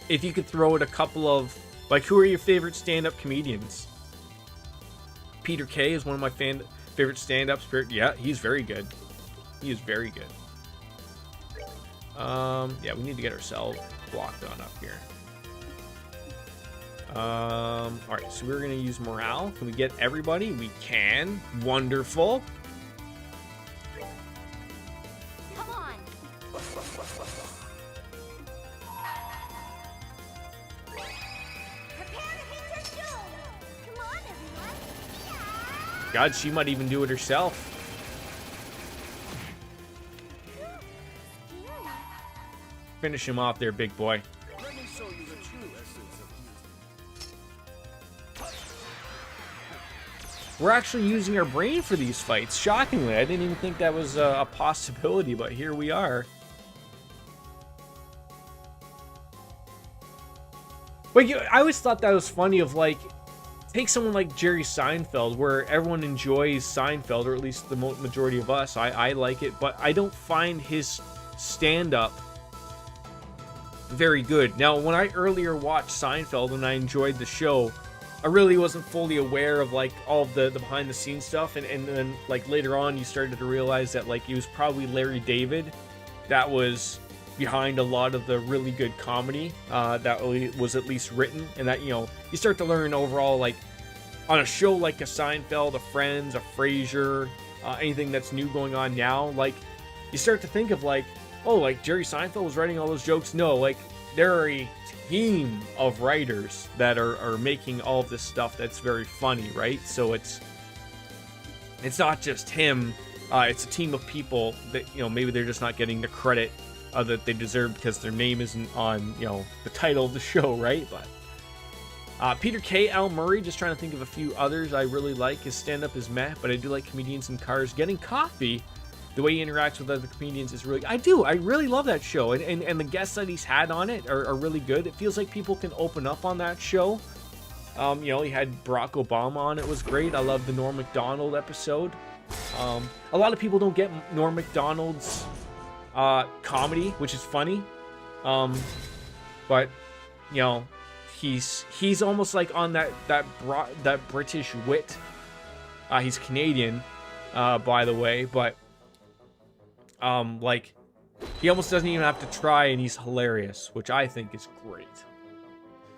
if you could throw it a couple of, like, who are your favorite stand-up comedians? Peter Kay is one of my favorite stand-ups. Yeah, he's very good. He is very good. Yeah, we need to get ourselves blocked on up here. All right, so we're gonna use morale. Can we get everybody? We can. Wonderful. Come on. Prepare to meet your doom. Come on, everyone. Yeah. God, she might even do it herself. Finish him off there, big boy. Let me show you the true essence of music. We're actually using our brain for these fights. Shockingly, I didn't even think that was a possibility, but here we are. But I always thought that was funny of, like, take someone like Jerry Seinfeld, where everyone enjoys Seinfeld, or at least the majority of us. I like it, but I don't find his stand-up very good. Now, when I earlier watched Seinfeld and I enjoyed the show, I really wasn't fully aware of, like, all of the behind the scenes stuff, and then, like, later on you started to realize that, like, it was probably Larry David that was behind a lot of the really good comedy that was at least written, and that, you know, you start to learn overall, like, on a show like a Seinfeld, a Friends, a Frasier, anything that's new going on now, like, you start to think of, like, oh, like, Jerry Seinfeld was writing all those jokes. No, like, there are a team of writers that are making all of this stuff that's very funny, right? So it's not just him. It's a team of people that, you know, maybe they're just not getting the credit that they deserve because their name isn't on, you know, the title of the show, right? But Peter K. Al Murray, just trying to think of a few others I really like. His stand-up is meh, but I do like Comedians in Cars. Getting Coffee, the way he interacts with other comedians is really... I really love that show. And the guests that he's had on it are really good. It feels like people can open up on that show. You know, he had Barack Obama on. It was great. I love the Norm Macdonald episode. A lot of people don't get Norm Macdonald's comedy, which is funny. But, you know, he's almost like on that British wit. He's Canadian, by the way, but like, he almost doesn't even have to try, and he's hilarious, which I think is great.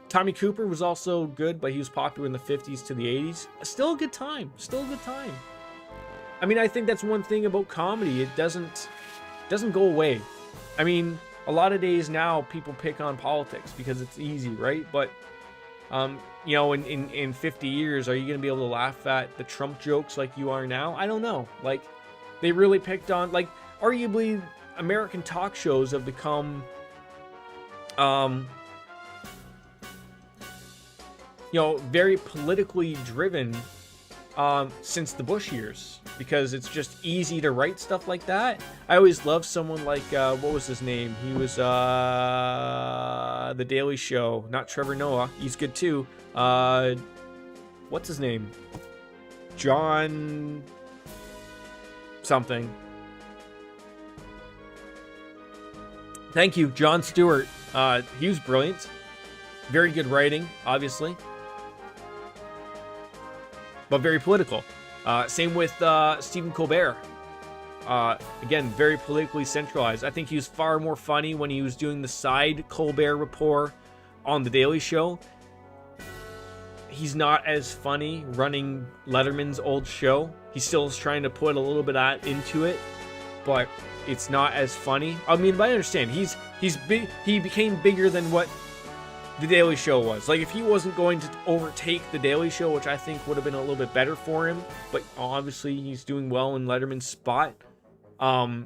Tommy Cooper was also good, but he was popular in the 50s to the 80s. Still a good time. I mean, I think that's one thing about comedy. It doesn't go away. I mean, a lot of days now people pick on politics because it's easy, right? But you know, in 50 years, are you going to be able to laugh at the Trump jokes like you are now? I don't know. Like, they really picked on, like, arguably American talk shows have become you know, very politically driven since the Bush years, because it's just easy to write stuff like that. I always loved someone like what was his name? He was The Daily Show, not Trevor Noah. He's good too. What's his name? John something. Thank you, Jon Stewart. He was brilliant. Very good writing, obviously, but very political. Same with Stephen Colbert. Again, very politically centralized. I think he was far more funny when he was doing the side Colbert Report on The Daily Show. He's not as funny running Letterman's old show. He still is trying to put a little bit of that into it, but it's not as funny. I mean, but I understand he's big. He became bigger than what The Daily Show was. Like, if he wasn't going to overtake The Daily Show, which I think would have been a little bit better for him, but obviously he's doing well in Letterman's spot. I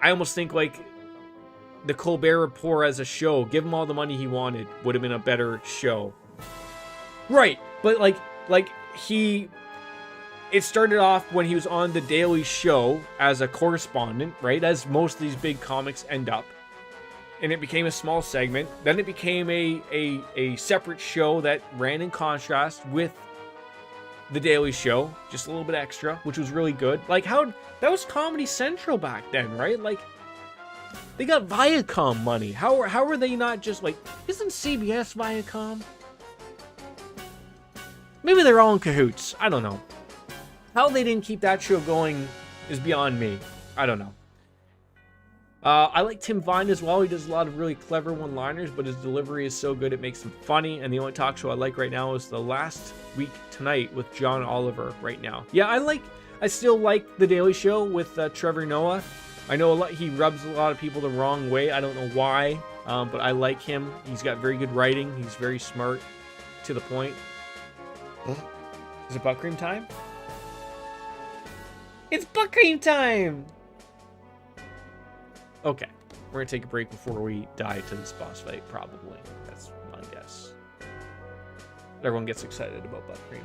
almost think, like, the Colbert Report as a show, give him all the money he wanted, would have been a better show. Right, but like it started off when he was on The Daily Show as a correspondent, right? As most of these big comics end up. And it became a small segment. Then it became a separate show that ran in contrast with The Daily Show, just a little bit extra, which was really good. Like, that was Comedy Central back then, right? Like, they got Viacom money. How are they not just like, isn't CBS Viacom? Maybe they're all in cahoots. I don't know. How they didn't keep that show going is beyond me. I don't know. I like Tim Vine as well. He does a lot of really clever one-liners, but his delivery is so good it makes him funny. And the only talk show I like right now is The Last Week Tonight with John Oliver right now. Yeah, I still like The Daily Show with Trevor Noah. I know he rubs a lot of people the wrong way. I don't know why, but I like him. He's got very good writing. He's very smart, to the point. Is it butt cream time? It's butt cream time! Okay, we're gonna take a break before we die to this boss fight, probably. That's my guess. Everyone gets excited about butt cream.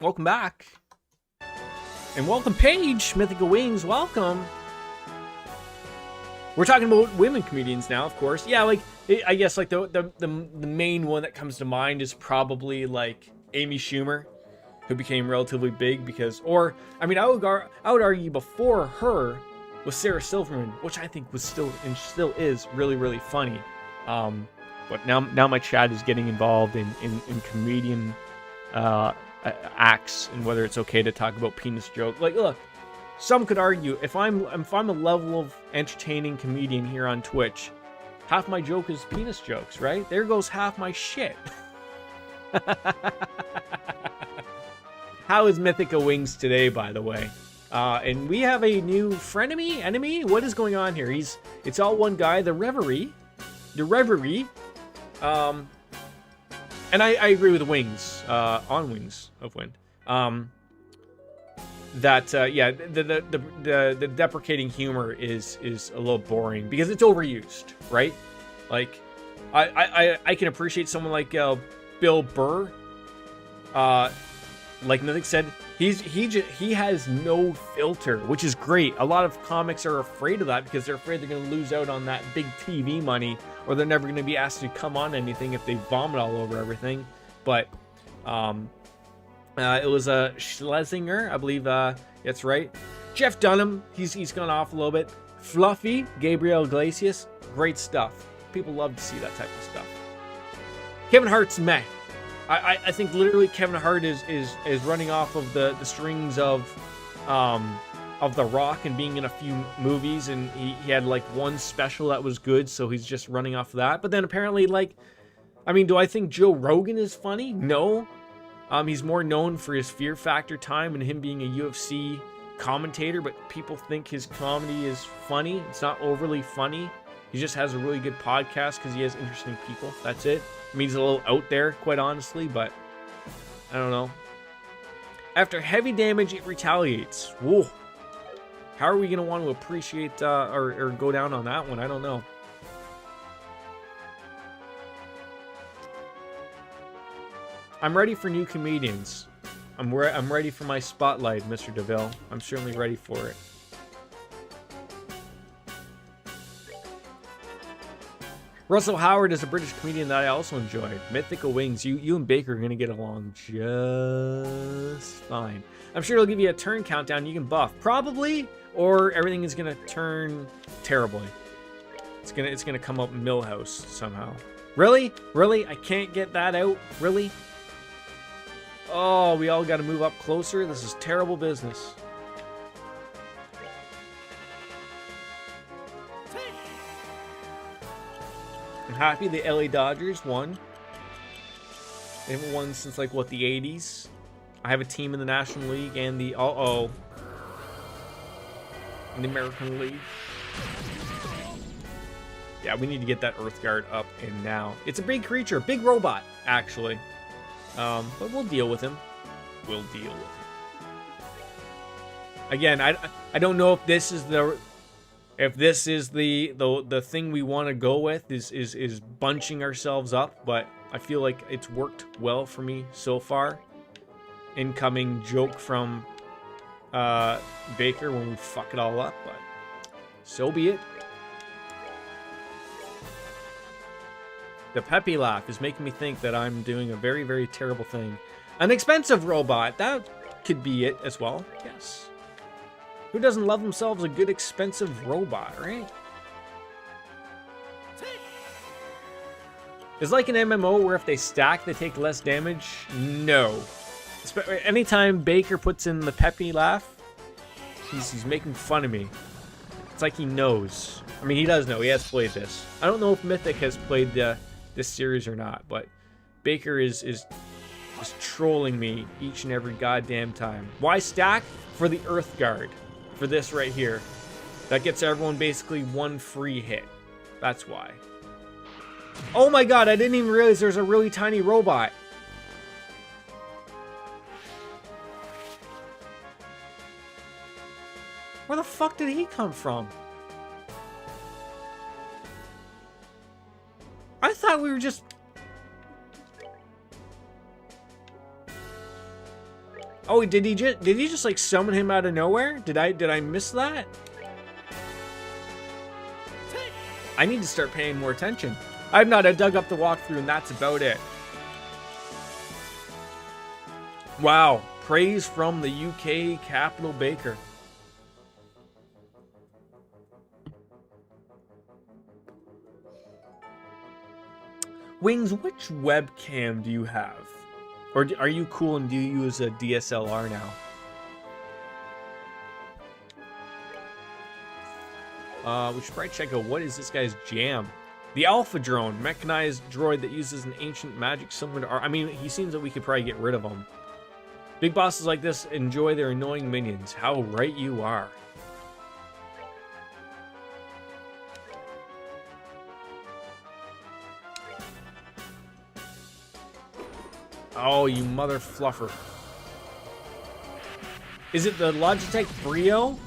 Welcome back. And welcome, Paige. Mythical Wings, welcome. We're talking about women comedians now, of course. Yeah, like, I guess, like, the main one that comes to mind is probably, like, Amy Schumer, who became relatively big because, or, I mean, I would argue before her was Sarah Silverman, which I think was still, and still is, really, really funny. But now my chat is getting involved in comedian acts and whether it's okay to talk about penis joke. Like, look, some could argue if I'm a level of entertaining comedian here on Twitch, half my joke is penis jokes, right? There goes half my shit. How is Mythica Wings today, by the way? And we have a new frenemy, enemy. What is going on here? It's all one guy, the Reverie. And I agree with Wings, on Wings of Wind. Yeah, the deprecating humor is a little boring because it's overused, right? Like, I can appreciate someone like Bill Burr. Like Mythic said, he has no filter, which is great. A lot of comics are afraid of that because they're afraid they're going to lose out on that big TV money, or they're never going to be asked to come on anything if they vomit all over everything. But it was a Schlesinger, I believe. That's right. Jeff Dunham, he's gone off a little bit. Fluffy, Gabriel Iglesias, great stuff. People love to see that type of stuff. Kevin Hart's meh. I think literally Kevin Hart is running off of the strings of The Rock and being in a few movies, and he had like one special that was good, so he's just running off of that. But then apparently, like, I mean, do I think Joe Rogan is funny? No. He's more known for his Fear Factor time and him being a UFC commentator, but people think his comedy is funny. It's not overly funny. He just has a really good podcast because he has interesting people. That's it. I mean, he's a little out there, quite honestly, but I don't know. After heavy damage, it retaliates. Whoa. How are we going to want to appreciate or go down on that one? I don't know. I'm ready for new comedians. I'm ready for my spotlight, Mr. DeVille. I'm certainly ready for it. Russell Howard is a British comedian that I also enjoyed. Mythical Wings, you and Baker are going to get along just fine. I'm sure it'll give you a turn countdown you can buff. Probably, or everything is going to turn terribly. It's gonna come up Millhouse somehow. Really? Really? I can't get that out? Really? Oh, we all got to move up closer? This is terrible business. I'm happy the LA Dodgers won. They haven't won since, like, what, the 80s? I have a team in the National League and the... in the American League. Yeah, we need to get that Earth Guard up and now. It's a big creature, big robot, actually. But we'll deal with him. We'll deal with him. Again, I don't know if this is the... If this is the thing we want to go with is bunching ourselves up, but I feel like it's worked well for me so far. Incoming joke from Baker when we fuck it all up, but so be it. The peppy laugh is making me think that I'm doing a very, very terrible thing. An expensive robot, that could be it as well, yes. Who doesn't love themselves a good expensive robot, right? It's like an MMO where if they stack, they take less damage. No. Anytime Baker puts in the peppy laugh, he's making fun of me. It's like he knows. I mean, he does know. He has played this. I don't know if Mythic has played this series or not, but Baker is trolling me each and every goddamn time. Why stack? For the Earth Guard. For this right here. That gets everyone basically one free hit. That's why. Oh my god, I didn't even realize there's a really tiny robot. Where the fuck did he come from? I thought we were just... Oh, did he just like summon him out of nowhere? Did I miss that? I need to start paying more attention. I've not. I dug up the walkthrough and that's about it. Wow. Praise from the UK capital Baker. Wings, which webcam do you have? Or are you cool and do you use a DSLR now? We should probably check out what is this guy's jam. The Alpha Drone, mechanized droid that uses an ancient magic similar to our... I mean, he seems that we could probably get rid of him. Big bosses like this enjoy their annoying minions. How right you are. Oh, you mother fluffer. Is it the Logitech Brio?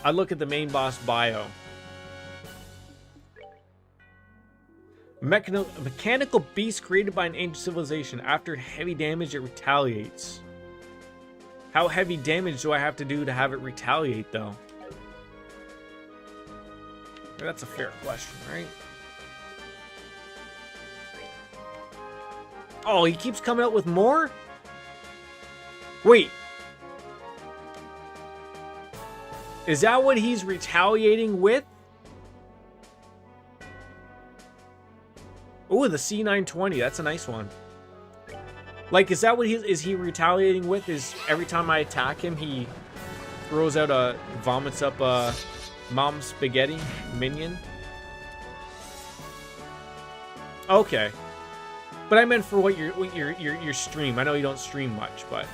I look at the main boss bio. Mechanical beast created by an ancient civilization. After heavy damage, it retaliates. How heavy damage do I have to do to have it retaliate, though? That's a fair question, right? Oh, he keeps coming out with more? Wait. Is that what he's retaliating with? Oh, the C920. That's a nice one. Like, is that what is he retaliating with? Is every time I attack him, he throws out vomits up a mom spaghetti minion? Okay. But I meant for what your stream. I know you don't stream much, but...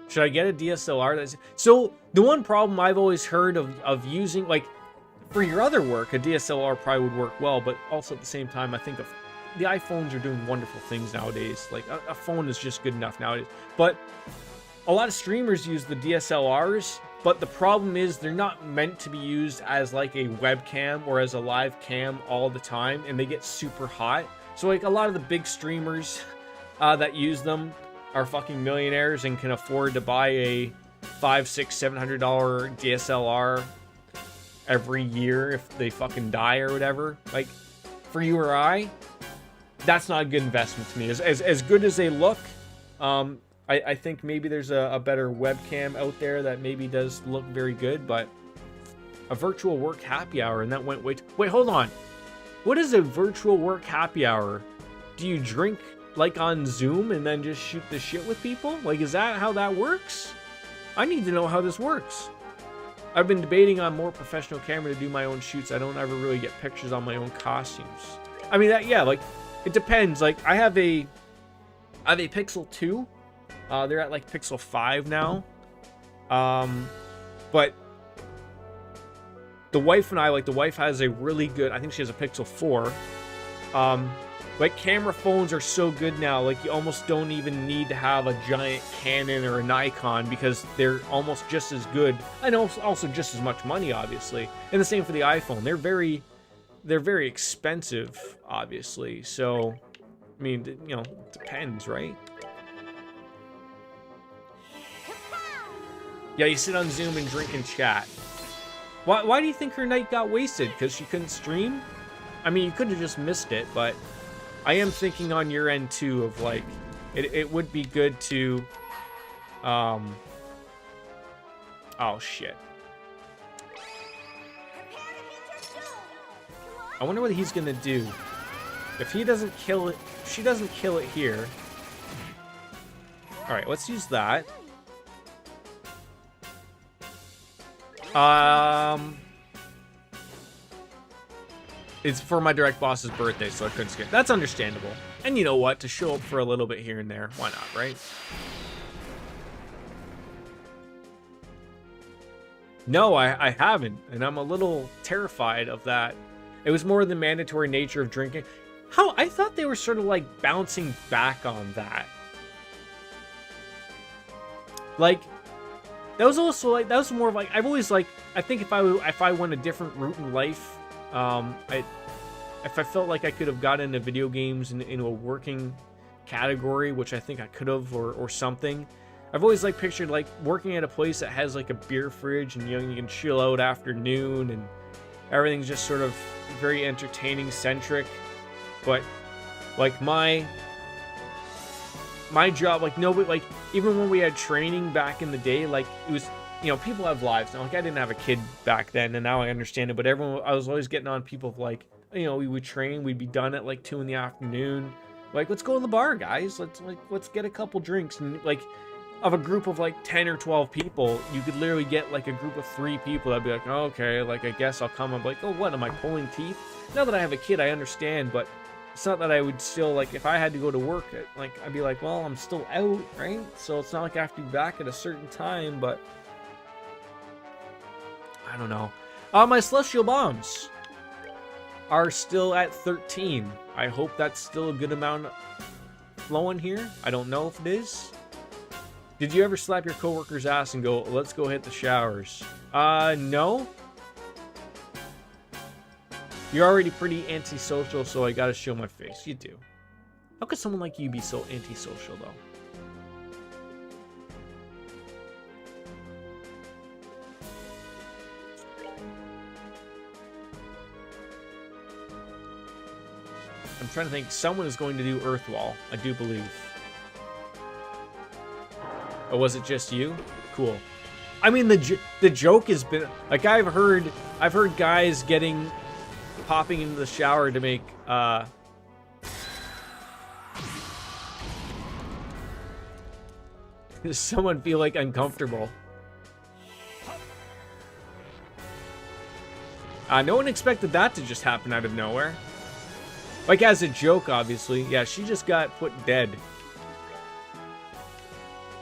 Should I get a DSLR? So, the one problem I've always heard of using, like, for your other work, a DSLR probably would work well, but also at the same time, I think the iPhones are doing wonderful things nowadays. Like, a phone is just good enough nowadays. But a lot of streamers use the DSLRs, but the problem is they're not meant to be used as, like, a webcam or as a live cam all the time, and they get super hot. So, like, a lot of the big streamers that use them are fucking millionaires and can afford to buy a $500, $600, $700 DSLR every year if they fucking die or whatever. Like, for you or I, that's not a good investment to me. As good as they look, I think maybe there's a better webcam out there that maybe does look very good, but a virtual work happy hour, and that went wait, hold on. What is a virtual work happy hour? Do you drink like on Zoom and then just shoot the shit with people? Like, is that how that works? I need to know how this works. I've been debating on more professional camera to do my own shoots. I don't ever really get pictures on my own costumes. I mean, yeah, like, it depends. Like, I have a Pixel 2. They're at like Pixel 5 now. But the wife and I, like, the wife has a really good, I think she has a Pixel 4. Like, camera phones are so good now, like, you almost don't even need to have a giant Canon or a Nikon because they're almost just as good. And also just as much money, obviously. And the same for the iPhone. They're very expensive, obviously. So, I mean, you know, it depends, right? Yeah, you sit on Zoom and drink and chat. Why do you think her night got wasted? Because she couldn't stream? I mean, you could have just missed it, but I am thinking on your end, too, of, like, it would be good to, oh, shit. I wonder what he's gonna do. If he doesn't kill it, if she doesn't kill it here. Alright, let's use that. It's for my direct boss's birthday, so I couldn't skip. That's understandable. And you know what? To show up for a little bit here and there. Why not, right? No, I haven't. And I'm a little terrified of that. It was more the mandatory nature of drinking. How? I thought they were sort of like bouncing back on that. Like, that was also like, that was more of like, I've always like, I think if I went a different route in life, if I felt like I could have gotten into video games into a working category, which I think I could have, or something. I've always like pictured like working at a place that has like a beer fridge and, you know, you can chill out after noon and everything's just sort of very entertaining centric. But like my job, like nobody, like even when we had training back in the day, like it you know, people have lives now. Like, I didn't have a kid back then, and now I understand it. But everyone, I was always getting on people of like, you know, we would train, we'd be done at like 2 in the afternoon. Like, let's go to the bar, guys. Let's get a couple drinks. And like, of a group of like 10 or 12 people, you could literally get like a group of 3 people that'd be like, oh, okay, like I guess I'll come. I'm like, oh, what am I pulling teeth? Now that I have a kid, I understand, but it's not that I would still, like, if I had to go to work, like, I'd be like, well, I'm still out, right? So it's not like I have to be back at a certain time, but I don't know. My Celestial Bombs are still at 13. I hope that's still a good amount flowing here. I don't know if it is. Did you ever slap your coworker's ass and go, let's go hit the showers? No. You're already pretty antisocial, so I gotta show my face. You do. How could someone like you be so antisocial, though? I'm trying to think. Someone is going to do Earthwall, I do believe. Or was it just you? Cool. I mean, the joke has been like, I've heard guys popping into the shower to make does someone feel like uncomfortable? No one expected that to just happen out of nowhere. Like, as a joke, obviously. Yeah, she just got put dead.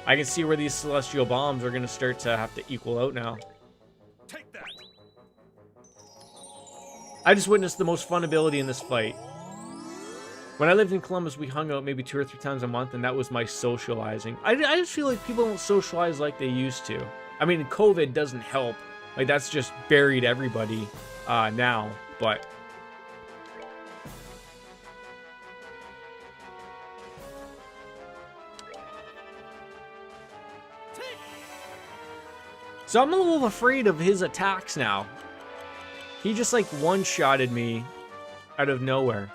I can see where these Celestial Bombs are going to start to have to equal out now. Take that. I just witnessed the most fun ability in this fight. When I lived in Columbus, we hung out maybe 2 or 3 times a month, and that was my socializing. I just feel like people don't socialize like they used to. I mean, COVID doesn't help. Like, that's just buried everybody now, but... So I'm a little afraid of his attacks now. He just like one-shotted me out of nowhere.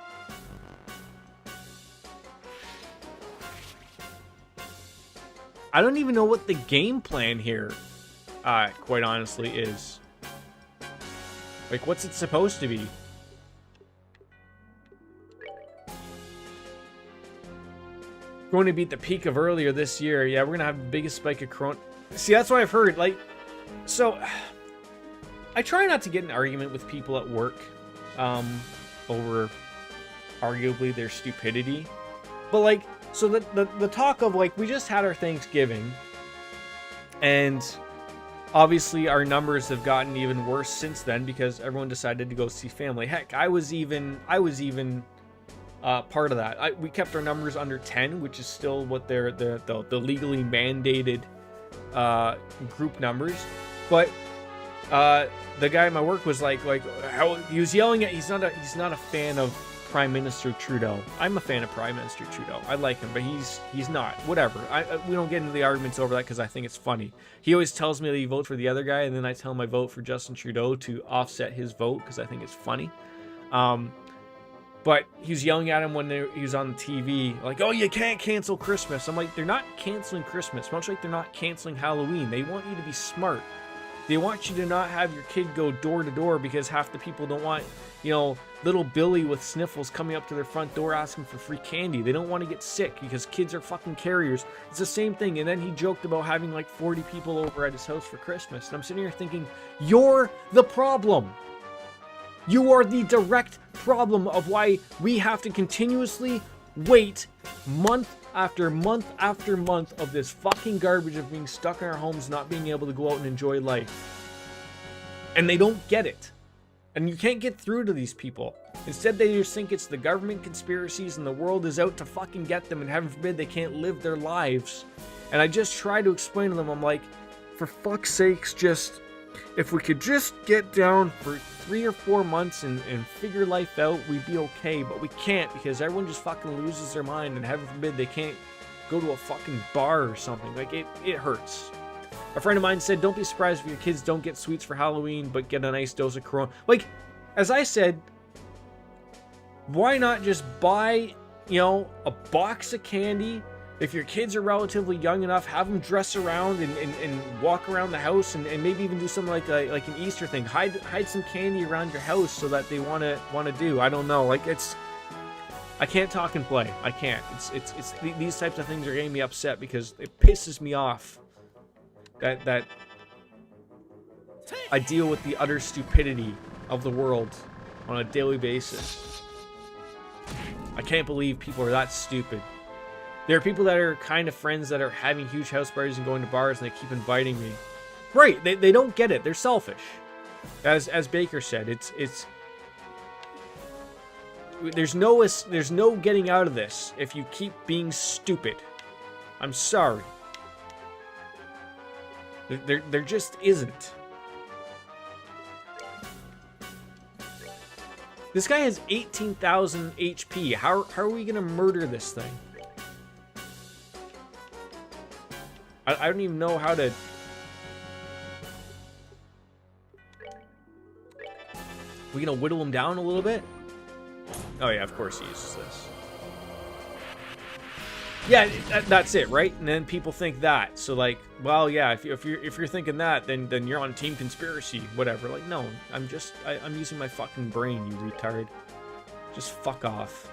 I don't even know what the game plan here, quite honestly, is. Like, what's it supposed to be? Going to beat the peak of earlier this year. Yeah, we're going to have the biggest spike of Corona. See, that's what I've heard. Like, so I try not to get in an argument with people at work over arguably their stupidity. But like, so the talk of like, we just had our Thanksgiving, and obviously our numbers have gotten even worse since then because everyone decided to go see family. Heck, I was even part of that. We kept our numbers under 10, which is still what they're the legally mandated group numbers. But the guy at my work was like how he was yelling at, he's not a fan of Prime Minister Trudeau. I'm a fan of Prime Minister Trudeau. I like him, but he's not. Whatever. We don't get into the arguments over that because I think it's funny. He always tells me that he votes for the other guy, and then I tell him I vote for Justin Trudeau to offset his vote because I think it's funny. But he was yelling at him when he was on the TV, like, oh, you can't cancel Christmas. I'm like, they're not canceling Christmas, much like they're not canceling Halloween. They want you to be smart. They want you to not have your kid go door to door because half the people don't want, you know, little Billy with sniffles coming up to their front door asking for free candy. They don't want to get sick because kids are fucking carriers. It's the same thing. And then he joked about having like 40 people over at his house for Christmas. And I'm sitting here thinking, you're the problem. You are the direct problem of why we have to continuously wait month after month after month of this fucking garbage of being stuck in our homes, not being able to go out and enjoy life. And they don't get it. And you can't get through to these people. Instead, they just think it's the government conspiracies and the world is out to fucking get them, and heaven forbid they can't live their lives. And I just try to explain to them, I'm like, for fuck's sakes, just... if we could just get down for 3 or 4 months and figure life out, we'd be okay. But we can't because everyone just fucking loses their mind, and heaven forbid they can't go to a fucking bar or something. Like, it hurts. A friend of mine said, don't be surprised if your kids don't get sweets for Halloween, but get a nice dose of Corona. Like, as I said, why not just buy, you know, a box of candy If your kids are relatively young enough, have them dress around and walk around the house and maybe even do something like an Easter thing. Hide some candy around your house so that they wanna do. I don't know. Like I can't talk and play. I can't. These types of things are getting me upset because it pisses me off that I deal with the utter stupidity of the world on a daily basis. I can't believe people are that stupid. There are people that are kind of friends that are having huge house parties and going to bars and they keep inviting me. Right, they don't get it. They're selfish. As Baker said, there's no getting out of this if you keep being stupid. I'm sorry. There just isn't. This guy has 18,000 HP. How are we gonna murder this thing? I don't even know how to... We gonna whittle him down a little bit? Oh yeah, of course he uses this. Yeah, that's it, right? And then people think that. So like, well, yeah, if you're thinking that, then you're on team conspiracy, whatever. Like, no, I'm using my fucking brain, you retard. Just fuck off.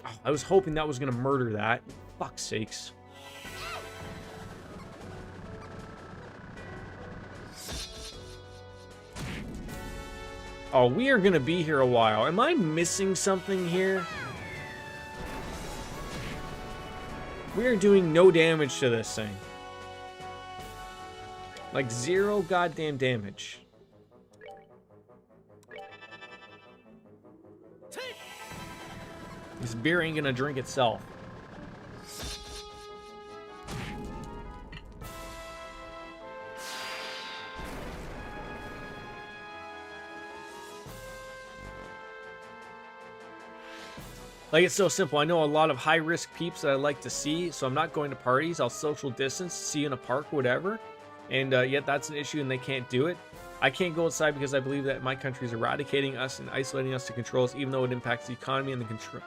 Oh, I was hoping that was gonna murder that. Fuck's sakes. Oh, we are gonna be here a while. Am I missing something here? We are doing no damage to this thing. Like, zero goddamn damage. This beer ain't gonna drink itself. Like, it's so simple. I know a lot of high-risk peeps that I like to see, so I'm not going to parties. I'll social distance, see you in a park, whatever. And yet that's an issue and they can't do it. I can't go outside because I believe that my country is eradicating us and isolating us to control us, even though it impacts the economy and the control.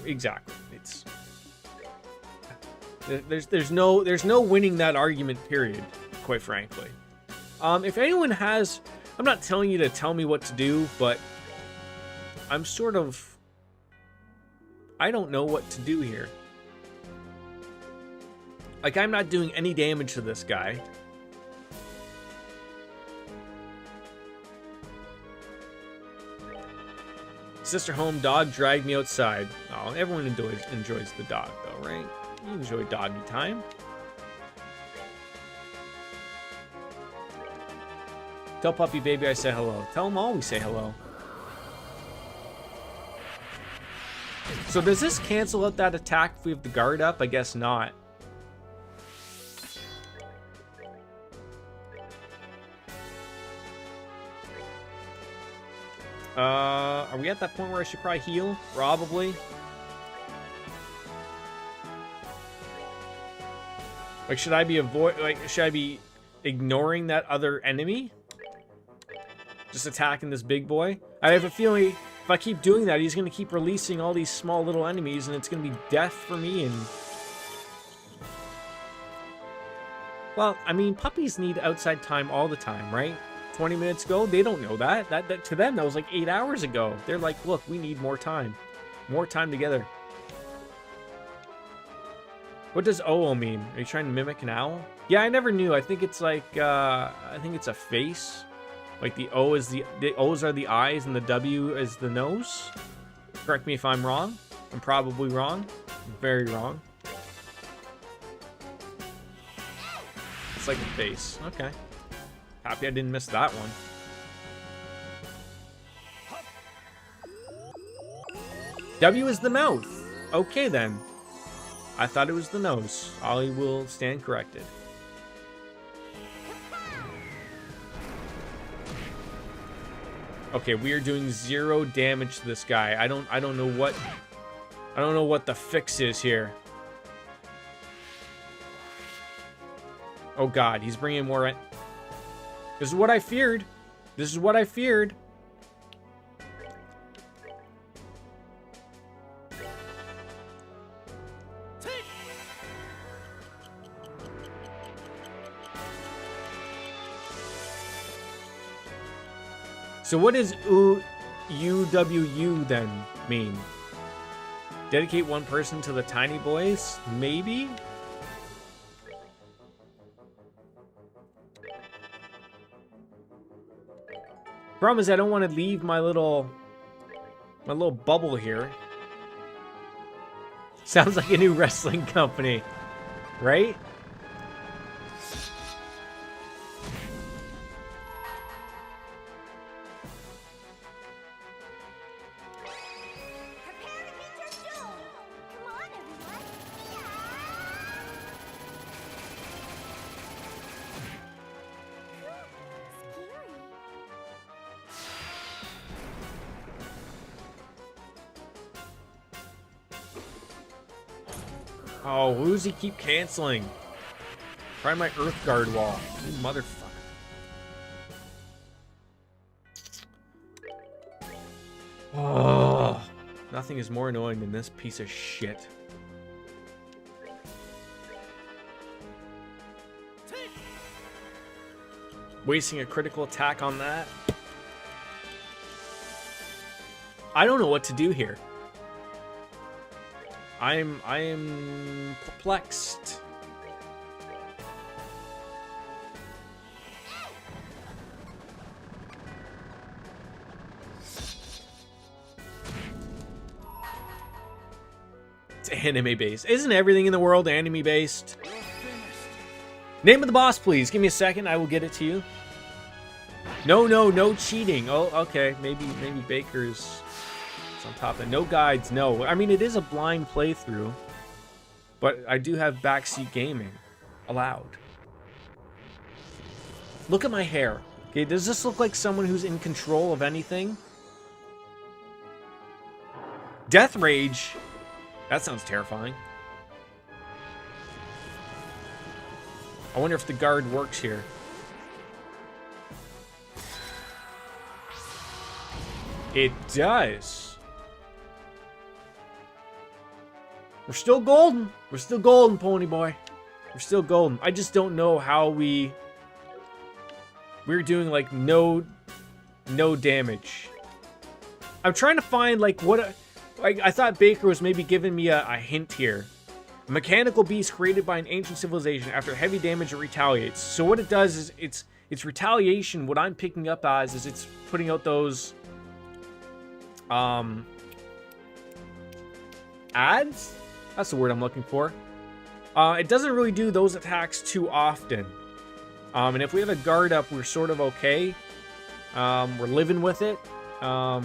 Exactly. It's there's no winning that argument, period, quite frankly. If anyone has, I'm not telling you to tell me what to do, but I'm sort of, I don't know what to do here. Like, I'm not doing any damage to this guy. Sister home dog dragged me outside. Oh, everyone enjoys the dog though, right? You enjoy doggy time. Tell puppy baby I say hello. Tell him all we say hello. So does this cancel out that attack if we have the guard up? I guess not. Are we at that point where I should probably heal? Probably. Like, should I be ignoring that other enemy? Just attacking this big boy? I have a feeling if I keep doing that, he's gonna keep releasing all these small little enemies and it's gonna be death for me and... Well, I mean, puppies need outside time all the time, right? 20 minutes ago, they don't know that. That to them, that was like 8 hours ago. They're like, look, we need more time. More time together. What does OO mean? Are you trying to mimic an owl? Yeah, I never knew. I think it's like, I think it's a face. Like the O is the O's are the eyes and the W is the nose. Correct me if I'm wrong. I'm probably wrong. I'm very wrong. It's like a face. Okay. Happy I didn't miss that one. W is the mouth. Okay then. I thought it was the nose. I will stand corrected. Okay, we are doing 0 damage to this guy. I don't know what the fix is here. Oh god, he's bringing more in. This is what I feared. This is what I feared. So what does UWU then mean? Dedicate one person to the tiny boys? Maybe? Problem is I don't want to leave my little bubble here. Sounds like a new wrestling company, right? Prepare to meet your doom. Come on, everyone. Yeah. Scary. Oh, who does he keep canceling? Try my Earth Guard wall. You motherfucker. Oh, nothing is more annoying than this piece of shit. Wasting a critical attack on that. I don't know what to do here. I am perplexed. It's anime based. Isn't everything in the world anime based? Name of the boss, please. Give me a second. I will get it to you. No cheating. Oh, okay. Maybe Baker's on top of it. No guides. No. I mean, it is a blind playthrough, but I do have backseat gaming allowed. Look at my hair. Okay, does this look like someone who's in control of anything? Death Rage. That sounds terrifying. I wonder if the guard works here. It does. We're still golden. We're still golden, Pony Boy. We're still golden. I just don't know how we're doing like no damage. I'm trying to find like what I thought Baker was maybe giving me a hint here. A mechanical beast created by an ancient civilization. After heavy damage, it retaliates. So what it does is it's retaliation. What I'm picking up as is it's putting out those ads. That's the word I'm looking for. It doesn't really do those attacks too often. And if we have a guard up, we're sort of okay. We're living with it. I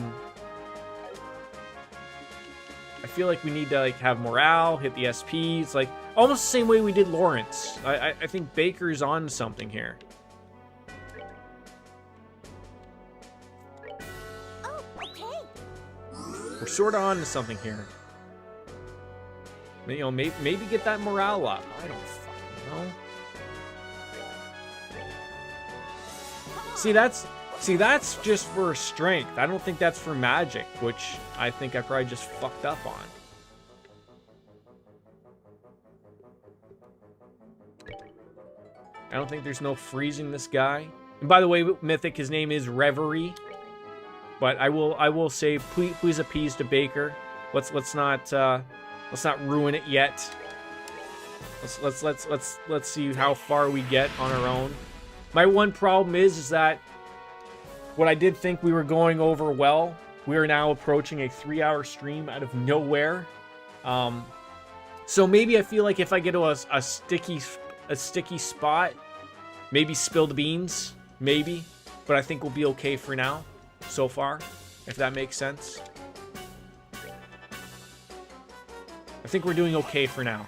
feel like we need to like have morale, hit the SP. It's like almost the same way we did Lawrence. I think Baker's on something here. Oh, okay. We're sort of on to something here. You know, maybe get that morale up. I don't fucking know. See, that's just for strength. I don't think that's for magic, which I think I probably just fucked up on. I don't think there's no freezing this guy. And by the way, Mythic, his name is Reverie. But I will say, please appease to Baker. Let's not ruin it yet. Let's see how far we get on our own. My one problem is that what I did think we were going over well, we are now approaching a 3-hour stream out of nowhere. So maybe I feel like if I get to a sticky spot, maybe spill the beans, maybe. But I think we'll be okay for now, so far, if that makes sense. I think we're doing okay for now.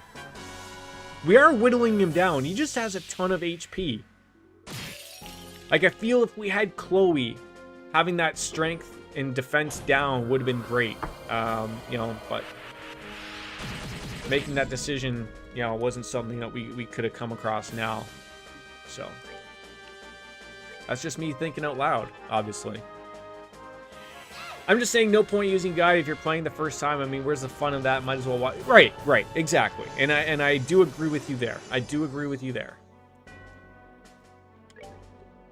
We are whittling him down. He just has a ton of HP. Like, I feel if we had Chloe, having that strength and defense down would have been great. You know, but making that decision, you know, wasn't something that we could have come across now. So. That's just me thinking out loud, obviously. I'm just saying no point using guide if you're playing the first time. I mean, where's the fun of that? Might as well watch. Right, exactly. And I do agree with you there. I do agree with you there.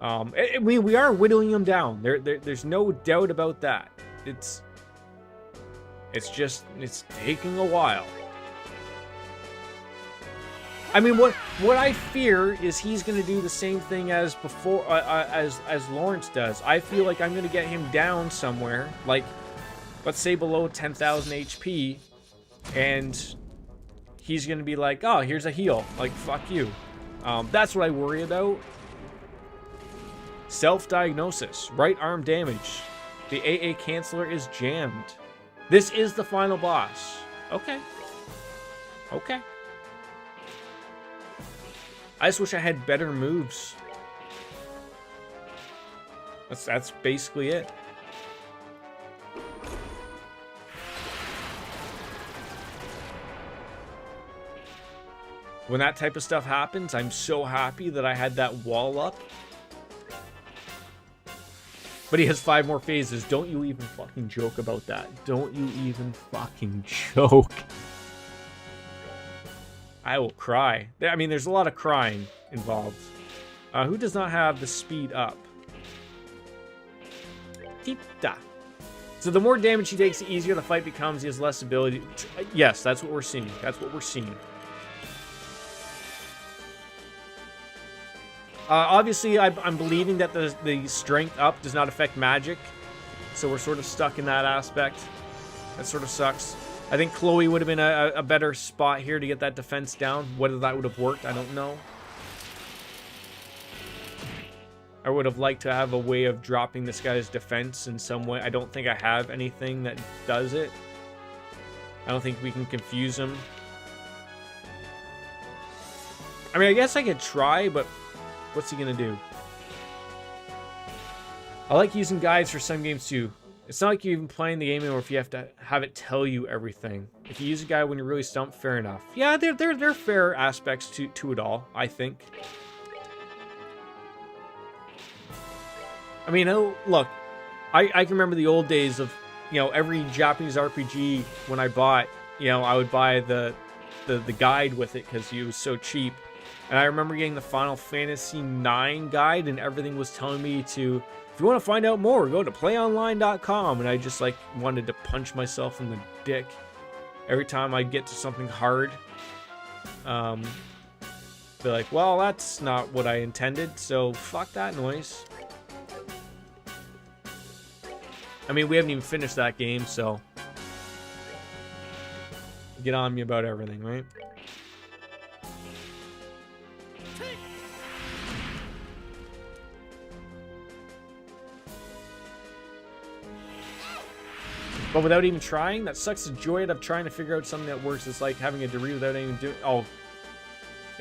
I mean, we are whittling them down. There's no doubt about that. It's taking a while. I mean, what I fear is he's going to do the same thing as before, as Lawrence does. I feel like I'm going to get him down somewhere, like, let's say below 10,000 HP, and he's going to be like, oh, here's a heal. Like, fuck you. That's what I worry about. Self-diagnosis. Right arm damage. The AA canceller is jammed. This is the final boss. Okay. Okay. I just wish I had better moves. That's basically it. When that type of stuff happens, I'm so happy that I had that wall up. But he has 5 more phases. Don't you even fucking joke about that. Don't you even fucking joke. I will cry. I mean, there's a lot of crying involved. Who does not have the speed up? Tita. So the more damage he takes, the easier the fight becomes. He has less ability. Yes, that's what we're seeing. That's what we're seeing. Obviously, I'm believing that the strength up does not affect magic. So we're sort of stuck in that aspect. That sort of sucks. I think Chloe would have been a better spot here to get that defense down. Whether that would have worked, I don't know. I would have liked to have a way of dropping this guy's defense in some way. I don't think I have anything that does it. I don't think we can confuse him. I mean, I guess I could try, but what's he gonna do? I like using guides for some games too. It's not like you're even playing the game or if you have to have it tell you everything. If you use a guide when you're really stumped, fair enough. Yeah, there are fair aspects to it all, I think. I mean, look, I can remember the old days of, you know, every Japanese RPG when I bought, you know, I would buy the guide with it because it was so cheap. And I remember getting the Final Fantasy IX guide and everything was telling me to, if you want to find out more, go to playonline.com. And I just like wanted to punch myself in the dick every time I'd get to something hard. Be like, well, that's not what I intended, so fuck that noise. I mean, we haven't even finished that game, so get on me about everything, right? But without even trying, that sucks the joy out of trying to figure out something that works. It's like having a degree without even doing. Oh,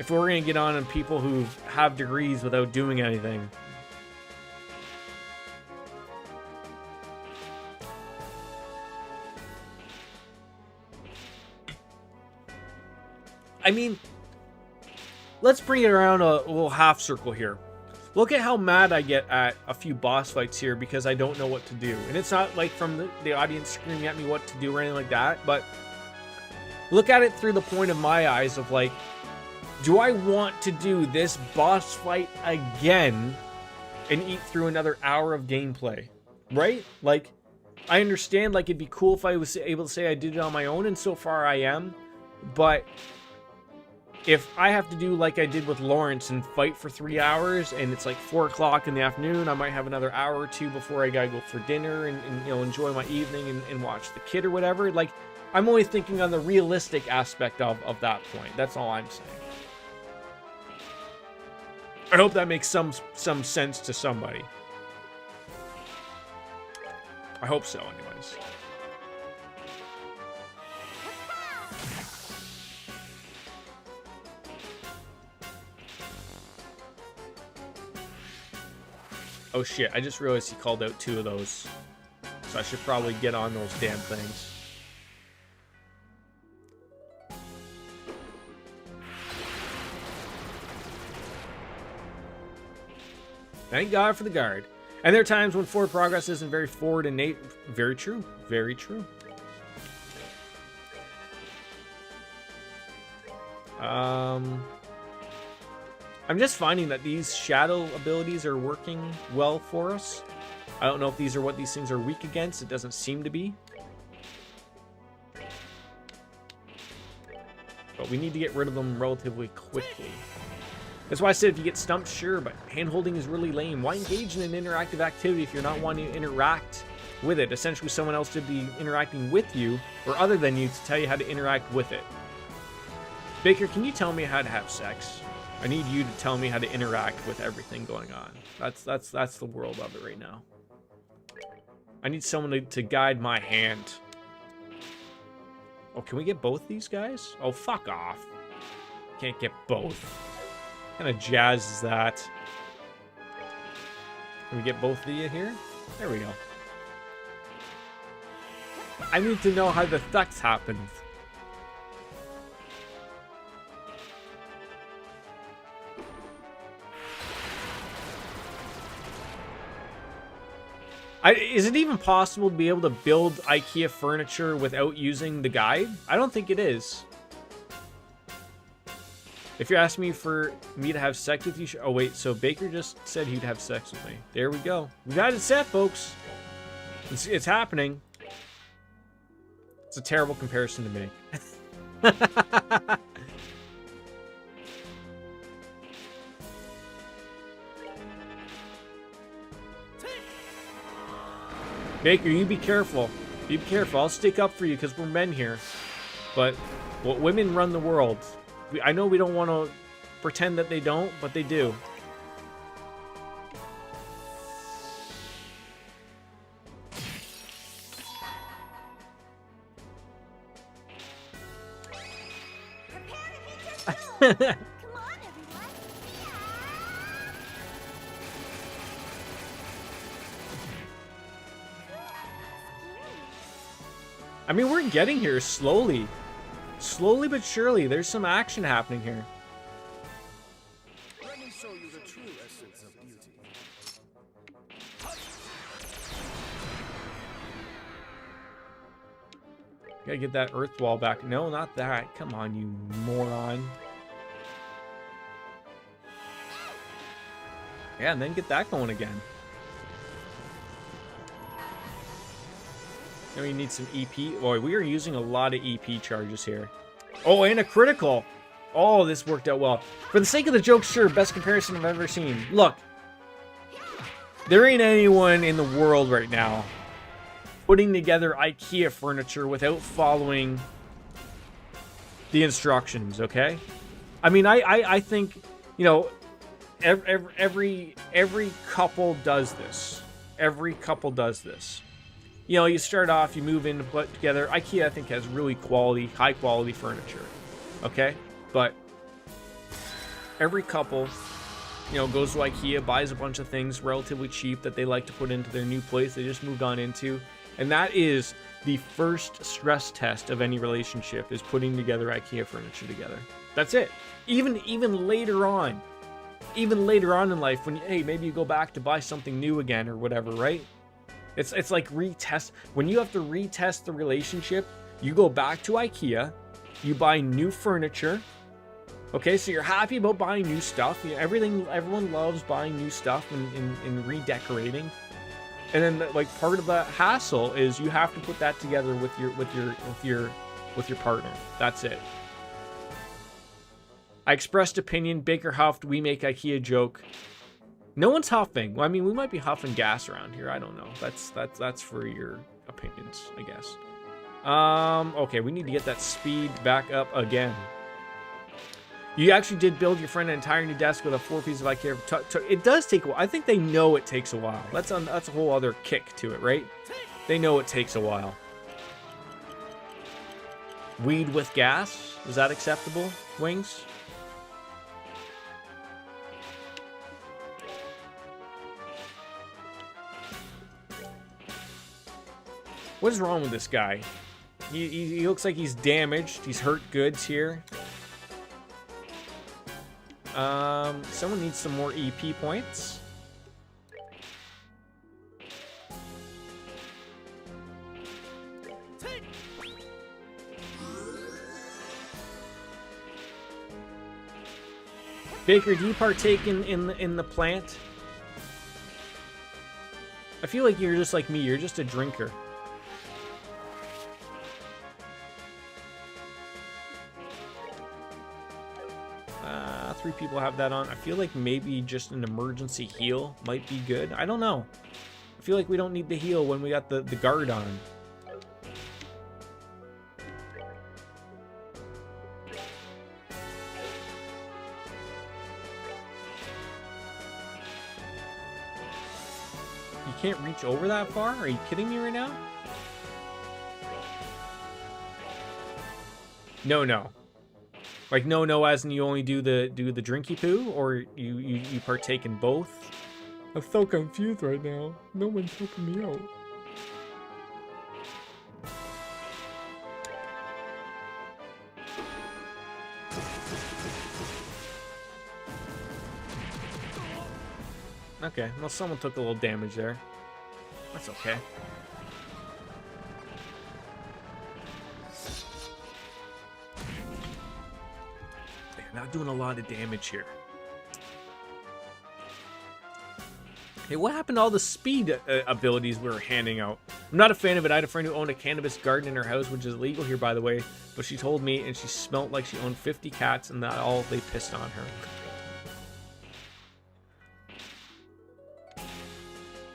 if we're gonna get on people who have degrees without doing anything. I mean, let's bring it around a little half circle here. Look at how mad I get at a few boss fights here because I don't know what to do. And it's not like from the audience screaming at me what to do or anything like that, but look at it through the point of my eyes of like, do I want to do this boss fight again and eat through another hour of gameplay? Right? Like, I understand, like, it'd be cool if I was able to say I did it on my own, and so far I am, but if I have to do like I did with Lawrence and fight for 3 hours and it's like 4 o'clock in the afternoon, I might have another hour or two before I gotta go for dinner and you know, enjoy my evening and watch the kid or whatever. Like, I'm only thinking on the realistic aspect of that point. That's all I'm saying. I hope that makes some sense to somebody. I hope so, anyways. Oh shit, I just realized he called out 2 of those. So I should probably get on those damn things. Thank God for the guard. And there are times when forward progress isn't very forward and very true. Very true. I'm just finding that these shadow abilities are working well for us. I don't know if these are what these things are weak against. It doesn't seem to be. But we need to get rid of them relatively quickly. That's why I said if you get stumped, sure, but hand-holding is really lame. Why engage in an interactive activity if you're not wanting to interact with it? Essentially, someone else should be interacting with you, or other than you, to tell you how to interact with it. Baker, can you tell me how to have sex? I need you to tell me how to interact with everything going on. That's the world of it right now. I need someone to guide my hand. Oh, can we get both these guys? Oh, fuck off. Can't get both. What kind of jazz is that? Can we get both of you here? There we go. I need to know how the sex happens. Is it even possible to be able to build IKEA furniture without using the guide? I don't think it is. If you're asking me for me to have sex with you... Oh, wait. So Baker just said he'd have sex with me. There we go. We got it set, folks. It's happening. It's a terrible comparison to make. Baker, you be careful. Be careful. I'll stick up for you because we're men here. But well, women run the world. I know we don't want to pretend that they don't, but they do. Prepare to meet your doom. Come on, everyone. I mean, we're getting here slowly. Slowly but surely, there's some action happening here. Let me show you the true essence of beauty. Gotta get that earth wall back. No, not that. Come on, you moron. Yeah, and then get that going again. Now we need some EP. Boy, we are using a lot of EP charges here. Oh, and a critical. Oh, this worked out well. For the sake of the joke, sure, best comparison I've ever seen. Look, there ain't anyone in the world right now putting together IKEA furniture without following the instructions, okay? I mean, I think, you know, every couple does this. Every couple does this. You know, you start off, you move in to put together. IKEA, I think, has really quality, high quality furniture. Okay? But every couple, you know, goes to IKEA, buys a bunch of things relatively cheap that they like to put into their new place they just moved on into. And that is the first stress test of any relationship, is putting together IKEA furniture together. That's it. Even later on. Even later on in life, when, hey, maybe you go back to buy something new again or whatever, right? It's like retest. When you have to retest the relationship, you go back to IKEA, you buy new furniture. Okay, so you're happy about buying new stuff. You know, everyone loves buying new stuff and redecorating. And then, like, part of the hassle is you have to put that together with your partner. That's it. I expressed opinion. Baker huffed. We make IKEA joke. No one's huffing. Well, I mean, we might be huffing gas around here. I don't know. That's for your opinions, I guess. Okay, we need to get that speed back up again. You actually did build your friend an entire new desk with a 4-piece of IKEA. It does take a while. I think they know it takes a while. That's a whole other kick to it, right? They know it takes a while. Weed with gas? Is that acceptable, Wings? What is wrong with this guy? He looks like he's damaged. He's hurt goods here. Someone needs some more EP points. Baker, do you partake in the plant? I feel like you're just like me. You're just a drinker. Three people have that on. I feel like maybe just an emergency heal might be good. I don't know. I feel like we don't need the heal when we got the guard on. You can't reach over that far? Are you kidding me right now? No. Like no, as in you only do the drinky poo, or you partake in both? I'm so confused right now. No one's helping me out. Okay, well someone took a little damage there. That's okay. Not doing a lot of damage here. Hey, what happened to all the speed abilities we were handing out? I'm not a fan of it. I had a friend who owned a cannabis garden in her house, which is illegal here, by the way. But she told me, and she smelt like she owned 50 cats, and that all they pissed on her.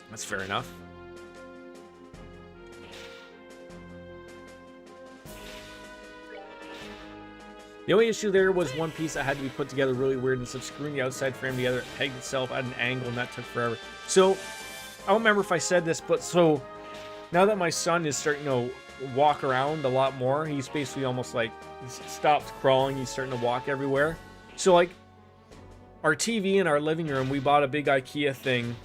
That's fair enough. The only issue there was one piece that had to be put together really weird, instead of screwing the outside frame together, it pegged itself at an angle, and that took forever. So, I don't remember if I said this, but so, now that my son is starting to walk around a lot more, he's basically almost like, he's stopped crawling, he's starting to walk everywhere. So like, our TV in our living room, we bought a big IKEA thing,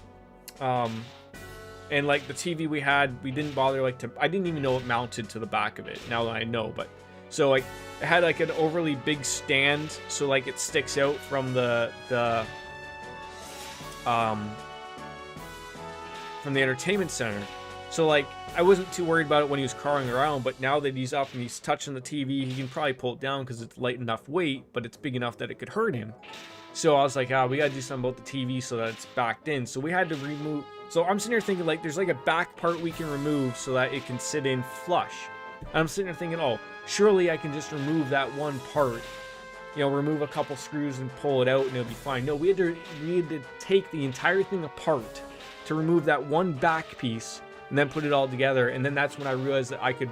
and like the TV we had, we didn't bother like to, I didn't even know it mounted to the back of it, now that I know, but, so like, it had like an overly big stand, so like it sticks out from the entertainment center. So like, I wasn't too worried about it when he was crawling around, but now that he's up and he's touching the TV, he can probably pull it down because it's light enough weight, but it's big enough that it could hurt him. So I was like, we gotta do something about the TV so that it's backed in. So we had to remove, so I'm sitting here thinking like, there's like a back part we can remove so that it can sit in flush. And I'm sitting there thinking, oh, surely I can just remove that one part, you know, remove a couple screws and pull it out and it'll be fine. No, we had to take the entire thing apart to remove that one back piece and then put it all together. And then that's when I realized that I could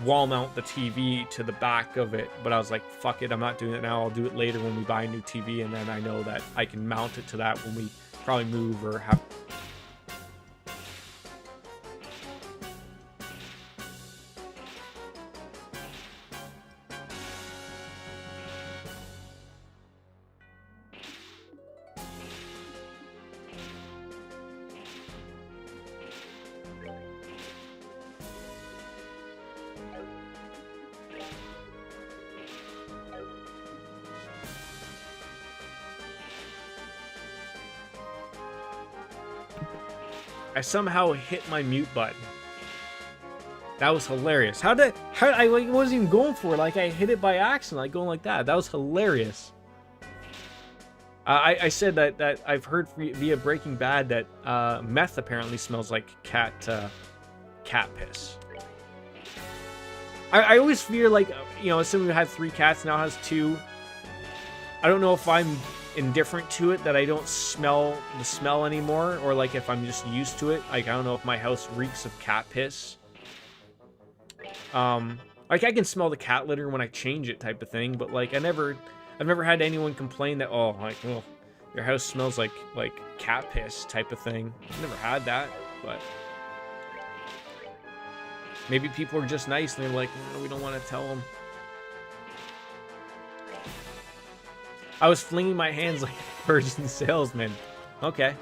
wall mount the TV to the back of it. But I was like, fuck it, I'm not doing it now. I'll do it later when we buy a new TV. And then I know that I can mount it to that when we probably move or have... I somehow hit my mute button. That was hilarious. How I like wasn't even going for it. Like I hit it by accident, like going like that. That was hilarious. I said that I've heard via Breaking Bad that meth apparently smells like cat piss. I always fear like, you know, as someone who had 3 cats now has 2. I don't know if I'm indifferent to it, that I don't smell the smell anymore, or like if I'm just used to it. Like I don't know if my house reeks of cat piss. Like I can smell the cat litter when I change it, type of thing. But like I've never had anyone complain that, oh, like, well, your house smells like cat piss, type of thing. I've never had that, but maybe people are just nice and they're like, no, we don't want to tell them. I was flinging my hands like a virgin salesman. Okay.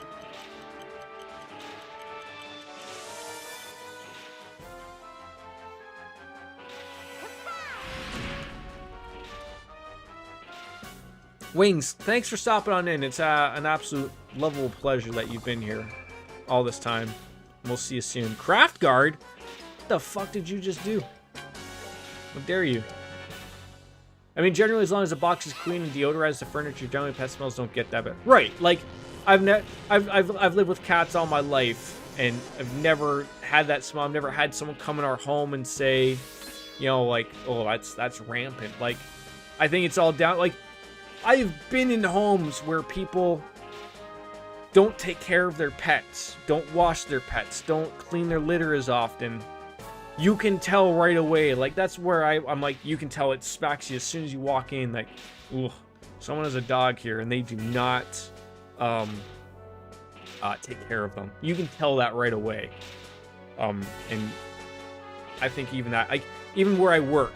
Wings, thanks for stopping on in. It's an absolute level of pleasure that you've been here all this time. We'll see you soon. Craft Guard? What the fuck did you just do? How dare you? I mean, generally, as long as the box is clean and deodorized, the furniture, generally pet smells don't get that bad. Right, like, I've lived with cats all my life, and I've never had that smell. I've never had someone come in our home and say, you know, like, oh, that's rampant. Like, I think it's all down, like, I've been in homes where people don't take care of their pets, don't wash their pets, don't clean their litter as often. You can tell right away. Like, that's where I'm like, you can tell it smacks you as soon as you walk in. Like, ooh, someone has a dog here and they do not take care of them. You can tell that right away. And I think even that, even where I work,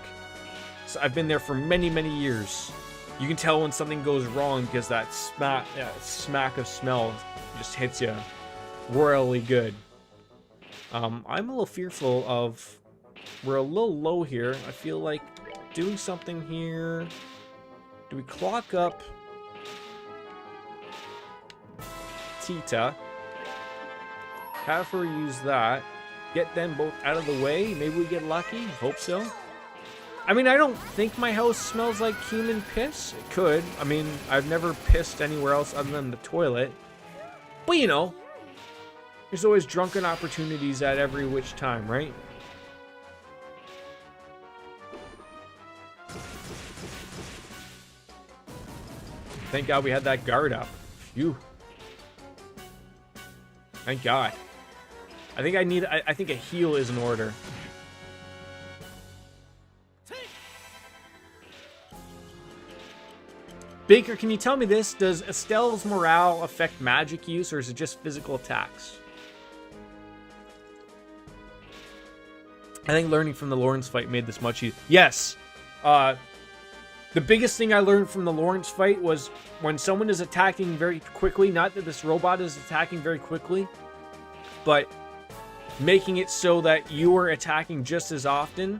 so I've been there for many, many years. You can tell when something goes wrong because that smack of smell just hits you royally good. I'm a little fearful of, we're a little low here. I feel like doing something here. Do we clock up Tita? Have her use that. Get them both out of the way. Maybe we get lucky. Hope so. I mean, I don't think my house smells like human piss. It could. I mean, I've never pissed anywhere else other than the toilet. But, you know, there's always drunken opportunities at every which time, right? Thank God we had that guard up. Phew. Thank God. I think a heal is in order. Baker, can you tell me this? Does Estelle's morale affect magic use, or is it just physical attacks? I think learning from the Lawrence fight made this much easier. Yes. The biggest thing I learned from the Lawrence fight was when someone is attacking very quickly, not that this robot is attacking very quickly, but making it so that you are attacking just as often,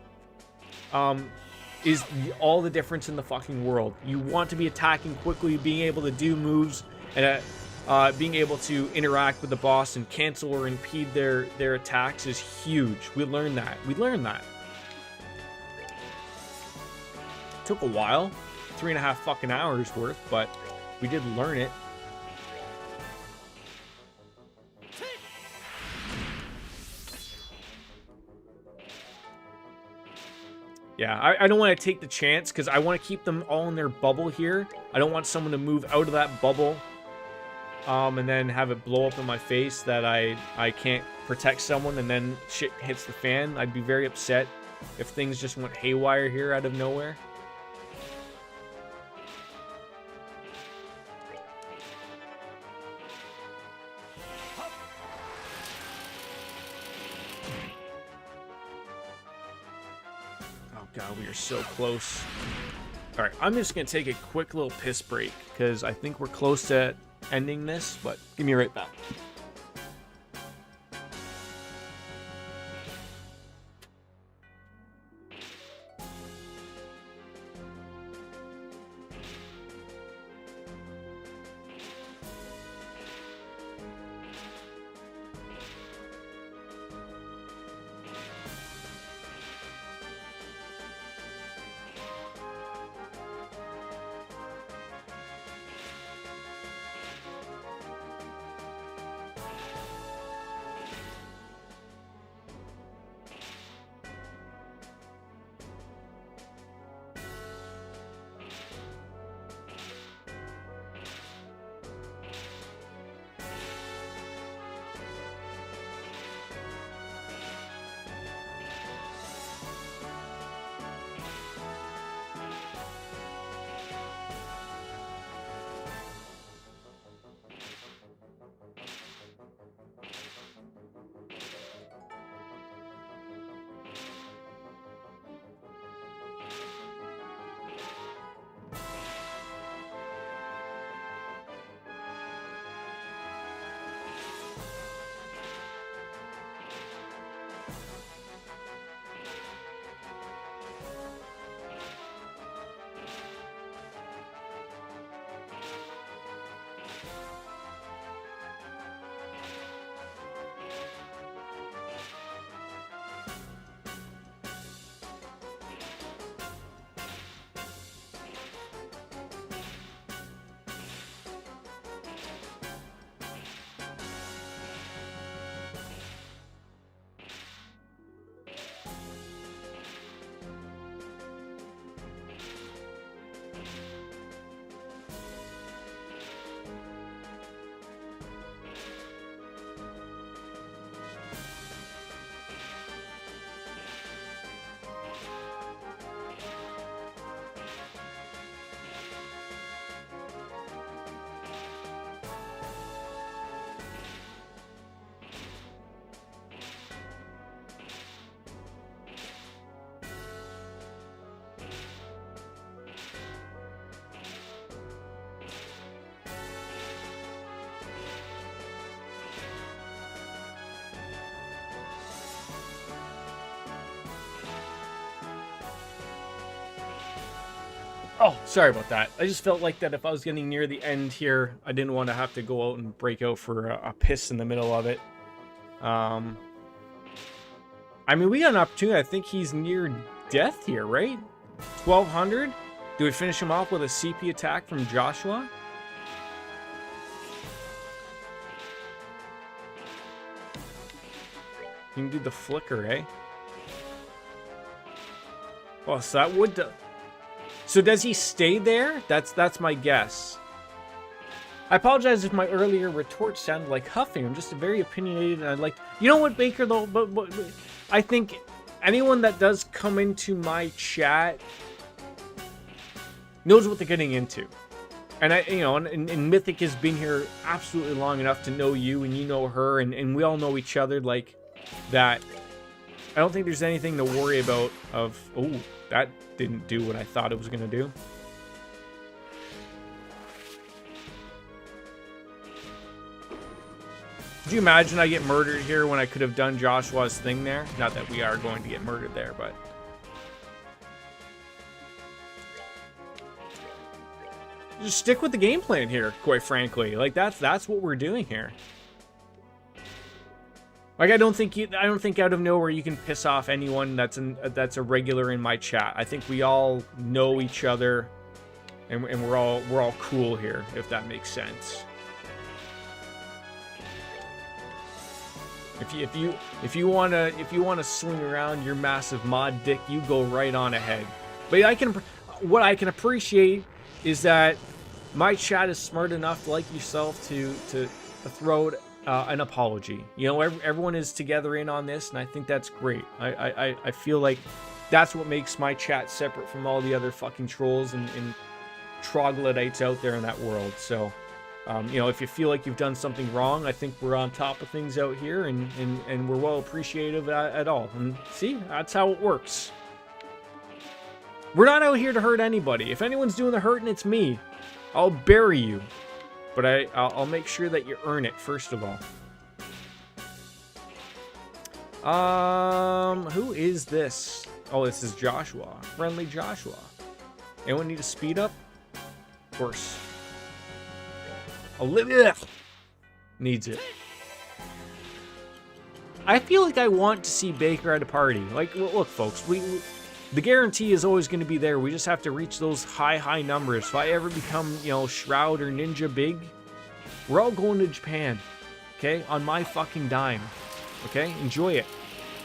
is all the difference in the fucking world. You want to be attacking quickly, being able to do moves, and being able to interact with the boss and cancel or impede their attacks is huge. We learned that. Took a while, 3.5 fucking hours worth, but we did learn it. Yeah, I don't want to take the chance because I want to keep them all in their bubble here. I don't want someone to move out of that bubble and then have it blow up in my face that I can't protect someone and then shit hits the fan. I'd be very upset if things just went haywire here out of nowhere. God, we are so close. All right, I'm just gonna take a quick little piss break because I think we're close to ending this, but give me right back. Oh, sorry about that. I just felt like that if I was getting near the end here, I didn't want to have to go out and break out for a piss in the middle of it. I mean, we got an opportunity. I think he's near death here, right? 1200? Do we finish him off with a CP attack from Joshua? You can do the flicker, eh? Oh, so that would... So does he stay there? That's my guess. I apologize if my earlier retort sounded like huffing. I'm just very opinionated, and I'd like... You know what, Baker, though? But I think anyone that does come into my chat knows what they're getting into. And and Mythic has been here absolutely long enough to know you, and you know her, and we all know each other like that. I don't think there's anything to worry about of... Oh, that didn't do what I thought it was going to do. Could you imagine I get murdered here when I could have done Joshua's thing there? Not that we are going to get murdered there, but... Just stick with the game plan here, quite frankly. Like, that's what we're doing here. Like, I don't think out of nowhere you can piss off anyone that's a regular in my chat. I think we all know each other, and we're all cool here, if that makes sense. If you wanna swing around your massive mod dick, you go right on ahead. But what I can appreciate is that my chat is smart enough, like yourself, to throw it. An apology. You know, everyone is together in on this, and I think that's great. I feel like that's what makes my chat separate from all the other fucking trolls and troglodytes out there in that world. So, you know, if you feel like you've done something wrong, I think we're on top of things out here, and we're well appreciative at all. And see, that's how it works. We're not out here to hurt anybody. If anyone's doing the hurting, it's me. I'll bury you. But I'll make sure that you earn it, first of all. Who is this? Oh, this is Joshua. Friendly Joshua. Anyone need a speed up? Of course. Olivia needs it. I feel like I want to see Baker at a party. Like, look, folks, the guarantee is always going to be there. We just have to reach those high numbers. If I ever become, you know, Shroud or Ninja big, we're all going to Japan. Okay? On my fucking dime. Okay? Enjoy it.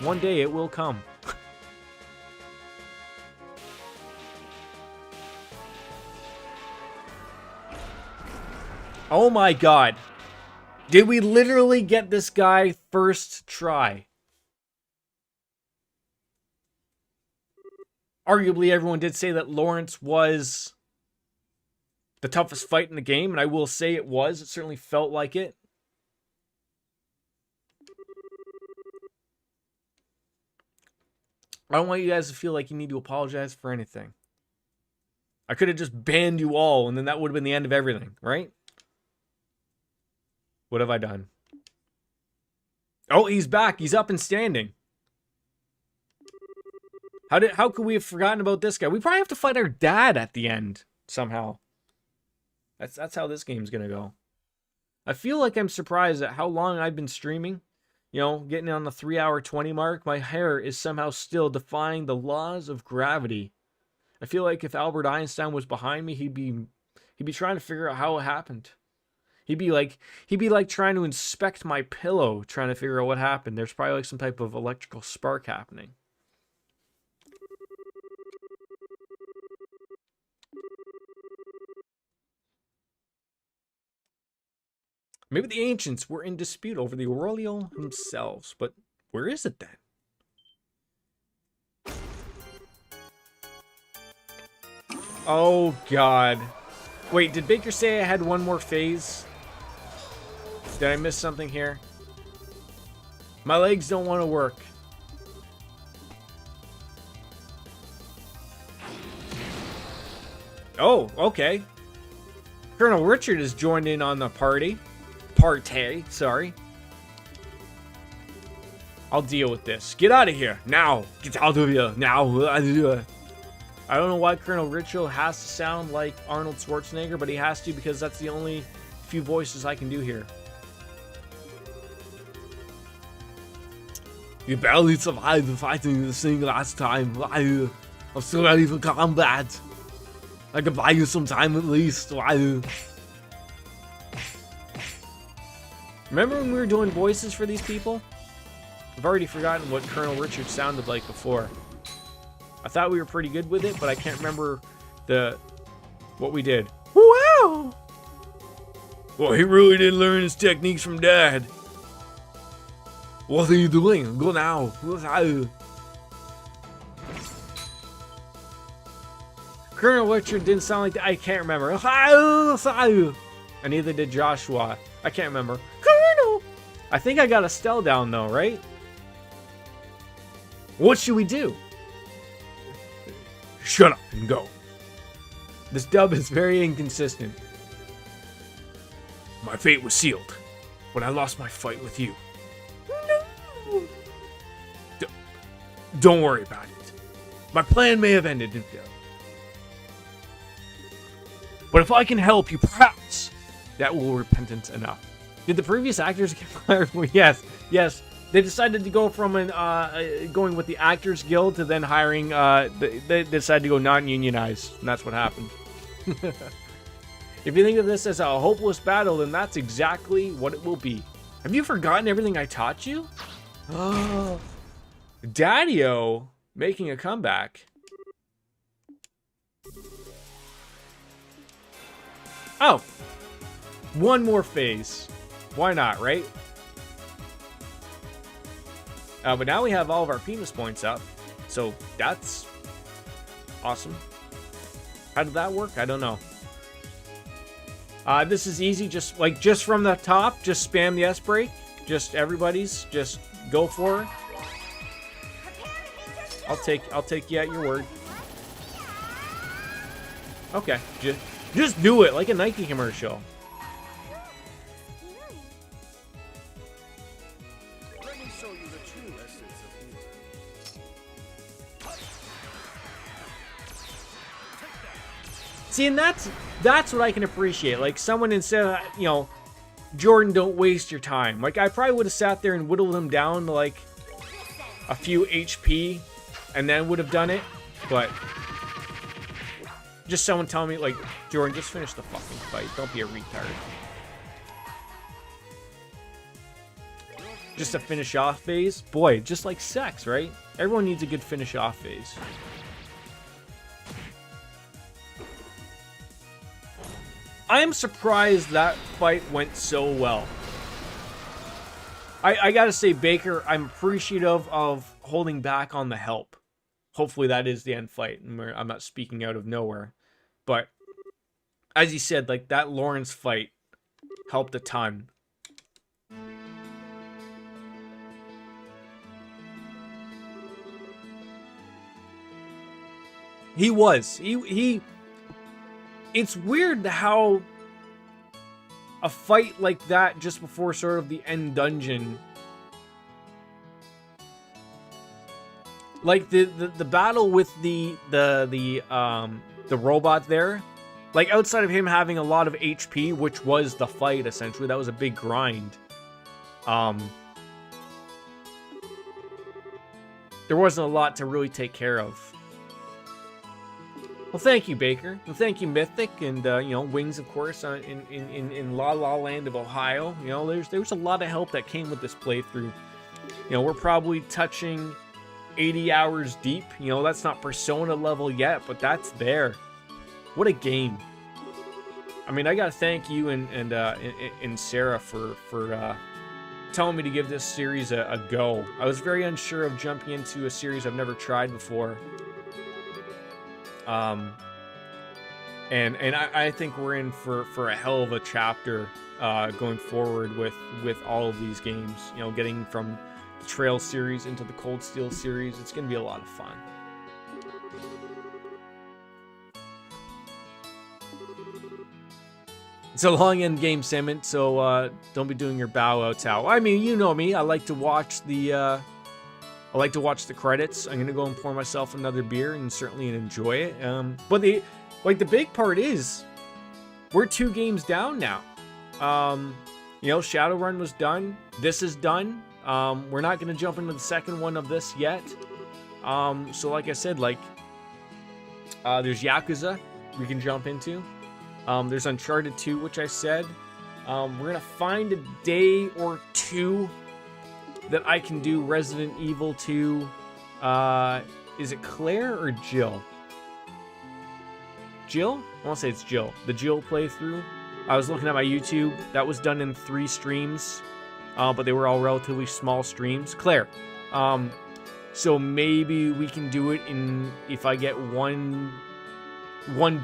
One day it will come. Oh my god. Did we literally get this guy first try? Arguably, everyone did say that Lawrence was the toughest fight in the game, and I will say it was. It certainly felt like it. I don't want you guys to feel like you need to apologize for anything. I could have just banned you all, and then that would have been the end of everything, right? What have I done? Oh, he's back. He's up and standing. How could we have forgotten about this guy? We probably have to fight our dad at the end somehow. That's how this game's gonna go. I feel like I'm surprised at how long I've been streaming. You know, getting on the 3-hour 20 mark. My hair is somehow still defying the laws of gravity. I feel like if Albert Einstein was behind me, he'd be trying to figure out how it happened. He'd be like trying to inspect my pillow, trying to figure out what happened. There's probably like some type of electrical spark happening. Maybe the ancients were in dispute over the Aurelio themselves, but where is it then? Oh god. Wait, did Baker say I had one more phase? Did I miss something here? My legs don't want to work. Oh, okay. Colonel Richard has joined in on the party. Sorry. I'll deal with this. Get out of here. Now. Get out of here. Now. I don't know why Colonel Richo has to sound like Arnold Schwarzenegger, but he has to because that's the only few voices I can do here. You barely survived fighting this thing last time. I'm still ready for combat. I can buy you some time at least. Remember when we were doing voices for these people? I've already forgotten what Colonel Richard sounded like before. I thought we were pretty good with it, but I can't remember what we did. Wow! Well, he really did learn his techniques from Dad. What are you doing? Go now. Colonel Richard didn't sound like that. I can't remember. And neither did Joshua. I can't remember. Colonel! I think I got Estelle down though, right? What should we do? Shut up and go. This dub is very inconsistent. My fate was sealed when I lost my fight with you. No! Don't worry about it. My plan may have ended in failure. But if I can help you, perhaps that will repentance enough. Did the previous actors get fired? Yes, yes. They decided to go from going with the Actors Guild to then hiring. They decided to go non-unionized, and that's what happened. If you think of this as a hopeless battle, then that's exactly what it will be. Have you forgotten everything I taught you? Oh, Daddy-O making a comeback. Oh, one more phase. Why not, right? But now we have all of our penis points up, so that's awesome. How did that work? I don't know. This is easy, just from the top, just spam the S break. Just everybody's, just go for it. I'll take you at your word. Okay, just do it like a Nike commercial. Let me show you the true essence of music. See, and that's what I can appreciate. Like someone instead of, you know, Jordan, don't waste your time. Like I probably would have sat there and whittled him down to like a few HP and then would have done it, but just someone telling me like, Jordan, just finish the fucking fight. Don't be a retard. Just a finish off phase? Boy, just like sex, right? Everyone needs a good finish off phase. I am surprised that fight went so well. I gotta say, Baker, I'm appreciative of holding back on the help. Hopefully that is the end fight. I'm not speaking out of nowhere. But, as he said, like, that Lawrence fight helped a ton. He was. He it's weird how a fight like that just before sort of the end dungeon, like the battle with the robot there, like outside of him having a lot of HP, which was the fight essentially, that was a big grind. There wasn't a lot to really take care of. Well, thank you, Baker. Well, thank you, Mythic, and you know, Wings, of course, in La La Land of Ohio. You know, there's a lot of help that came with this playthrough. You know, we're probably touching 80 hours deep. You know, that's not Persona level yet, but that's there. What a game! I mean, I gotta thank you and Sarah for telling me to give this series a go. I was very unsure of jumping into a series I've never tried before. And I think we're in for a hell of a chapter going forward with all of these games. You know, getting from the Trail series into the Cold Steel series. It's going to be a lot of fun. It's a long end game, Simon, so don't be doing your bow out towel. I mean, you know me. I like to watch the I like to watch the credits. I'm gonna go and pour myself another beer and certainly enjoy it. But the big part is we're 2 games down now. You know, Shadowrun was done. This is done. We're not gonna jump into the second one of this yet. So like I said, like there's Yakuza we can jump into. There's Uncharted 2, which I said. We're gonna find a day or 2 that I can do Resident Evil 2. Is it Claire or Jill? Jill? I want to say it's Jill. The Jill playthrough. I was looking at my YouTube. That was done in 3 streams, but they were all relatively small streams. Claire. So maybe we can do it in, if I get one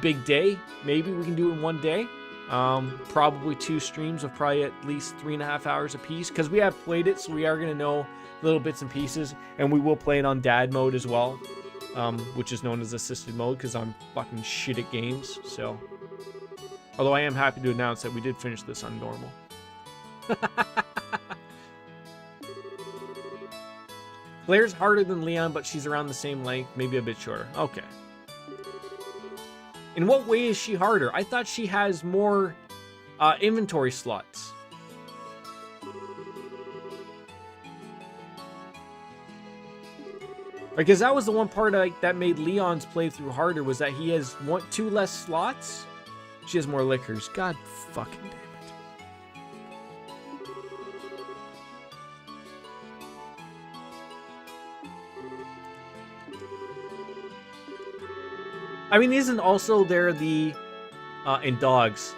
big day, maybe we can do it in one day. Probably 2 streams of probably at least 3.5 hours a piece, because we have played it, so we are going to know little bits and pieces, and we will play it on dad mode as well, which is known as assisted mode, because I'm fucking shit at games. So, although I am happy to announce that we did finish this on normal. Claire's harder than Leon, but she's around the same length, maybe a bit shorter. Okay. In what way is she harder? I thought she has more inventory slots. Because that was the one part that made Leon's playthrough harder, was that he has 2 less slots. She has more liquors. God fucking damn it. I mean, isn't also there the in dogs,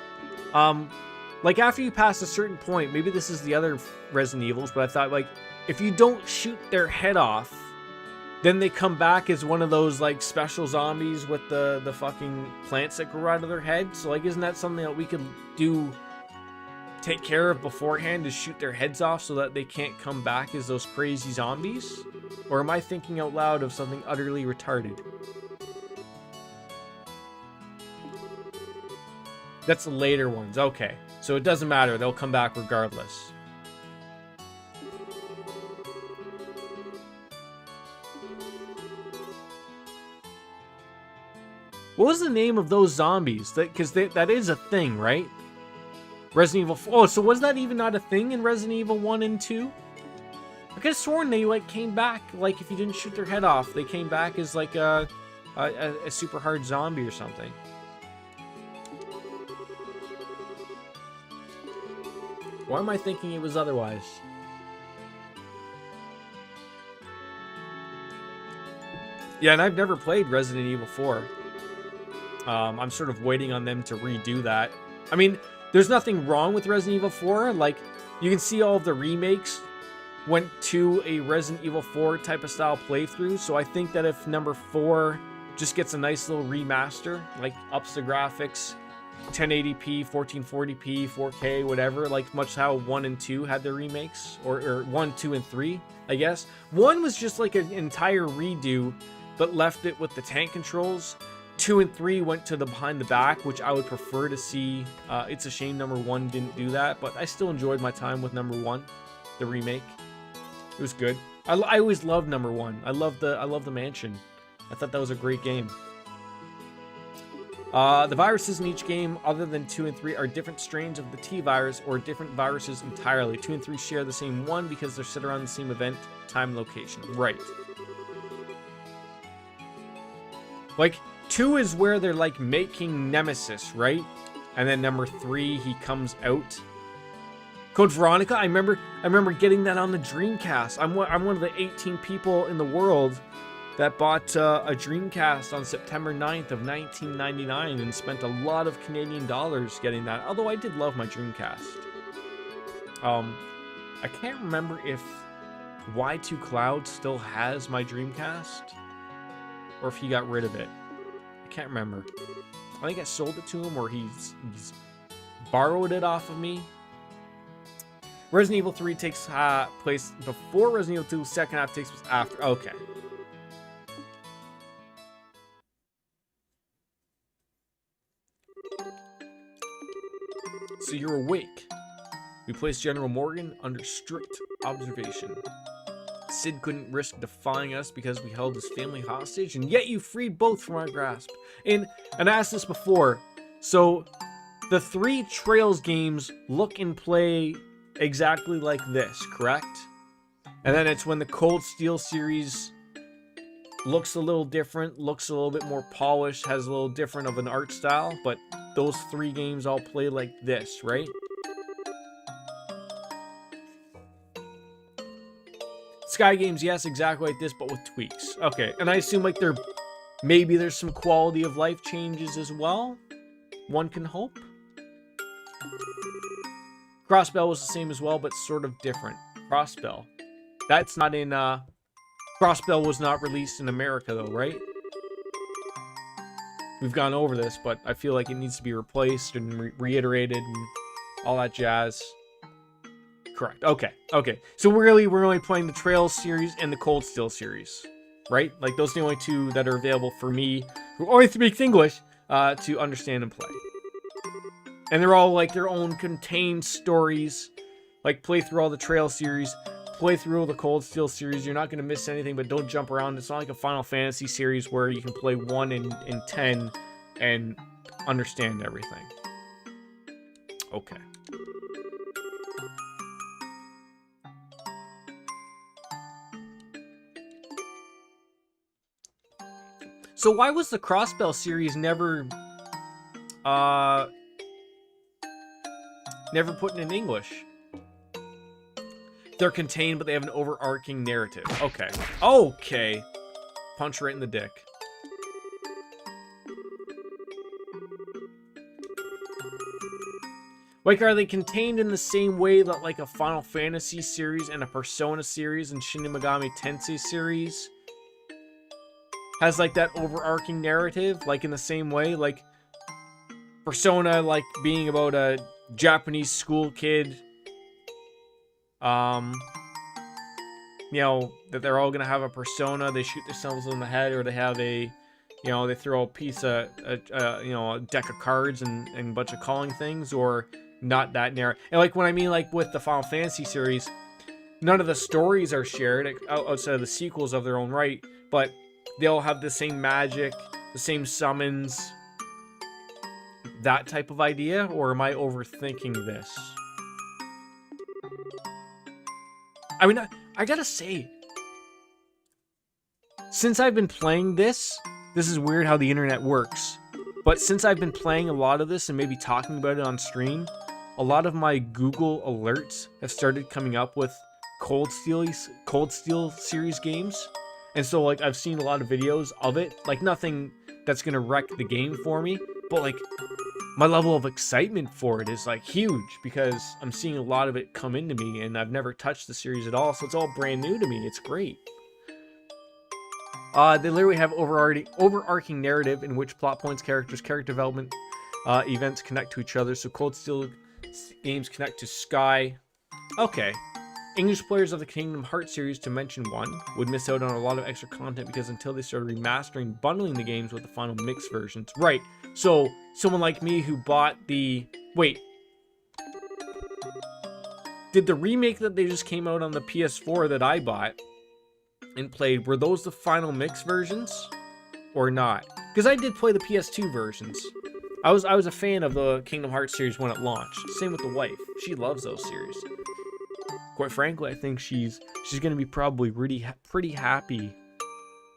like after you pass a certain point, maybe this is the other Resident Evils, but I thought, like, if you don't shoot their head off, then they come back as one of those like special zombies with the fucking plants that grow out of their head. So like, isn't that something that we could take care of beforehand, to shoot their heads off so that they can't come back as those crazy zombies? Or am I thinking out loud of something utterly retarded? That's the later ones. Okay. So it doesn't matter. They'll come back regardless. What was the name of those zombies? Because that is a thing, right? Resident Evil 4. Oh, so was that even not a thing in Resident Evil 1 and 2? I could have sworn they like came back, like if you didn't shoot their head off, they came back as like a super hard zombie or something. Why am I thinking it was otherwise? Yeah, and I've never played Resident Evil 4. I'm sort of waiting on them to redo that. I mean, there's nothing wrong with Resident Evil 4. Like, you can see all of the remakes went to a Resident Evil 4 type of style playthrough. So I think that if number 4 just gets a nice little remaster, like ups the graphics, 1080p, 1440p, 4K, whatever, like much how 1 and 2 had their remakes, or 1, 2, and 3, I guess. 1 was just like an entire redo, but left it with the tank controls. 2 and 3 went to the behind the back, which I would prefer to see. It's a shame number 1 didn't do that, but I still enjoyed my time with number 1, the remake. It was good. I always loved number 1. I love the mansion. I thought that was a great game. The viruses in each game, other than 2 and 3, are different strains of the T-virus or different viruses entirely. 2 and 3 share the same one because they're set around the same event, time, and location. Right. Like, 2 is where they're, like, making Nemesis, right? And then number 3, he comes out. Code Veronica, I remember getting that on the Dreamcast. I'm one of the 18 people in the world that bought a Dreamcast on September 9th of 1999 and spent a lot of Canadian dollars getting that. Although I did love my Dreamcast. I can't remember if Y2 Cloud still has my Dreamcast, or if he got rid of it. I can't remember. I think I sold it to him, or he's borrowed it off of me. Resident Evil 3 takes place before Resident Evil 2. Second half takes place after. Okay. So you're awake. We place General Morgan under strict observation. Sid couldn't risk defying us because we held his family hostage, and yet you freed both from our grasp. And I asked this before, so the 3 Trails games look and play exactly like this, correct? And then it's when the Cold Steel series looks a little different, looks a little bit more polished, has a little different of an art style, but those 3 games all play like this, right? Sky games, yes, exactly like this, but with tweaks. Okay, and I assume like maybe there's some quality of life changes as well. One can hope. Crossbell was the same as well, but sort of different. Crossbell. That's not in, Crossbell was not released in America though, right? We've gone over this, but I feel like it needs to be replaced and reiterated and all that jazz. Correct. Okay. So we're only playing the Trails series and the Cold Steel series, right? Like those are the only 2 that are available for me, who only speaks English, to understand and play. And they're all like their own contained stories. Like play through all the Trail series, play through all the Cold Steel series. You're not going to miss anything, but don't jump around. It's not like a Final Fantasy series where you can play 1 and 10 and understand everything. Okay. So why was the Crossbell series never put in English? They're contained, but they have an overarching narrative. Okay. Punch right in the dick. Like, are they contained in the same way that like a Final Fantasy series and a Persona series and Shin Megami Tensei series has like that overarching narrative, like in the same way, like Persona, like being about a Japanese school kid, you know, that they're all gonna have a persona, they shoot themselves in the head, or they have a, you know, they throw a piece of, you know, a deck of cards and a bunch of calling things, or not that narrow. And like when I mean like with the Final Fantasy series, none of the stories are shared outside of the sequels of their own right, but they all have the same magic, the same summons, that type of idea, or am I overthinking this? I mean, I gotta say, since I've been playing this is weird how the internet works, but since I've been playing a lot of this and maybe talking about it on stream, a lot of my Google alerts have started coming up with Cold Steel series games. And so, like, I've seen a lot of videos of it. Like, nothing that's gonna wreck the game for me, but, like, my level of excitement for it is, like, huge, because I'm seeing a lot of it come into me, and I've never touched the series at all, so it's all brand new to me. It's great. They literally have overarching narrative in which plot points, characters, character development, events connect to each other, so Cold Steel games connect to Sky. Okay. English players of the Kingdom Hearts series, to mention one, would miss out on a lot of extra content because until they started remastering, bundling the games with the final mix versions. Right, so someone like me who bought the... Wait. Did the remake that they just came out on the PS4 that I bought and played, were those the final mix versions? Or not? Because I did play the PS2 versions. I was a fan of the Kingdom Hearts series when it launched. Same with the wife. She loves those series. Quite frankly, I think she's going to be probably pretty happy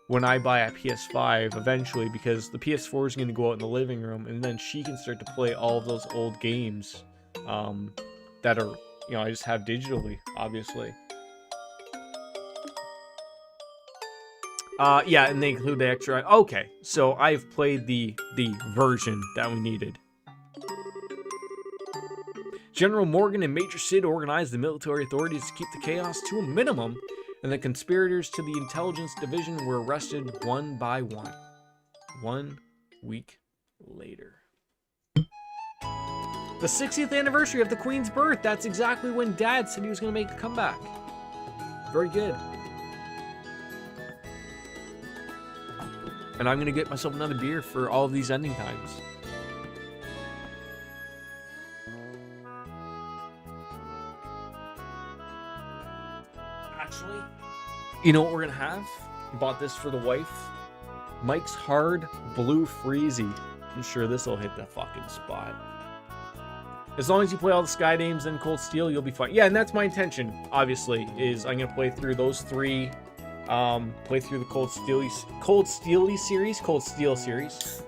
when I buy a PS5 eventually, because the PS4 is going to go out in the living room, and then she can start to play all of those old games that are, you know, I just have digitally, obviously. Yeah, and they include the extra... Okay, so I've played the version that we needed. General Morgan and Major Sid organized the military authorities to keep the chaos to a minimum, and the conspirators to the intelligence division were arrested one by one. 1 week later. The 60th anniversary of the Queen's birth. That's exactly when Dad said he was going to make a comeback. Very good. And I'm going to get myself another beer for all of these ending times. Actually, You know what we're gonna have? Bought this for the wife. Mike's Hard Blue Freezy. I'm sure this will hit the fucking spot. As long as you play all the Sky Dames and Cold Steel, you'll be fine. Yeah, and that's my intention, obviously, is I'm gonna play through those 3. Play through the Cold Steel series.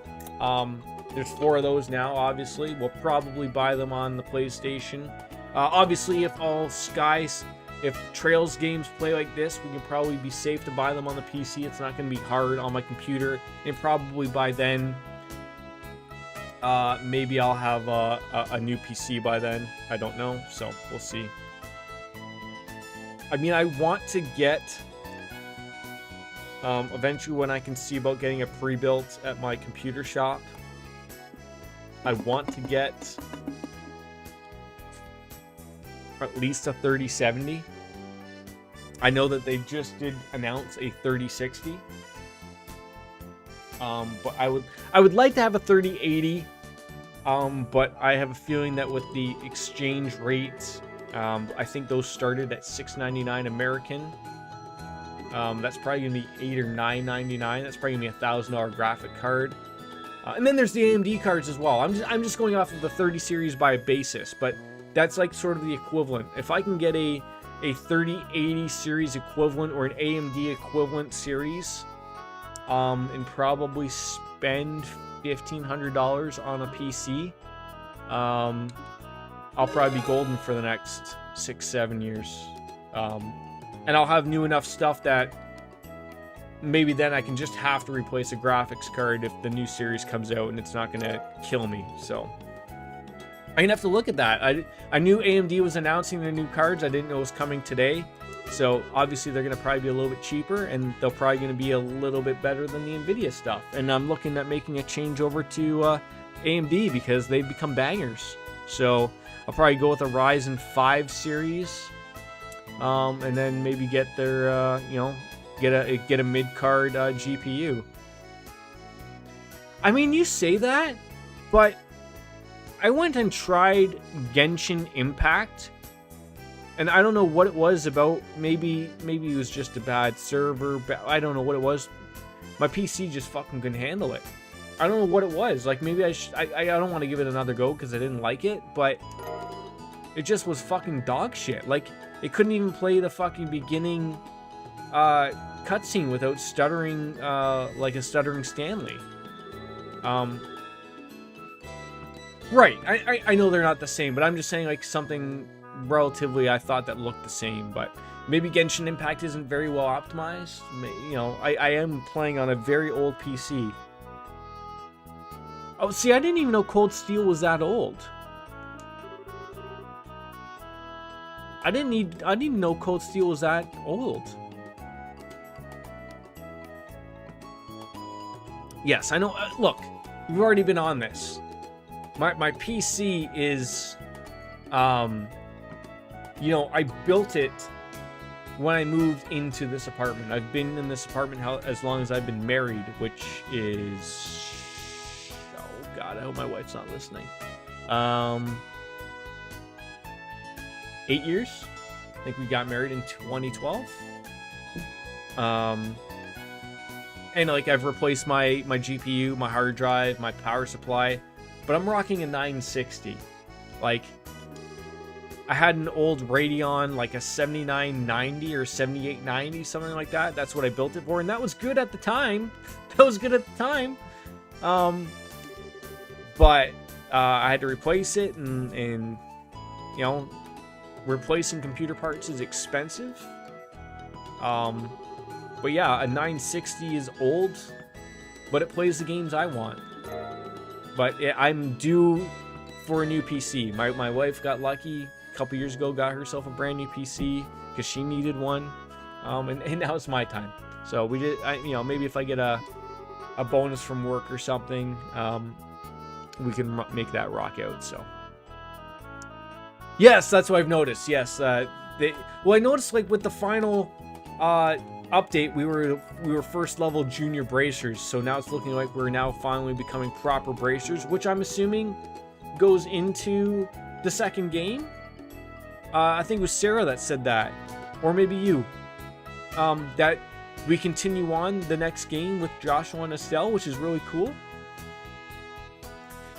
There's 4 of those now, obviously. We'll probably buy them on the PlayStation. Obviously, if Trails games play like this, we can probably be safe to buy them on the PC. It's not going to be hard on my computer. And probably by then, maybe I'll have a new PC by then. I don't know, so we'll see. I mean, I want to get, eventually when I can see about getting a pre-built at my computer shop, I want to get at least a 3070. I know that they just did announce a 3060. But I would like to have a 3080. But I have a feeling that with the exchange rates, I think those started at $699 American. That's probably gonna be $8 or $9.99. That's probably gonna be $1,000 graphic card. And then there's the AMD cards as well. I'm just going off of the 30 series by basis, but that's like sort of the equivalent. If I can get a 3080 series equivalent or an AMD equivalent series, and probably spend $1,500 on a PC, I'll probably be golden for the next 6-7 years. And I'll have new enough stuff that maybe then I can just have to replace a graphics card if the new series comes out and it's not going to kill me. So I'm going to have to look at that. I knew AMD was announcing their new cards. I didn't know it was coming today. So obviously they're going to probably be a little bit cheaper, and they're probably going to be a little bit better than the Nvidia stuff. And I'm looking at making a change over to AMD because they've become bangers. So I'll probably go with a Ryzen 5 series, and then maybe get their, get a mid-card GPU. I mean, you say that, but I went and tried Genshin Impact, and I don't know what it was about. Maybe it was just a bad server. I don't know what it was. My PC just fucking couldn't handle it. I don't know what it was. Like, maybe I don't want to give it another go because I didn't like it, but it just was fucking dog shit. Like, it couldn't even play the fucking beginning cutscene without stuttering, like a stuttering Stanley. Right, I know they're not the same, but I'm just saying, like, something relatively I thought that looked the same, but maybe Genshin Impact isn't very well optimized. You know, I am playing on a very old PC. Oh, see, I didn't even know Cold Steel was that old. I didn't even know Cold Steel was that old. Yes, I know. Look, we've already been on this. My PC is, you know, I built it when I moved into this apartment. I've been in this apartment as long as I've been married, which is, oh God, I hope my wife's not listening. 8 years. I think we got married in 2012. And like, I've replaced my GPU, my hard drive, my power supply, but I'm rocking a 960. Like, I had an old Radeon, like a 7990 or 7890, something like that. That's what I built it for, and that was good at the time. But I had to replace it, and you know, replacing computer parts is expensive. But yeah, a 960 is old, but it plays the games I want. But I'm due for a new PC. My wife got lucky a couple years ago, got herself a brand new PC because she needed one, and now it's my time. So we did, you know, maybe if I get a bonus from work or something, we can make that rock out. So yes, that's what I've noticed. Yes, well, I noticed, like, with the final update, we were first level junior bracers, so now it's looking like we're now finally becoming proper bracers, which I'm assuming goes into the second game. I think it was Sarah that said that, or maybe you. that we continue on the next game with Joshua and Estelle, which is really cool.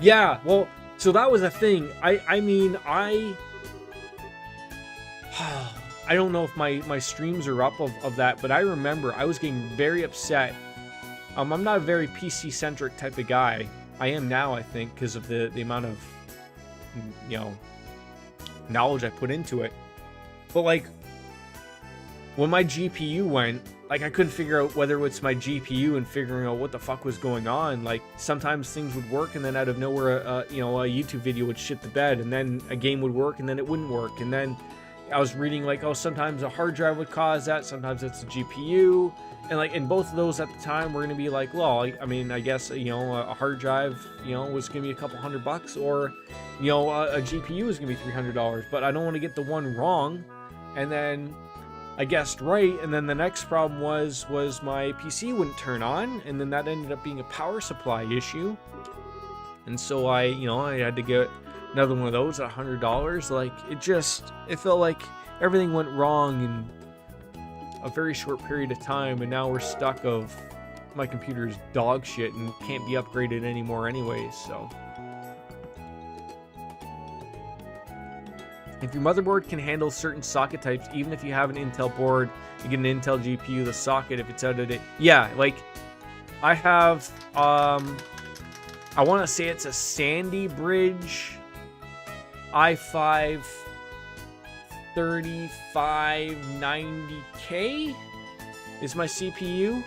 Yeah, well, so that was a thing. I mean, I don't know if my streams are up of that, but I remember I was getting very upset. I'm not a very PC-centric type of guy. I am now, I think, because of the amount of, you know, knowledge I put into it. But, like, when my GPU went, like, I couldn't figure out whether it's my GPU and figuring out what the fuck was going on. Like, sometimes things would work, and then out of nowhere, you know, a YouTube video would shit the bed, and then a game would work, and then it wouldn't work. And then I was reading, like, oh, sometimes a hard drive would cause that, sometimes it's a GPU. And, like, in both of those at the time, we're going to be like, well, I mean, I guess, you know, a hard drive, you know, was going to be a couple $100, or, you know, a GPU is going to be $300. But I don't want to get the one wrong. And then I guessed right, and then the next problem was my PC wouldn't turn on, and then that ended up being a power supply issue. And so I had to get another one of those at $100. Like, it felt like everything went wrong in a very short period of time, and now we're stuck of my computer's dog shit and can't be upgraded anymore anyways. So if your motherboard can handle certain socket types, even if you have an Intel board, you get an Intel GPU, the socket, if it's out of date. Yeah, like, I have, I want to say it's a Sandy Bridge i5 3590K is my CPU.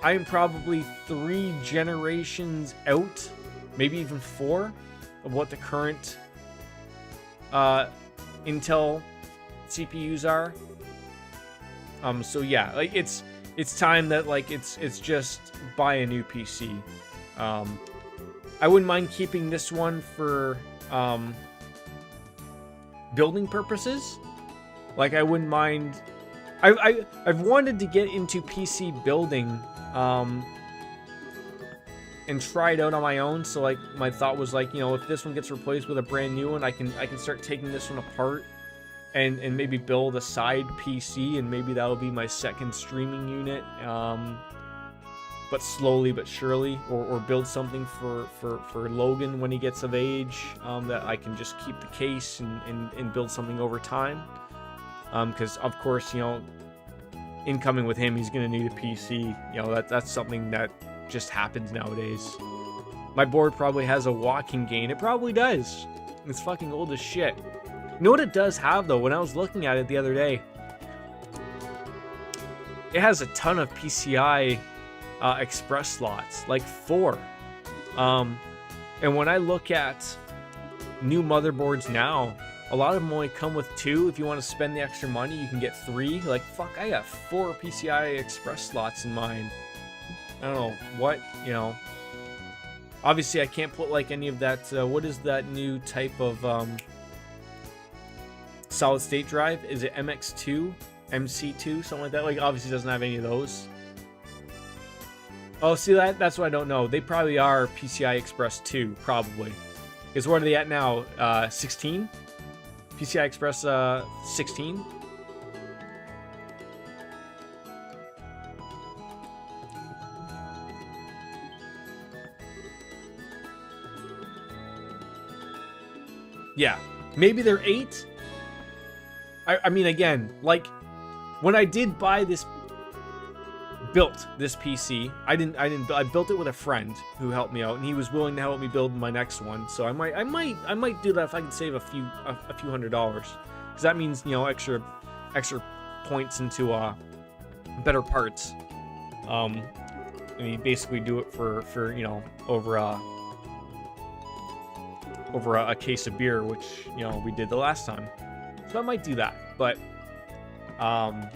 I am probably 3 generations out, maybe even 4, of what the current Intel CPUs are. So yeah, like, it's time that, like, it's just buy a new PC. I wouldn't mind keeping this one for building purposes. Like, I wouldn't mind. I've wanted to get into PC building and try it out on my own. So, like, my thought was, like, you know, if this one gets replaced with a brand new one, I can start taking this one apart and maybe build a side PC, and maybe that'll be my second streaming unit. But slowly but surely, or build something for Logan when he gets of age, that I can just keep the case and build something over time. Because of course, you know, incoming with him, he's gonna need a PC. You know, that's something that just happens nowadays. My board probably has a walking gain. It probably does. It's fucking old as shit. You know what it does have, though? When I was looking at it the other day, it has a ton of PCI Express slots, like 4. And when I look at new motherboards now, a lot of them only come with 2. If you want to spend the extra money, you can get 3. Like, fuck, I got 4 PCI Express slots in mine. I don't know what, you know. Obviously, I can't put, like, any of that. What is that new type of solid state drive? Is it MX2, MC2, something like that? Like, obviously doesn't have any of those. Oh, see, that's what I don't know. They probably are PCI Express 2, probably. Because what are they at now? 16? PCI Express 16? Yeah, maybe they're 8. I mean, again, like, when I did buy this, built this PC, I built it with a friend who helped me out, and he was willing to help me build my next one. So I might do that if I can save a few $100s, because that means, you know, extra points into better parts. And you basically do it for you know, over a case of beer, which, you know, we did the last time. So I might do that, but I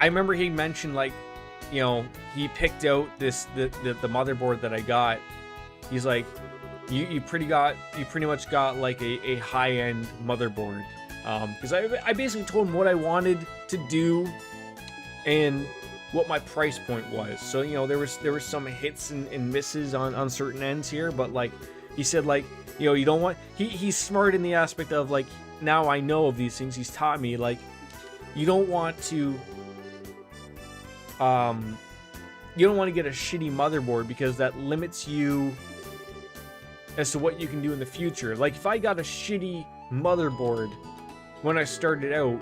remember he mentioned, like, you know, he picked out the motherboard that I got. He's like, you pretty much got like a high-end motherboard, because I basically told him what I wanted to do and what my price point was. So, you know, there was some hits and misses on certain ends here, but, like, he said, like, you know, you don't want, he's smart in the aspect of, like, now I know of these things. He's taught me, like, you don't want to you don't want to get a shitty motherboard because that limits you as to what you can do in the future. Like if I got a shitty motherboard when I started out,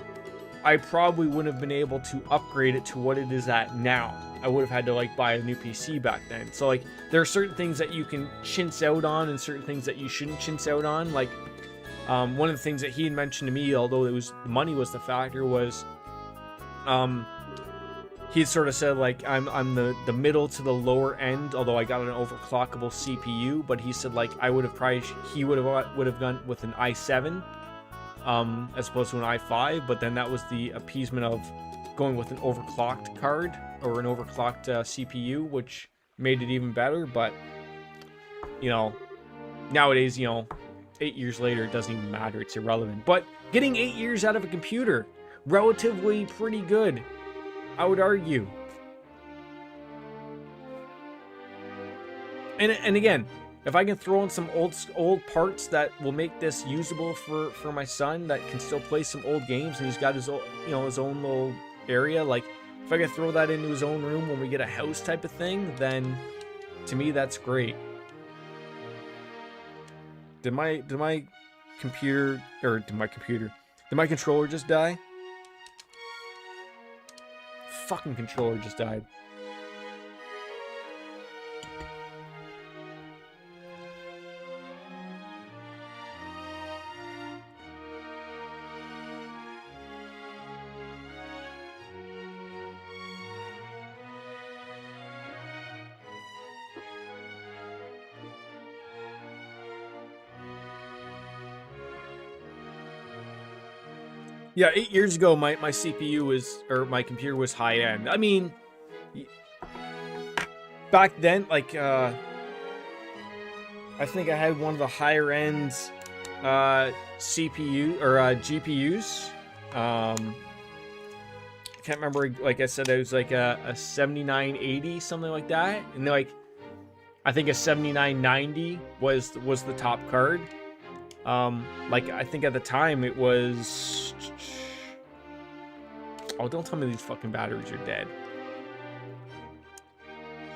I probably wouldn't have been able to upgrade it to what it is at now. I would have had to like buy a new PC back then. So like there are certain things that you can chintz out on and certain things that you shouldn't chintz out on. Like one of the things that he had mentioned to me, although it was money was the factor, was he sort of said like I'm the middle to the lower end, although I got an overclockable CPU. But he said like I would have probably he would have gone with an i7 as opposed to an i5. But then that was the appeasement of going with an overclocked card or an overclocked CPU, which made it even better. But you know, nowadays, you know, 8 years later, it doesn't even matter. It's irrelevant. But getting 8 years out of a computer, relatively pretty good, I would argue. And again, if I can throw in some old parts that will make this usable for my son, that can still play some old games, and he's got his own, you know, his own little area. Like if I can throw that into his own room when we get a house type of thing, then to me that's great. Did my computer or did my controller just die? Fucking controller just died. Yeah, 8 years ago, my CPU was, or my computer was high end. I mean, back then, like, I think I had one of the higher end CPU or GPUs. Can't remember. Like I said, it was like a 7980, something like that, and like I think a 7990 was the top card. Like I think at the time it was. Oh, don't tell me these fucking batteries are dead.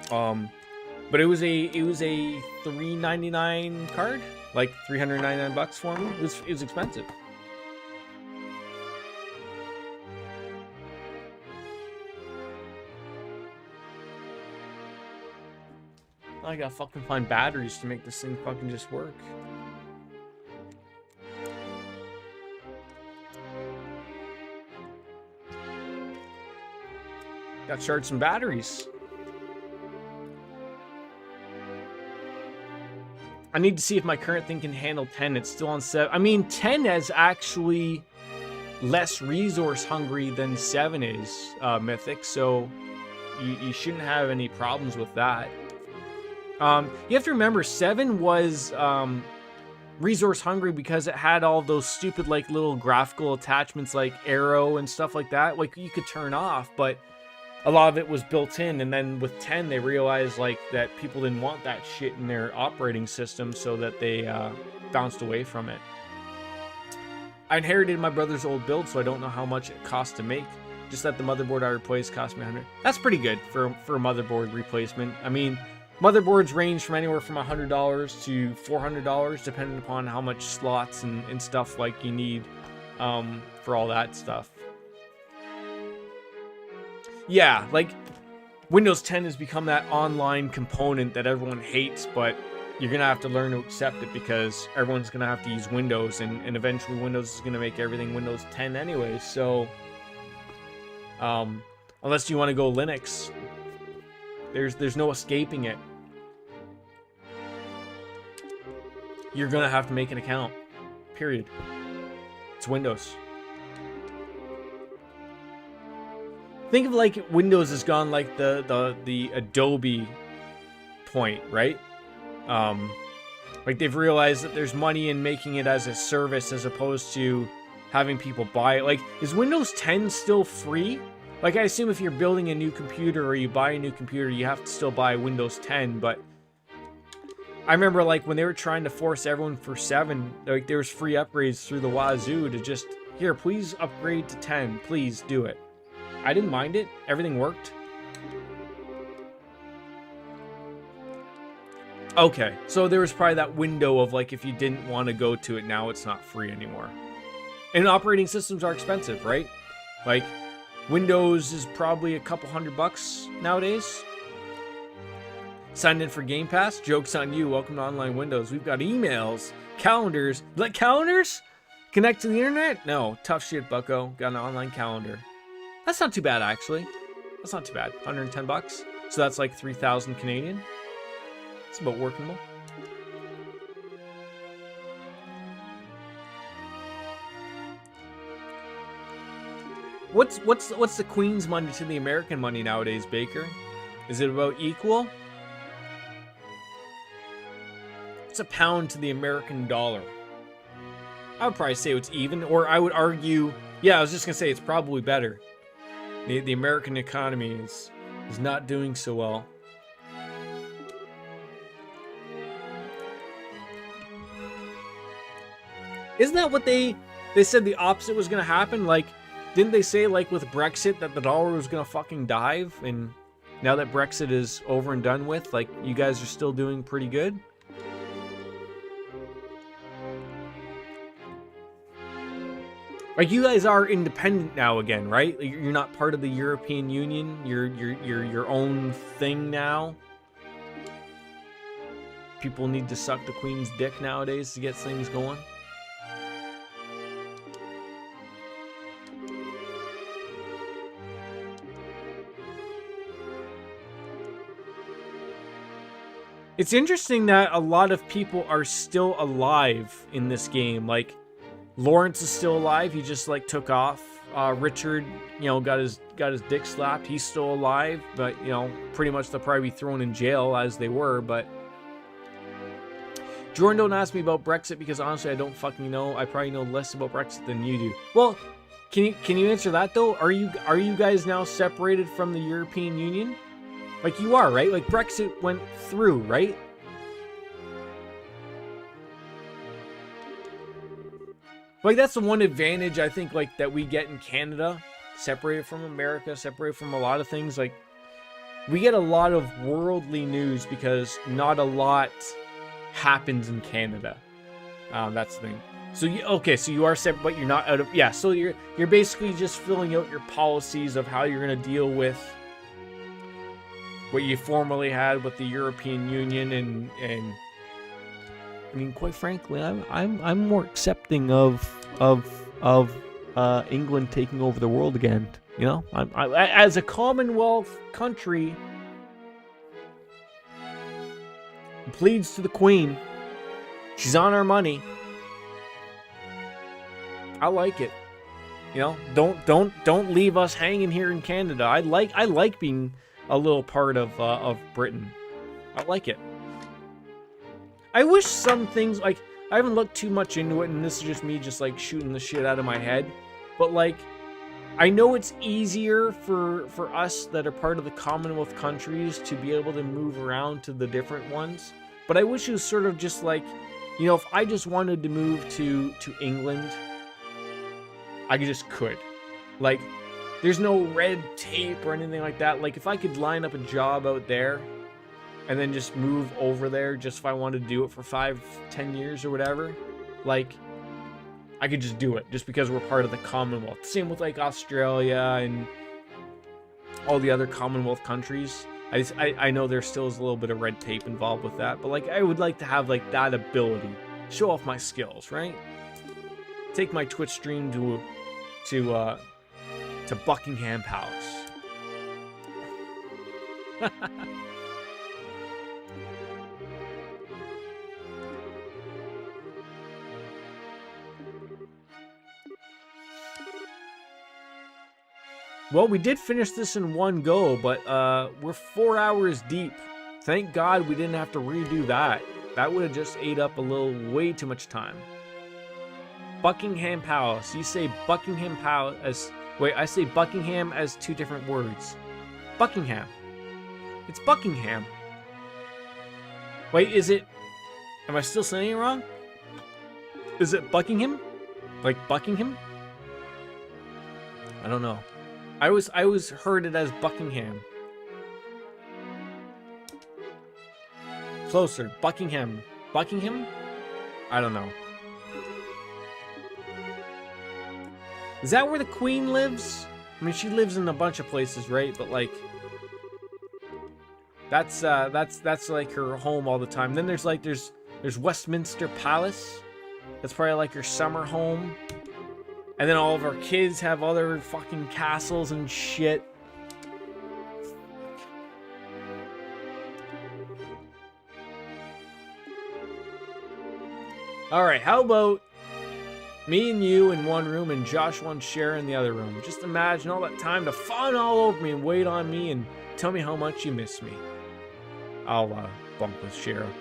But it was a $399 card, like $399 for me. It was expensive. I gotta fucking find batteries to make this thing fucking just work. Got to charge some batteries. I need to see if my current thing can handle 10. It's still on 7. I mean, 10 is actually less resource hungry than 7 is, Mythic. So you shouldn't have any problems with that. You have to remember, 7 was resource hungry because it had all those stupid like little graphical attachments like arrow and stuff like that. Like you could turn off, but a lot of it was built in, and then with 10 they realized like that people didn't want that shit in their operating system, so that they bounced away from it. I inherited my brother's old build, so I don't know how much it cost to make. Just that the motherboard I replaced cost me 100. That's pretty good for a motherboard replacement. I mean, motherboards range from anywhere from $100 to $400, depending upon how much slots and stuff like you need for all that stuff. Yeah, like Windows 10 has become that online component that everyone hates, but you're gonna have to learn to accept it because everyone's gonna have to use Windows, and eventually Windows is gonna make everything Windows 10 anyway. So unless you want to go Linux, there's no escaping it. You're gonna have to make an account, period. It's Windows. Think of like Windows has gone like the Adobe point, right? Like they've realized that there's money in making it as a service as opposed to having people buy it. Like, is Windows 10 still free? Like, I assume if you're building a new computer or you buy a new computer, you have to still buy Windows 10, but I remember like when they were trying to force everyone for 7, like there was free upgrades through the wazoo to just Here, please upgrade to 10. Please do it. I didn't mind it. Everything worked. Okay, so there was probably that window of like if you didn't want to go to it, now it's not free anymore. And operating systems are expensive, right? Like Windows is probably a couple $100 nowadays. Signed in for Game Pass. Joke's on you. Welcome to Online Windows. We've got emails, calendars. Like calendars? Connect to the internet? No. Tough shit, bucko. Got an online calendar. That's not too bad, actually. That's not too bad. $110. So that's like 3,000 Canadian. It's about workable. What's the Queen's money to the American money nowadays, Baker? Is it about equal? It's a pound to the American dollar. I would probably say it's even, or I would argue, yeah, I was just gonna say it's probably better. The American economy is not doing so well. Isn't that what they said the opposite was gonna happen? Like, didn't they say like with Brexit that the dollar was gonna fucking dive? And now that Brexit is over and done with, like you guys are still doing pretty good? Like you guys are independent now again, right? Like, you're not part of the European Union. You're your own thing now. People need to suck the Queen's dick nowadays to get things going. It's interesting that a lot of people are still alive in this game. Like, Lawrence is still alive. He just like took off. Richard, you know, got his dick slapped. He's still alive, but you know, pretty much they'll probably be thrown in jail as they were. But Jordan, don't ask me about Brexit because honestly, I don't fucking know. I probably know less about Brexit than you do. Well, can you answer that though? Are you guys now separated from the European Union? Like you are, right? Like Brexit went through, right? Like that's the one advantage I think like that we get in Canada, separated from America, separated from a lot of things. Like we get a lot of worldly news because not a lot happens in Canada. That's the thing. So so you are separate, but you're not out of So you're basically just filling out your policies of how you're gonna deal with what you formerly had with the European Union and I mean, quite frankly, I'm more accepting of England taking over the world again. You know, I as a Commonwealth country, pleads to the Queen. She's on our money. I like it. You know, don't leave us hanging here in Canada. I like being a little part of Britain. I like it. I wish some things, like, I haven't looked too much into it, and this is just me just, like, shooting the shit out of my head. But, like, I know it's easier for us that are part of the Commonwealth countries to be able to move around to the different ones. But I wish it was sort of just like, you know, if I just wanted to move to England, I could. Like, there's no red tape or anything like that. Like, if I could line up a job out there and then just move over there just if I wanted to do it for 5-10 years or whatever, like, I could just do it just because we're part of the Commonwealth. Same with, like, Australia and all the other Commonwealth countries. I know there still is a little bit of red tape involved with that, but, like, I would like to have, like, that ability. Show off my skills, right? Take my Twitch stream to Buckingham Palace. Well, we did finish this in one go, but we're 4 hours deep. Thank God we didn't have to redo that. That would have just ate up way too much time. Buckingham Palace. You say Buckingham Palace as... Wait, I say Buckingham as two different words. Buckingham. It's Buckingham. Wait, is it... Am I still saying it wrong? Is it Buckingham? Like Buckingham? I don't know. I always heard it as Buckingham. Closer. Buckingham. Buckingham? I don't know. Is that where the Queen lives? I mean, she lives in a bunch of places, right? But like, that's like her home all the time. Then there's Westminster Palace. That's probably like her summer home. And then all of our kids have other fucking castles and shit. Alright, how about me and you in one room and Joshua and Sharon in the other room? Just imagine all that time to fawn all over me and wait on me and tell me how much you miss me. I'll bunk with Sharon.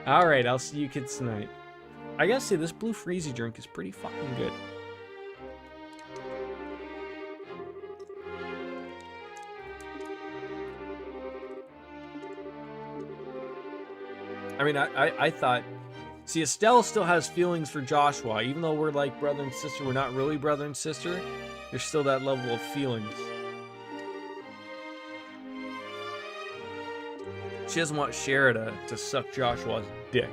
Alright, I'll see you kids tonight. I gotta say, this blue freezy drink is pretty fucking good. I mean, I thought... See, Estelle still has feelings for Joshua. Even though we're like brother and sister, we're not really brother and sister. There's still that level of feelings. She doesn't want Shara to suck Joshua's dick.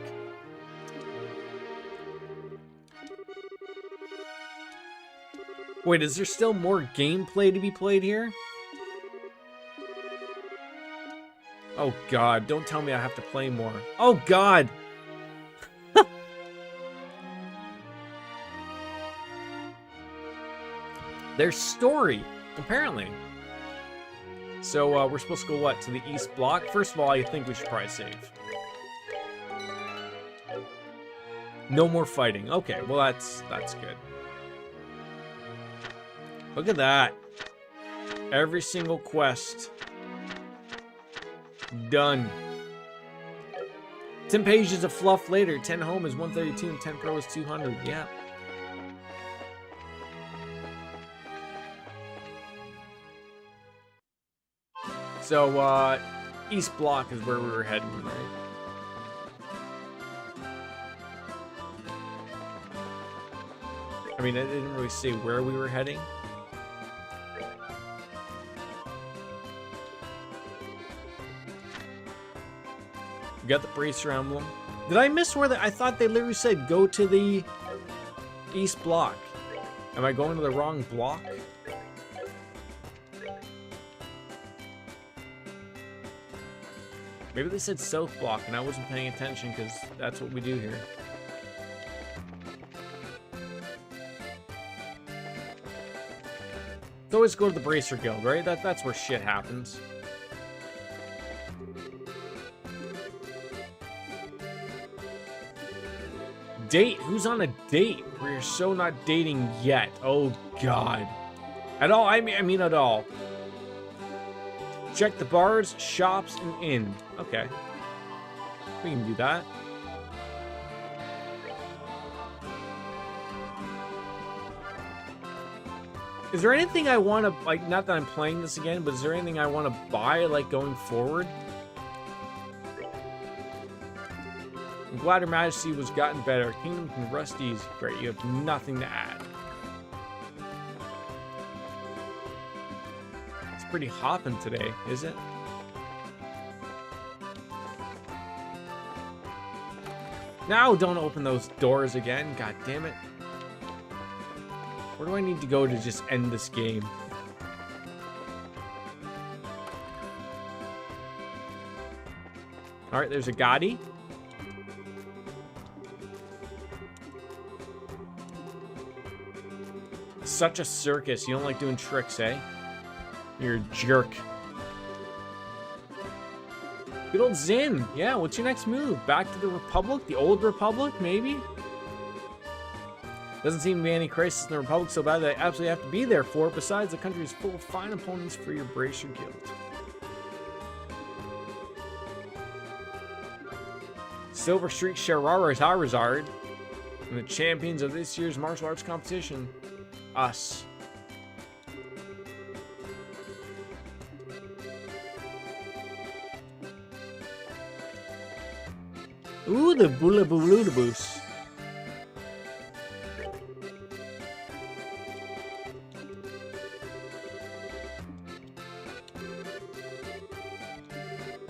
Wait, is there still more gameplay to be played here? Oh god, don't tell me I have to play more. Oh god! There's story, apparently. So, we're supposed to go, what, to the East Block? First of all, I think we should probably save. No more fighting. Okay, well, that's good. Look at that. Every single quest. Done. 10 pages of fluff later. 10 home is 132 and 10 pro is 200. Yeah. So, East Block is where we were heading, right? I mean, I didn't really say where we were heading. We got the bracer emblem. Did I miss where I thought they literally said go to the East Block. Am I going to the wrong block? Maybe they said South Block and I wasn't paying attention because that's what we do here. Let's always go to the Bracer Guild, right? That's where shit happens. Date? Who's on a date? We're so not dating yet. Oh god. At all? I mean at all. Check the bars, shops, and inn. Okay. We can do that. Is there anything I want to, like, not that I'm playing this again, but is there anything I want to buy, like, going forward? I'm glad Her Majesty was gotten better. Kingdom can rest easy. Great, you have nothing to add. It's pretty hopping today, is it? Now don't open those doors again. God damn it. Where do I need to go to just end this game? Alright, there's a Gotti. Such a circus. You don't like doing tricks, eh? You're a jerk. Good old Zin. Yeah, what's your next move? Back to the Republic? The old Republic, maybe? Doesn't seem to be any crisis in the Republic so bad that I absolutely have to be there for. Besides, the country is full of fine opponents for your Bracer Guild. Silver Streak Charizard. And the champions of this year's martial arts competition. Us. Ooh, the Bula Bula Boos.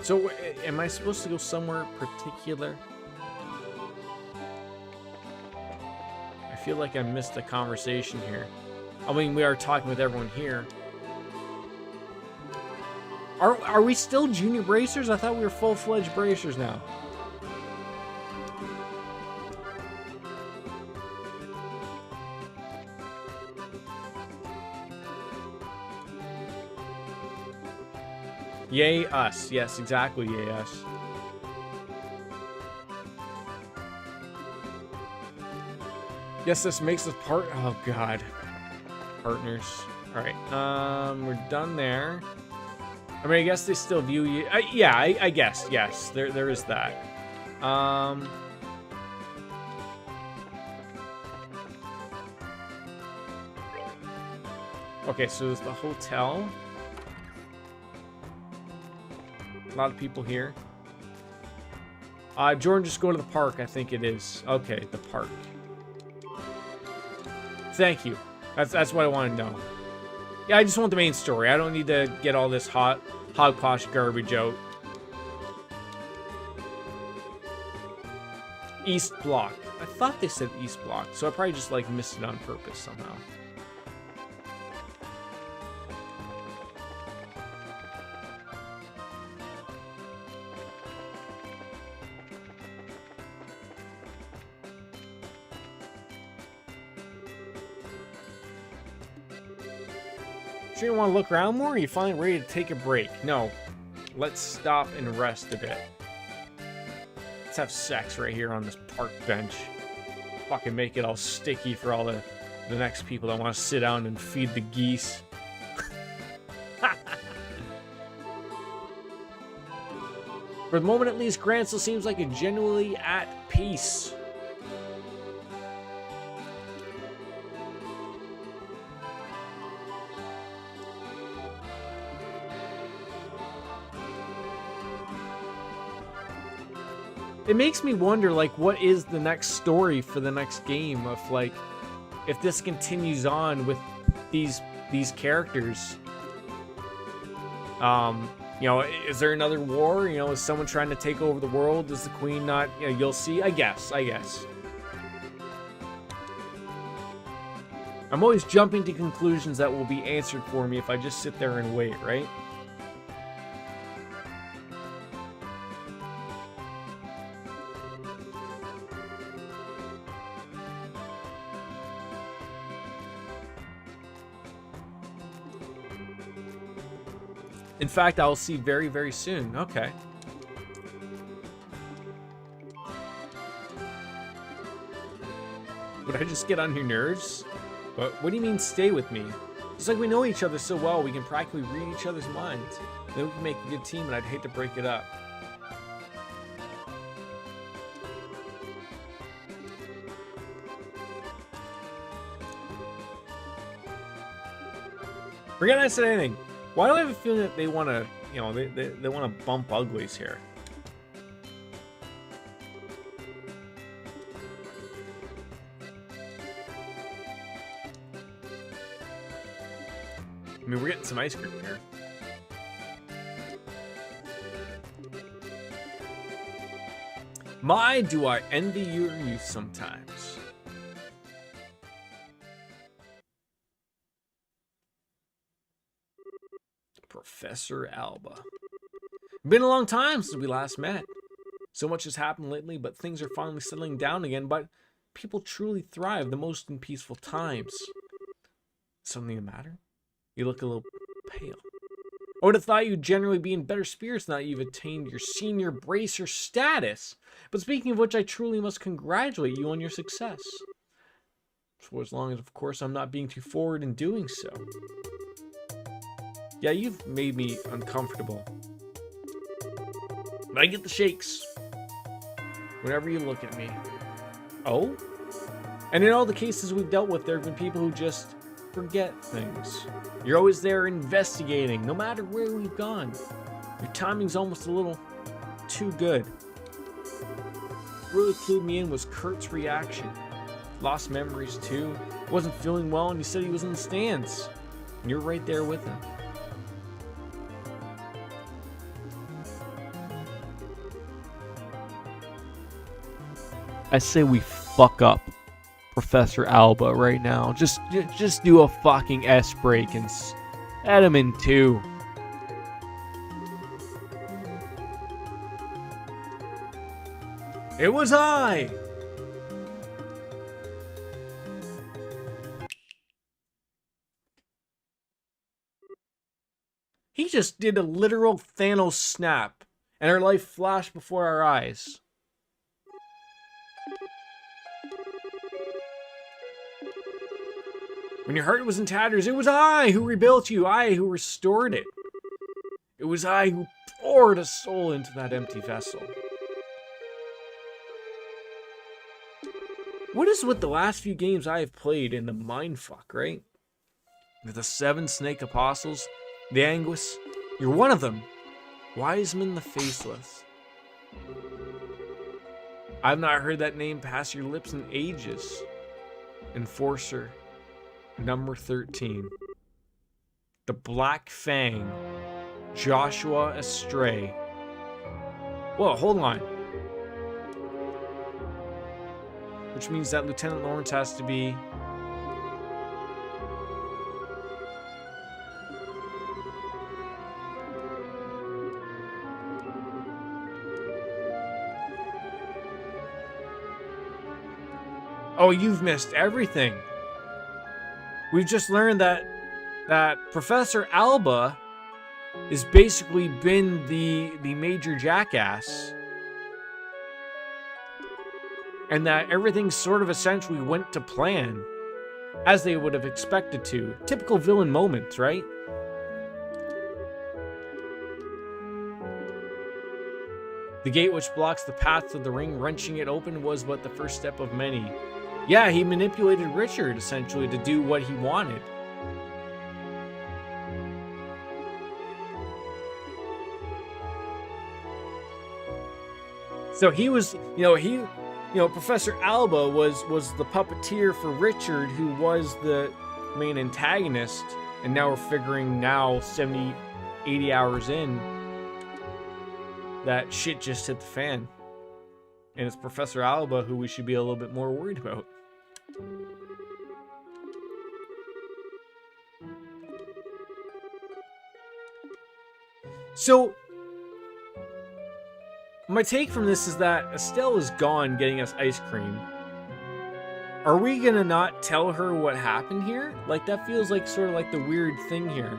So, am I supposed to go somewhere particular? I feel like I missed a conversation here. I mean, we are talking with everyone here. Are we still junior bracers? I thought we were full-fledged bracers now. Yay us. Yes, exactly, yay us. Yes, this makes us part. Oh god. Partners. Alright. We're done there. I mean, I guess they still view you. Yeah, I guess. Yes, there is that. Okay, so there's the hotel. A lot of people here. Jordan, just go to the park. I think it is. Okay, the park. Thank you. That's what I want to know. Yeah, I just want the main story. I don't need to get all this hogposh garbage out. East Block. I thought they said East Block, so I probably just like missed it on purpose somehow. Sure you want to look around more? Or are you finally ready to take a break? No. Let's stop and rest a bit. Let's have sex right here on this park bench. Fucking make it all sticky for all the next people that want to sit down and feed the geese. For the moment at least, Grant still seems like it's genuinely at peace. It makes me wonder, like, what is the next story for the next game of, like, if this continues on with these characters. You know, is there another war? You know, is someone trying to take over the world? Is the queen not, you know, you'll see. I guess. I'm always jumping to conclusions that will be answered for me if I just sit there and wait, right? In fact, I'll see very, very soon. Okay. Would I just get on your nerves? But what do you mean, stay with me? It's like we know each other so well, we can practically read each other's minds. Then we can make a good team, and I'd hate to break it up. Forget I said anything. Why do I have a feeling that they want to, you know, they want to bump uglies here? I mean, we're getting some ice cream here. My, do I envy your youth sometimes. Professor Alba. Been a long time since we last met. So much has happened lately, but things are finally settling down again. But people truly thrive the most in peaceful times. Something the matter? You look a little pale. I would have thought you'd generally be in better spirits now that you've attained your senior bracer status. But speaking of which, I truly must congratulate you on your success. For as long as, of course, I'm not being too forward in doing so. Yeah, you've made me uncomfortable. But I get the shakes whenever you look at me. Oh? And in all the cases we've dealt with, there have been people who just forget things. You're always there investigating, no matter where we've gone. Your timing's almost a little too good. What really clued me in was Kurt's reaction. Lost memories too. Wasn't feeling well and he said he was in the stands. And you're right there with him. I say we fuck up Professor Alba right now. Just do a fucking S break and add him in 2. It was I! He just did a literal Thanos snap, and our life flashed before our eyes. When your heart was in tatters, it was I who rebuilt you, I who restored it. It was I who poured a soul into that empty vessel. What is with the last few games I have played in the mindfuck, right? With the 7 snake apostles, the Anguis, you're one of them. Wiseman the Faceless. I've not heard that name pass your lips in ages. Enforcer, number 13. The Black Fang, Joshua Astray. Whoa, hold on. Which means that Lieutenant Lawrence has to be... Oh, you've missed everything. We've just learned that Professor Alba has basically been the major jackass. And that everything sort of essentially went to plan, as they would have expected to. Typical villain moments, right? The gate which blocks the path to the ring, wrenching it open, was but the first step of many. Yeah, he manipulated Richard, essentially, to do what he wanted. So he was, Professor Alba was the puppeteer for Richard, who was the main antagonist, and now we're figuring 70, 80 hours in, that shit just hit the fan. And it's Professor Alba who we should be a little bit more worried about. So, my take from this is that Estelle is gone getting us ice cream. Are we gonna not tell her what happened here? Like, that feels like sort of like the weird thing here.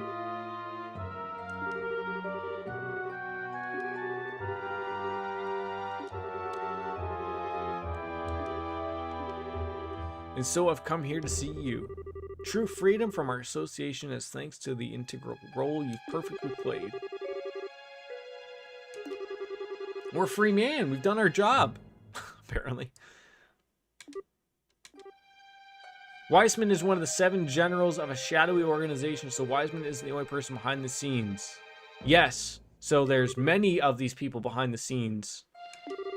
And so I've come here to see you. True freedom from our association is thanks to the integral role you've perfectly played. We're free man. We've done our job. Apparently. Weissman is one of the 7 generals of a shadowy organization, so Weissman isn't the only person behind the scenes. Yes, so there's many of these people behind the scenes.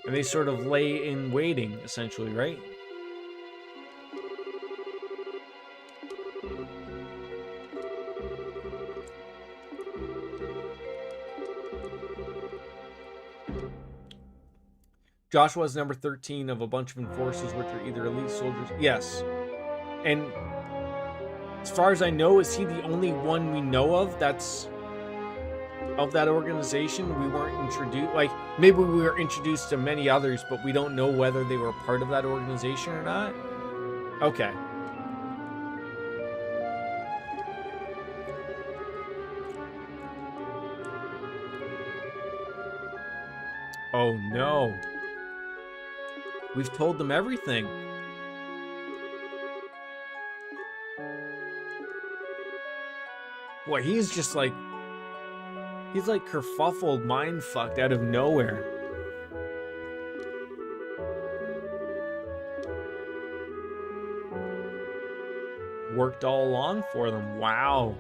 And they sort of lay in waiting, essentially, right? Joshua is number 13 of a bunch of enforcers, which are either elite soldiers. Yes. And as far as I know, is he the only one we know of that's of that organization? We weren't introduced. Like, maybe we were introduced to many others, but we don't know whether they were part of that organization or not. Okay. Oh no. We've told them everything. Boy, he's just like... He's like kerfuffled, mind-fucked out of nowhere. Worked all along for them. Wow.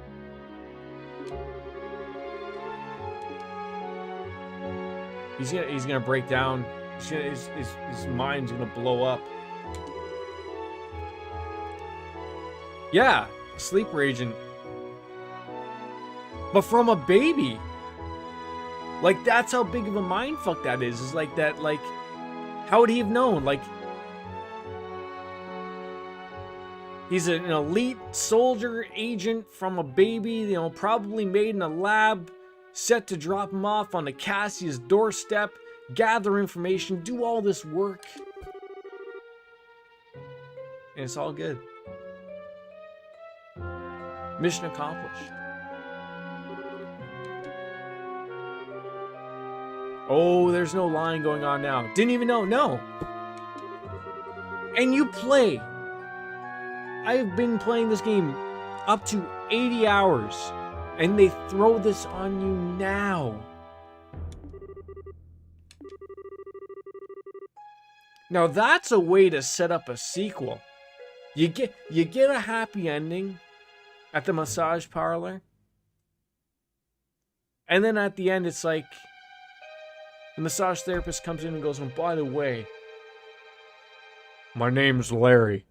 He's gonna break down. His mind's gonna blow up. Yeah, sleeper agent. But from a baby. Like, that's how big of a mindfuck that is. Is like that, like, how would he have known? Like, He's an elite soldier agent from a baby, probably made in a lab, set to drop him off on Acacia's doorstep, gather information, do all this work. And it's all good. Mission accomplished. Oh, there's no line going on now. Didn't even know. No. And you play. I've been playing this game up to 80 hours. And they throw this on you now. Now that's a way to set up a sequel. You get a happy ending at the massage parlor. And then at the end it's like the massage therapist comes in and goes, "Oh, by the way, my name's Larry."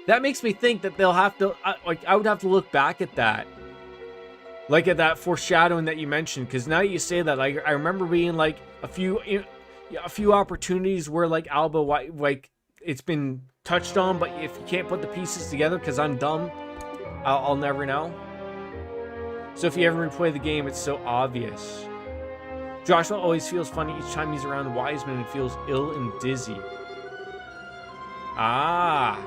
That makes me think that they'll have to, I would have to look back at that. Like at that foreshadowing that you mentioned, because now you say that, I remember being like a few opportunities where like Alba, like it's been touched on, but if you can't put the pieces together, because I'm dumb, I'll never know. So if you ever replay the game, it's so obvious. Joshua always feels funny each time he's around Wiseman and feels ill and dizzy. Ah.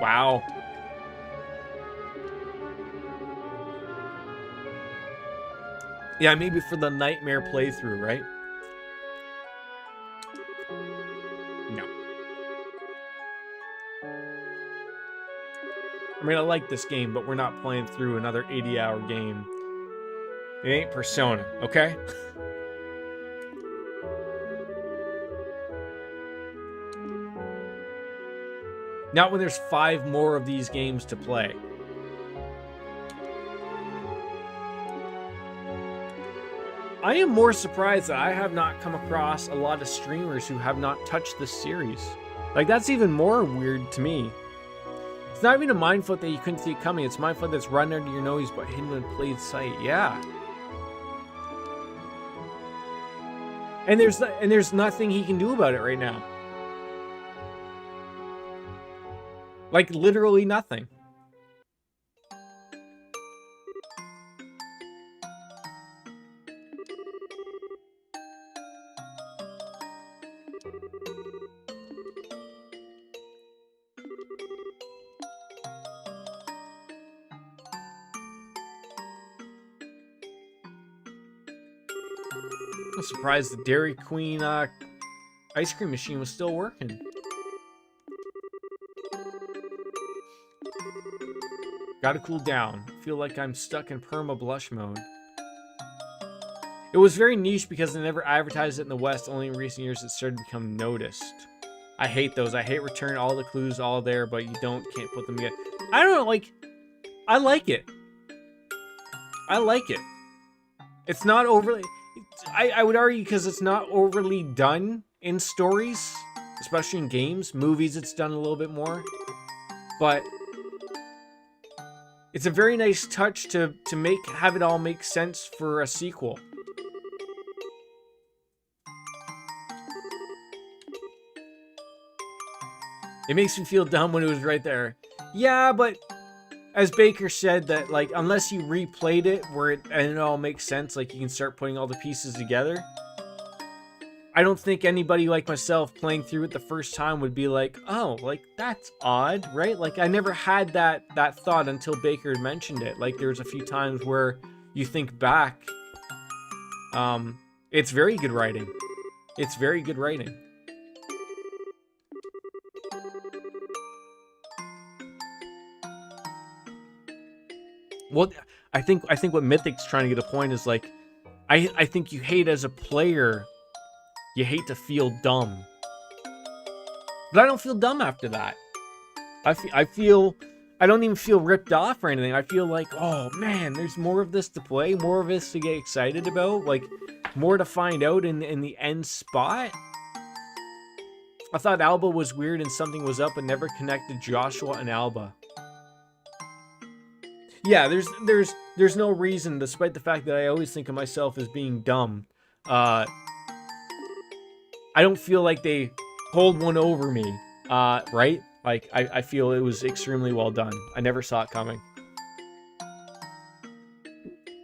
Wow. Yeah, maybe for the nightmare playthrough, right? No. I mean, I like this game, but we're not playing through another 80-hour game. It ain't Persona, okay? Not when there's 5 more of these games to play. I am more surprised that I have not come across a lot of streamers who have not touched this series. Like, that's even more weird to me. It's not even a mind flip that you couldn't see it coming. It's a mind flip that's run under your nose but hidden in plain sight. Yeah. And there's nothing he can do about it right now. Like, literally nothing. I'm surprised the Dairy Queen ice cream machine was still working. Gotta cool down. Feel like I'm stuck in perma blush mode. It was very niche because they never advertised it in the West. Only in recent years it started to become noticed. I hate those. I hate return all the clues all there, but you can't put them together. I don't know, like, I like it. I like it. It's not overly... I would argue because it's not overly done in stories, especially in games. Movies, it's done a little bit more. But it's a very nice touch to have it all make sense for a sequel. It makes me feel dumb when it was right there. Yeah, but as Baker said, that like unless you replayed it and it all makes sense, like you can start putting all the pieces together. I don't think anybody like myself playing through it the first time would be like, oh, like that's odd, right? Like I never had that thought until Baker had mentioned it. Like there's a few times where you think back. It's very good writing. It's very good writing. Well, I think what Mythic's trying to get a point is like, I think you hate as a player, you hate to feel dumb. But I don't feel dumb after that. I don't even feel ripped off or anything. I feel like, oh man, there's more of this to play, more of this to get excited about, like more to find out in the end spot. I thought Alba was weird and something was up and never connected Joshua and Alba. Yeah, there's no reason, despite the fact that I always think of myself as being dumb. I don't feel like they hold one over me. Right? Like I feel it was extremely well done. I never saw it coming.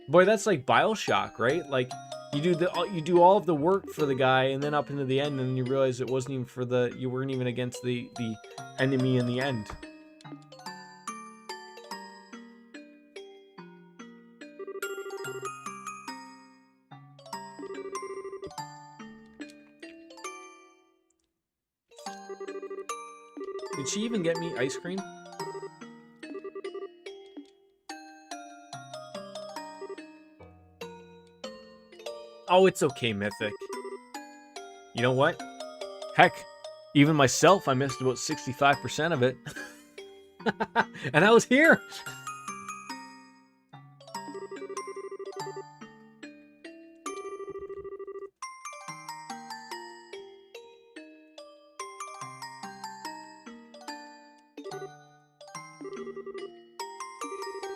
Boy, that's like BioShock, right? Like you do all of the work for the guy, and then up into the end, and you realize it wasn't even for you weren't even against the enemy in the end. Did she even get me ice cream? Oh, it's okay, Mythic. You know what? Heck, even myself, I missed about 65% of it. And I was here!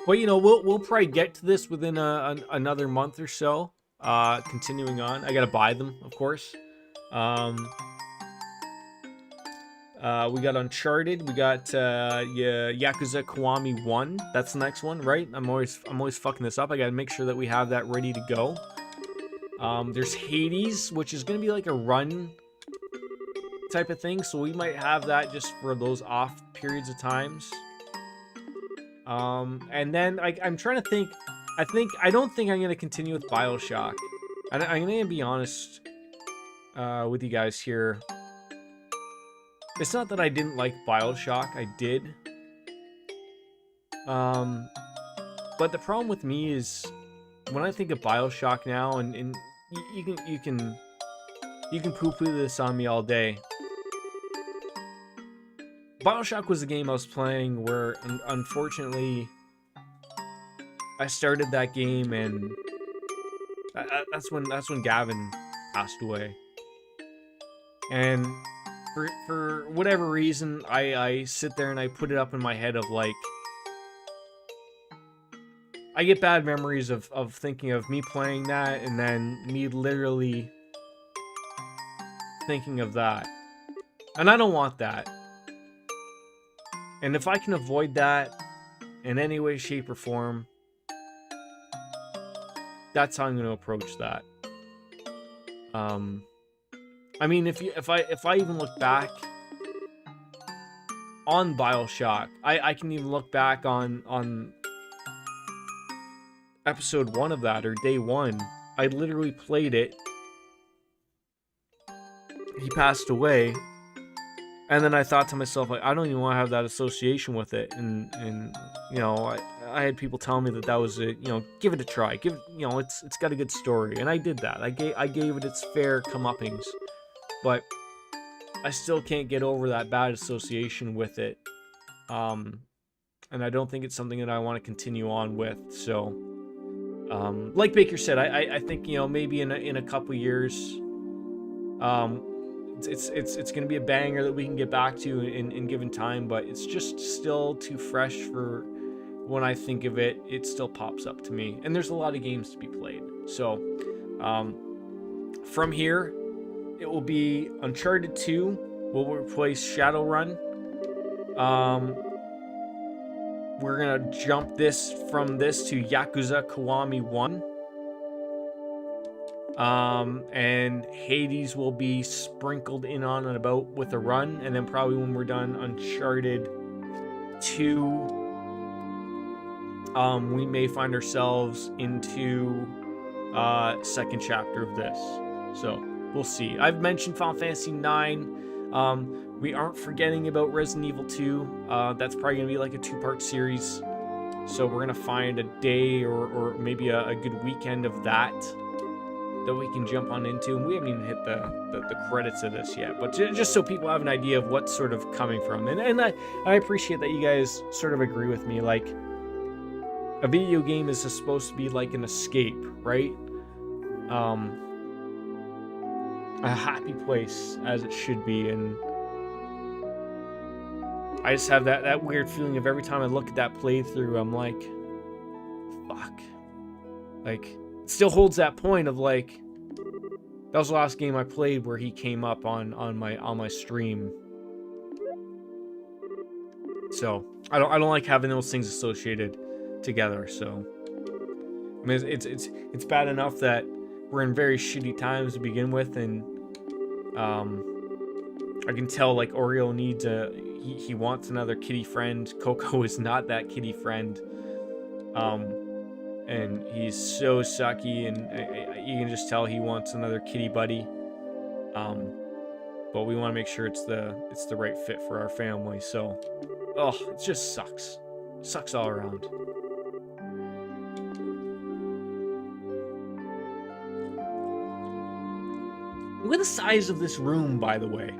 Well, you know, we'll probably get to this within another month or so. Continuing on, I gotta buy them, of course. We got Uncharted. We got Yakuza Kiwami 1. That's the next one, right? I'm always fucking this up. I gotta make sure that we have that ready to go. There's Hades, which is gonna be like a run type of thing, so we might have that just for those off periods of times. And then I'm trying to think. I don't think I'm gonna continue with BioShock. I'm gonna be honest with you guys here. It's not that I didn't like BioShock. I did. But the problem with me is when I think of BioShock now, and you can poo-poo this on me all day. BioShock was a game I was playing where, unfortunately, I started that game, and that's when Gavin passed away. And for whatever reason, I sit there and I put it up in my head of like, I get bad memories of thinking of me playing that and then me literally thinking of that. And I don't want that. And if I can avoid that in any way, shape, or form, that's how I'm going to approach that. I mean, if I even look back on BioShock, I can even look back on episode 1 of that, or day 1. I literally played it. He passed away. And then I thought to myself, like, I don't even want to have that association with it. And you know, I had people tell me that was a, you know, give it a try. Give it, you know, it's got a good story. And I did that. I gave it its fair comeuppings. But I still can't get over that bad association with it. And I don't think it's something that I want to continue on with. So, like Baker said, I think, you know, maybe in a couple years, it's going to be a banger that we can get back to in given time, but it's just still too fresh for when I think of it. It still pops up to me, and there's a lot of games to be played. So from here, it will be Uncharted 2 will replace Shadowrun. We're gonna jump from this to Yakuza Kiwami 1. And Hades will be sprinkled in on and about with a run, and then probably when we're done Uncharted 2, we may find ourselves into second chapter of this. So we'll see. I've mentioned Final Fantasy 9. We aren't forgetting about Resident Evil 2. That's probably gonna be like a 2-part series. So we're gonna find a day or maybe a good weekend of that we can jump on into. And we haven't even hit the credits of this yet, but just so people have an idea of what's sort of coming from. And I appreciate that you guys sort of agree with me. Like, a video game is supposed to be like an escape, right? A happy place, as it should be. And I just have that weird feeling of every time I look at that playthrough, I'm like, fuck. Like, it still holds that point of like, that was the last game I played where he came up on my stream. So I don't like having those things associated together. So I mean, it's bad enough that we're in very shitty times to begin with, and I can tell like Oreo needs he wants another kitty friend. Coco is not that kitty friend. And he's so sucky, and you can just tell he wants another kitty buddy. But we want to make sure it's the right fit for our family. So, oh, it just sucks. Sucks all around. Look at the size of this room, by the way.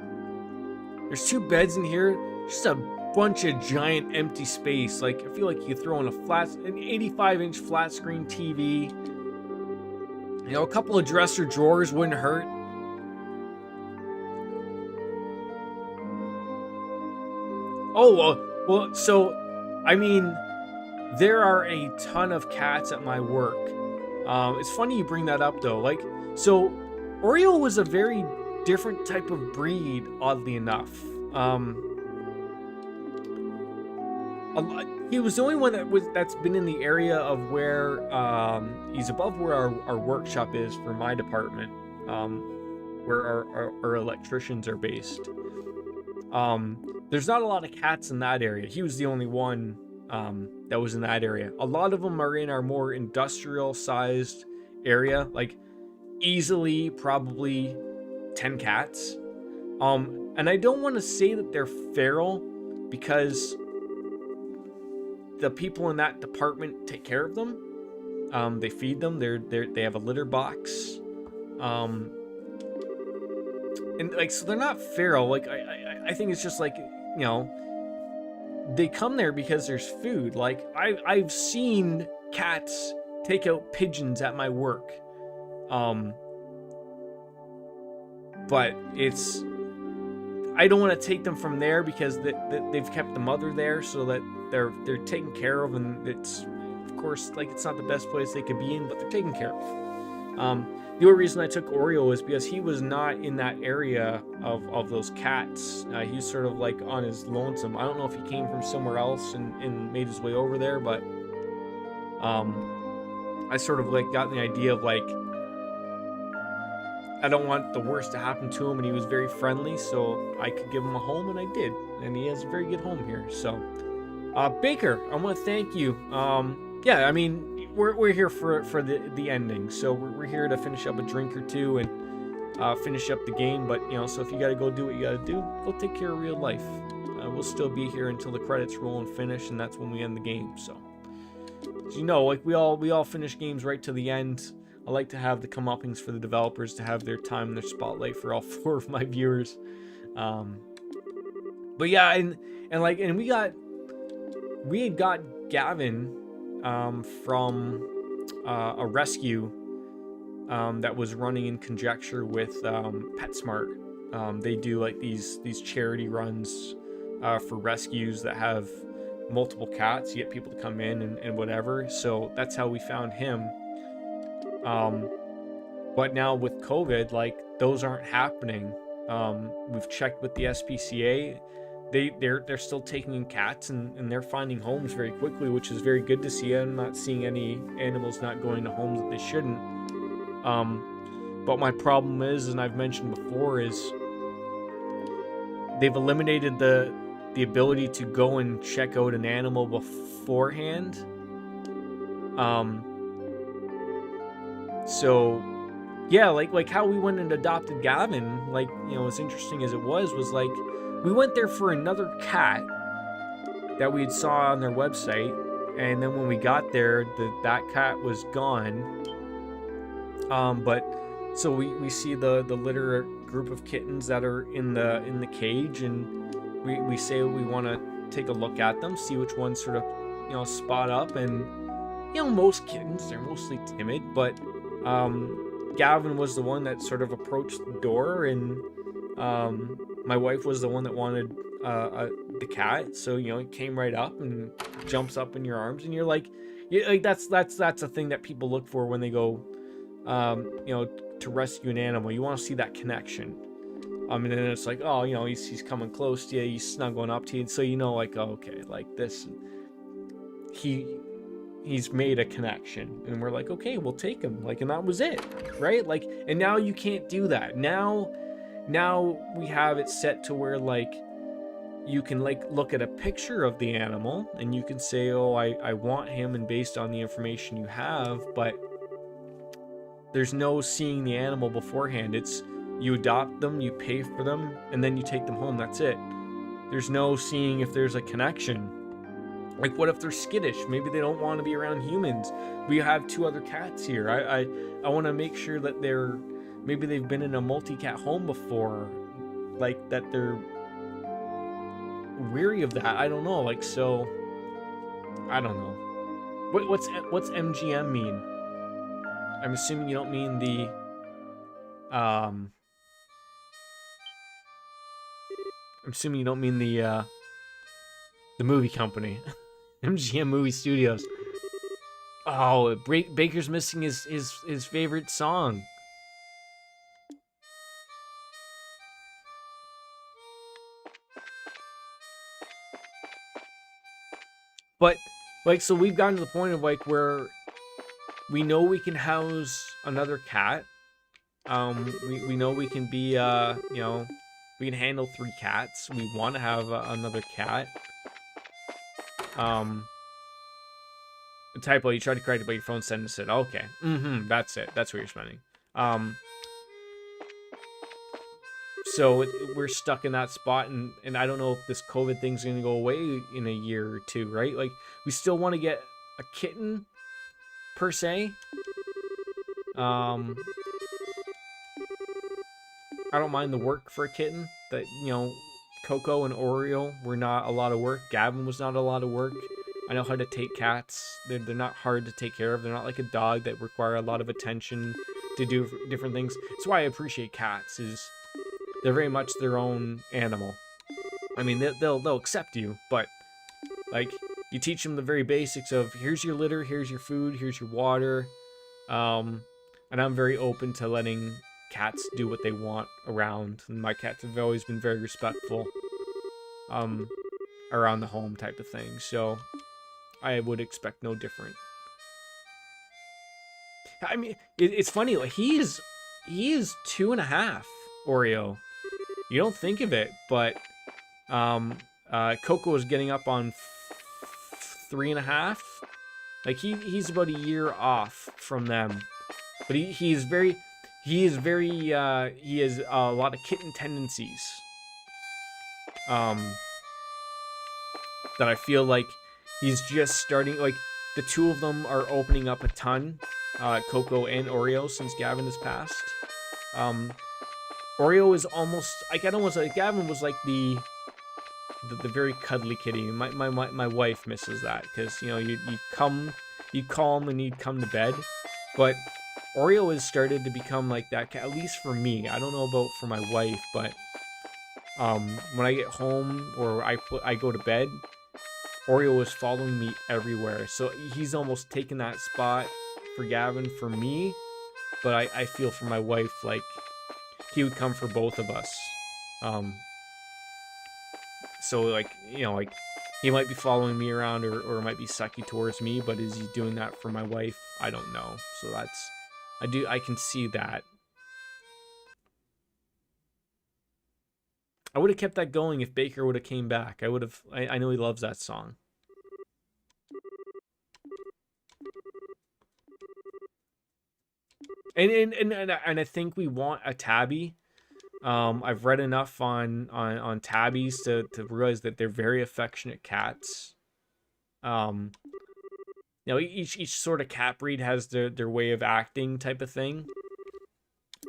There's 2 beds in here. Just a bunch of giant empty space. Like, I feel like you throw in an 85-inch flat screen TV. You know, a couple of dresser drawers wouldn't hurt. Oh, well, so, I mean, there are a ton of cats at my work. It's funny you bring that up, though. Like, so, Oreo was a very different type of breed, oddly enough. He was the only one that's been in the area of where he's above where our workshop is for my department, where our electricians are based. There's not a lot of cats in that area. He was the only one that was in that area. A lot of them are in our more industrial sized area, like easily probably 10 cats. And I don't want to say that they're feral, because the people in that department take care of them. They feed them. They have a litter box. And like, so they're not feral. Like, I think it's just like, you know, they come there because there's food. Like, I've seen cats take out pigeons at my work. But it's, I don't want to take them from there because they've kept the mother there, so that they're taken care of, and it's, of course, like, it's not the best place they could be in, but they're taken care of. The only reason I took Oreo is because he was not in that area of those cats. He was sort of like on his lonesome. I don't know if he came from somewhere else and made his way over there, but I sort of like got the idea of like, I don't want the worst to happen to him, and he was very friendly, so I could give him a home, and I did, and he has a very good home here. So, Baker, I want to thank you. Yeah, I mean, we're here for the ending, so we're here to finish up a drink or two and finish up the game. But you know, so if you got to go do what you got to do, go take care of real life. We'll still be here until the credits roll and finish, and that's when we end the game. So, as you know, like we all finish games right to the end. I like to have the comeuppings for the developers to have their time and their spotlight for all 4 of my viewers. But yeah, and we had got Gavin from a rescue that was running in conjecture with PetSmart. They do like these charity runs for rescues that have multiple cats. You get people to come in and whatever. So that's how we found him. But now with COVID, like, those aren't happening. We've checked with the SPCA. They're still taking in cats, and they're finding homes very quickly, which is very good to see. I'm not seeing any animals not going to homes that they shouldn't. But my problem is, and I've mentioned before, is they've eliminated the ability to go and check out an animal beforehand. So yeah, like how we went and adopted Gavin, like, you know, as interesting as it was like, we went there for another cat that we saw on their website, and then when we got there, that cat was gone. But so we see the litter group of kittens that are in the cage, and we say we want to take a look at them, see which ones sort of, you know, spot up. And you know, most kittens, they're mostly timid, but Gavin was the one that sort of approached the door, and my wife was the one that wanted the cat. So, you know, it came right up and jumps up in your arms, and you're like, Yeah, like that's a thing that people look for when they go, you know, to rescue an animal. You want to see that connection. And then it's like, oh, you know, he's coming close to you, he's snuggling up to you, so you know, like, oh, okay, like this, he's made a connection, and we're like, okay, we'll take him, like, and that was it, right? Like, and now you can't do that. Now we have it set to where, like, you can, like, look at a picture of the animal and you can say, oh, I want him, and based on the information you have, but there's no seeing the animal beforehand. It's you adopt them, you pay for them, and then you take them home. That's it. There's no seeing if there's a connection. Like, what if they're skittish? Maybe they don't want to be around humans. We have 2 other cats here. I want to make sure that maybe they've been in a multi-cat home before, like, that they're weary of that. I don't know. Like, so I don't know. What's MGM mean? I'm assuming you don't mean the I'm assuming you don't mean the movie company. MGM Movie Studios. Oh, Baker's missing his favorite song. But, like, so we've gotten to the point of, like, where we know we can house another cat. We know we can be, you know, we can handle 3 cats. We want to have another cat. Typo, you tried to correct it, but your phone sentence it. Okay. That's it. That's what you're spending. So we're stuck in that spot, and I don't know if this COVID thing's going to go away in a year or 2, right? Like, we still want to get a kitten, per se. I don't mind the work for a kitten. That, you know, Coco and Oreo were not a lot of work. Gavin was not a lot of work. I know how to take cats. They're not hard to take care of. They're not like a dog that require a lot of attention to do different things. That's why I appreciate cats, is they're very much their own animal. I mean, they'll accept you, but, like, you teach them the very basics of, here's your litter, here's your food, here's your water. And I'm very open to letting cats do what they want around. And my cats have always been very respectful around the home type of thing. So I would expect no different. I mean, it's funny. Like, he is 2.5, Oreo. You don't think of it, but Coco is getting up on 3.5. Like, he's about a year off from them, but he has a lot of kitten tendencies. That I feel like he's just starting. Like, the 2 of them are opening up a ton. Coco and Oreo, since Gavin has passed. Oreo is almost, like, I don't want to say, Gavin was like the very cuddly kitty. My wife misses that, because, you know, you call him and he'd come to bed. But Oreo has started to become like that cat, at least for me. I don't know about for my wife, but when I get home or I go to bed, Oreo is following me everywhere. So he's almost taken that spot for Gavin for me, but I feel for my wife, like, he would come for both of us. So, like, you know, like, he might be following me around or might be sucky towards me, but is he doing that for my wife? I don't know. So I can see that. I would have kept that going if Baker would have came back. I know he loves that song. And I think we want a tabby. I've read enough on tabbies to realize that they're very affectionate cats. You know, each sort of cat breed has their way of acting type of thing.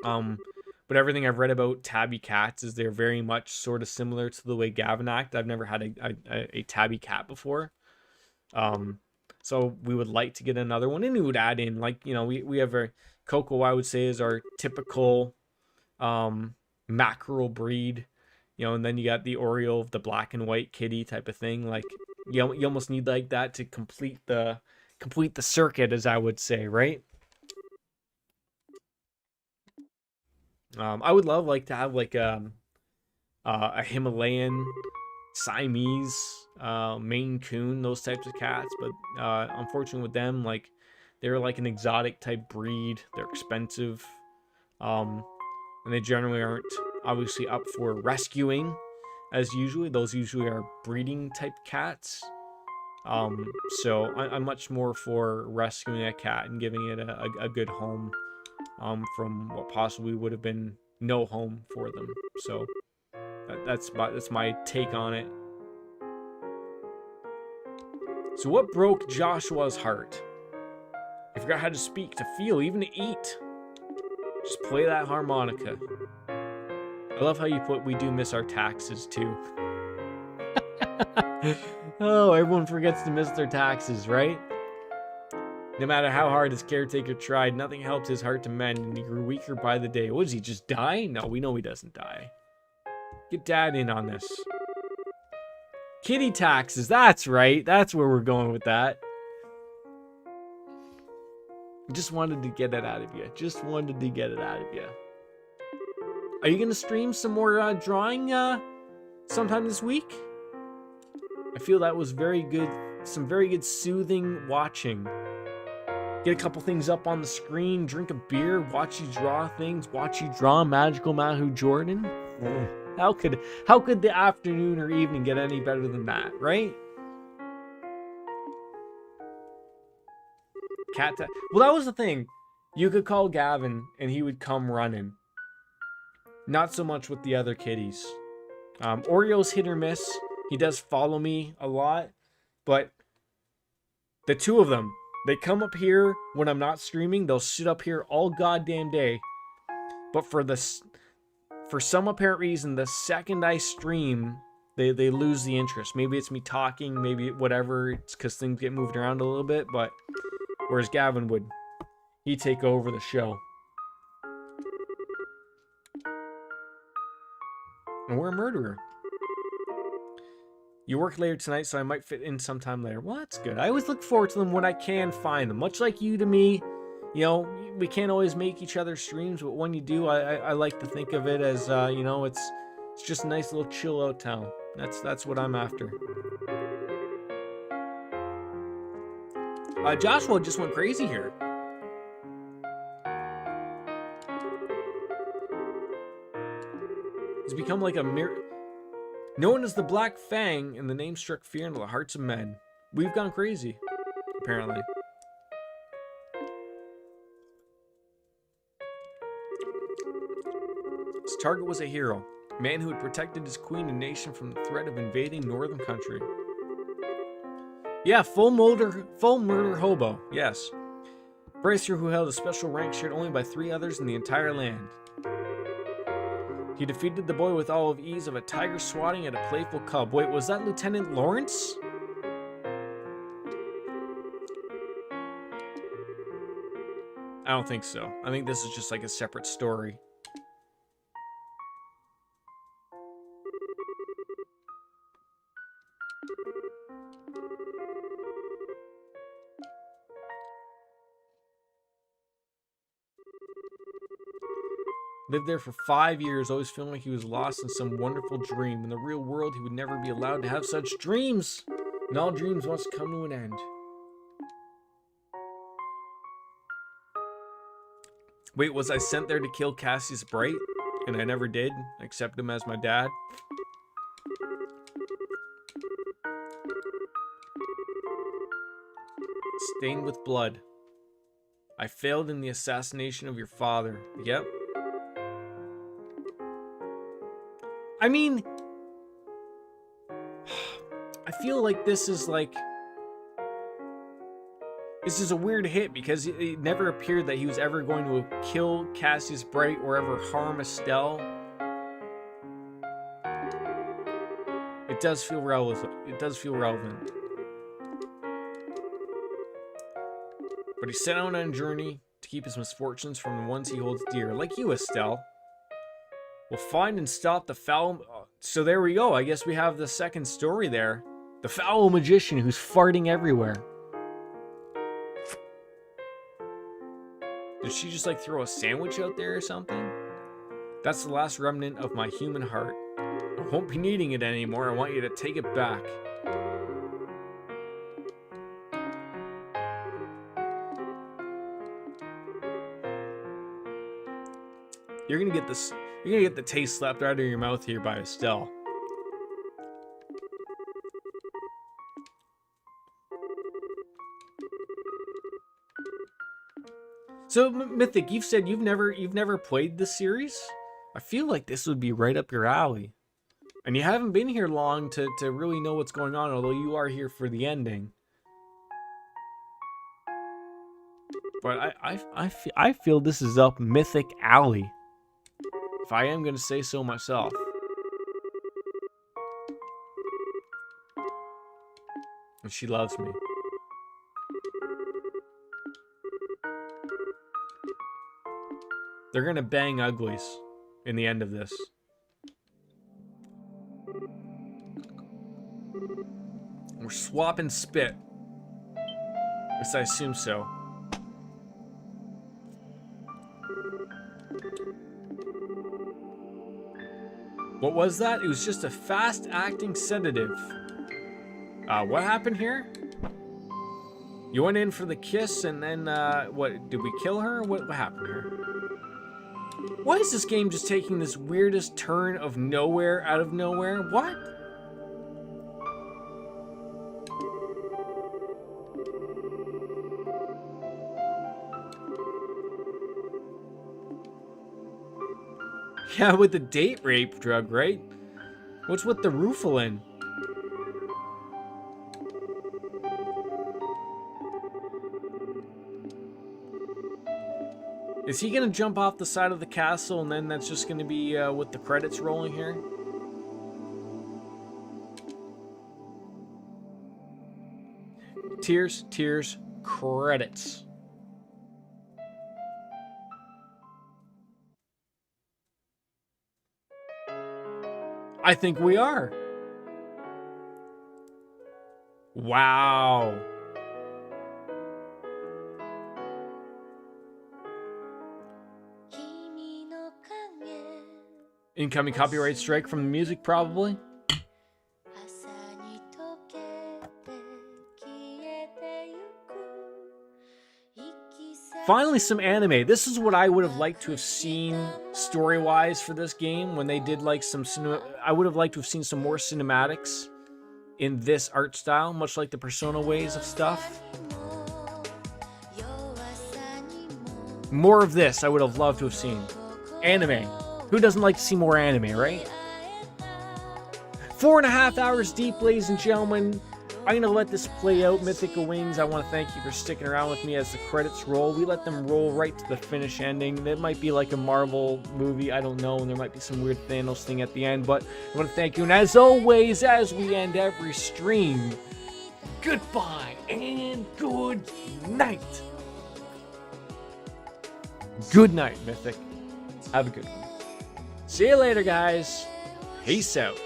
But everything I've read about tabby cats is they're very much sort of similar to the way Gavin acts. I've never had a tabby cat before. So we would like to get another one, and we would add in, like, you know, we have our Coco, I would say, is our typical mackerel breed, you know, and then you got the Oreo, the black and white kitty type of thing. Like, you almost need like that to complete the complete the circuit, as I would say, right? I would love like to have like a Himalayan, Siamese, Maine Coon, those types of cats. But unfortunately with them, like they're like an exotic type breed. They're expensive, and they generally aren't obviously up for rescuing as usually. Those usually are breeding type cats. So I'm much more for rescuing a cat and giving it a good home, from what possibly would have been no home for them. So that's my take on it. So what broke Joshua's heart? He forgot how to speak, to feel, even to eat. Just play that harmonica. I love how you put, we do miss our taxes too. Oh, everyone forgets to miss their taxes, right? No matter how hard his caretaker tried, nothing helped his heart to mend, and he grew weaker by the day. What, does he just die? No, we know he doesn't die. Get Dad in on this. Kitty taxes, that's right. That's where we're going with that. Just wanted to get it out of you. Just wanted to get it out of you. Are you going to stream some more drawing sometime this week? I feel that was very good. Some very good soothing watching. Get a couple things up on the screen, drink a beer, watch you draw things, watch you draw Magical Mahu Jordan. How could the afternoon or evening get any better than that, right? Well, that was the thing. You could call Gavin and he would come running. Not so much with the other kitties. Oreo's hit or miss. He does follow me a lot, but the two of them, they come up here when I'm not streaming. They'll sit up here all goddamn day. But for some apparent reason, the second I stream, they lose the interest. Maybe it's me talking, maybe whatever. It's because things get moved around a little bit. But whereas Gavin would, he'd take over the show. And we're a murderer. You work later tonight, so I might fit in sometime later. Well, that's good. I always look forward to them when I can find them. Much like you to me, you know, we can't always make each other streams, but when you do, I like to think of it as, you know, it's just a nice little chill out town. That's what I'm after. Joshua just went crazy here. He's become like a mirror. Known as the Black Fang, and the name struck fear into the hearts of men. We've gone crazy, apparently. His target was a hero, a man who had protected his queen and nation from the threat of invading northern country. Yeah, full murder hobo, yes. Bracer, who held a special rank shared only by 3 others in the entire land. He defeated the boy with all of ease of a tiger swatting at a playful cub. Wait, was that Lieutenant Lawrence? I don't think so. I think this is just like a separate story. Lived there for 5 years, always feeling like he was lost in some wonderful dream. In the real world, he would never be allowed to have such dreams. And all dreams must come to an end. Wait, was I sent there to kill Cassius Bright? And I never did? Accept him as my dad? Stained with blood. I failed in the assassination of your father. Yep. I mean, I feel like this is a weird hit because it never appeared that he was ever going to kill Cassius Bright or ever harm Estelle. It does feel relevant. It does feel relevant. But he set out on a journey to keep his misfortunes from the ones he holds dear, like you, Estelle. We'll find and stop the foul... So there we go. I guess we have the second story there. The foul magician who's farting everywhere. Did she just like throw a sandwich out there or something? That's the last remnant of my human heart. I won't be needing it anymore. I want you to take it back. You're gonna get this. You're gonna get the taste slapped out of your mouth here by Estelle. So Mythic, you've said you've never played this series. I feel like this would be right up your alley, and you haven't been here long to really know what's going on. Although you are here for the ending. But I feel this is up Mythic alley. If I am going to say so myself. And she loves me. They're going to bang uglies in the end of this. We're swapping spit. Yes, I assume so. What was that? It was just a fast-acting sedative. What happened here? You went in for the kiss and then, what, did we kill her? What happened here? Why is this game just taking this weirdest turn of nowhere out of nowhere? What? Yeah, with the date rape drug, right? What's with the Rufalin? Is he gonna jump off the side of the castle and then that's just gonna be with the credits rolling here? Tears, tears, credits. I think we are. Wow. Incoming copyright strike from the music, probably. Finally, some anime. This is what I would have liked to have seen story-wise for this game. When they did like some I would have liked to have seen some more cinematics in this art style, much like the Persona ways of stuff. More of this I would have loved to have seen. Anime. Who doesn't like to see more anime, right? 4.5 hours deep, ladies and gentlemen. I'm going to let this play out. Mythical Wings, I want to thank you for sticking around with me as the credits roll. We let them roll right to the finish ending. It might be like a Marvel movie, I don't know, and there might be some weird Thanos thing at the end, but I want to thank you. And as always, as we end every stream, goodbye and good night. Good night, Mythic. Have a good one. See you later, guys. Peace out.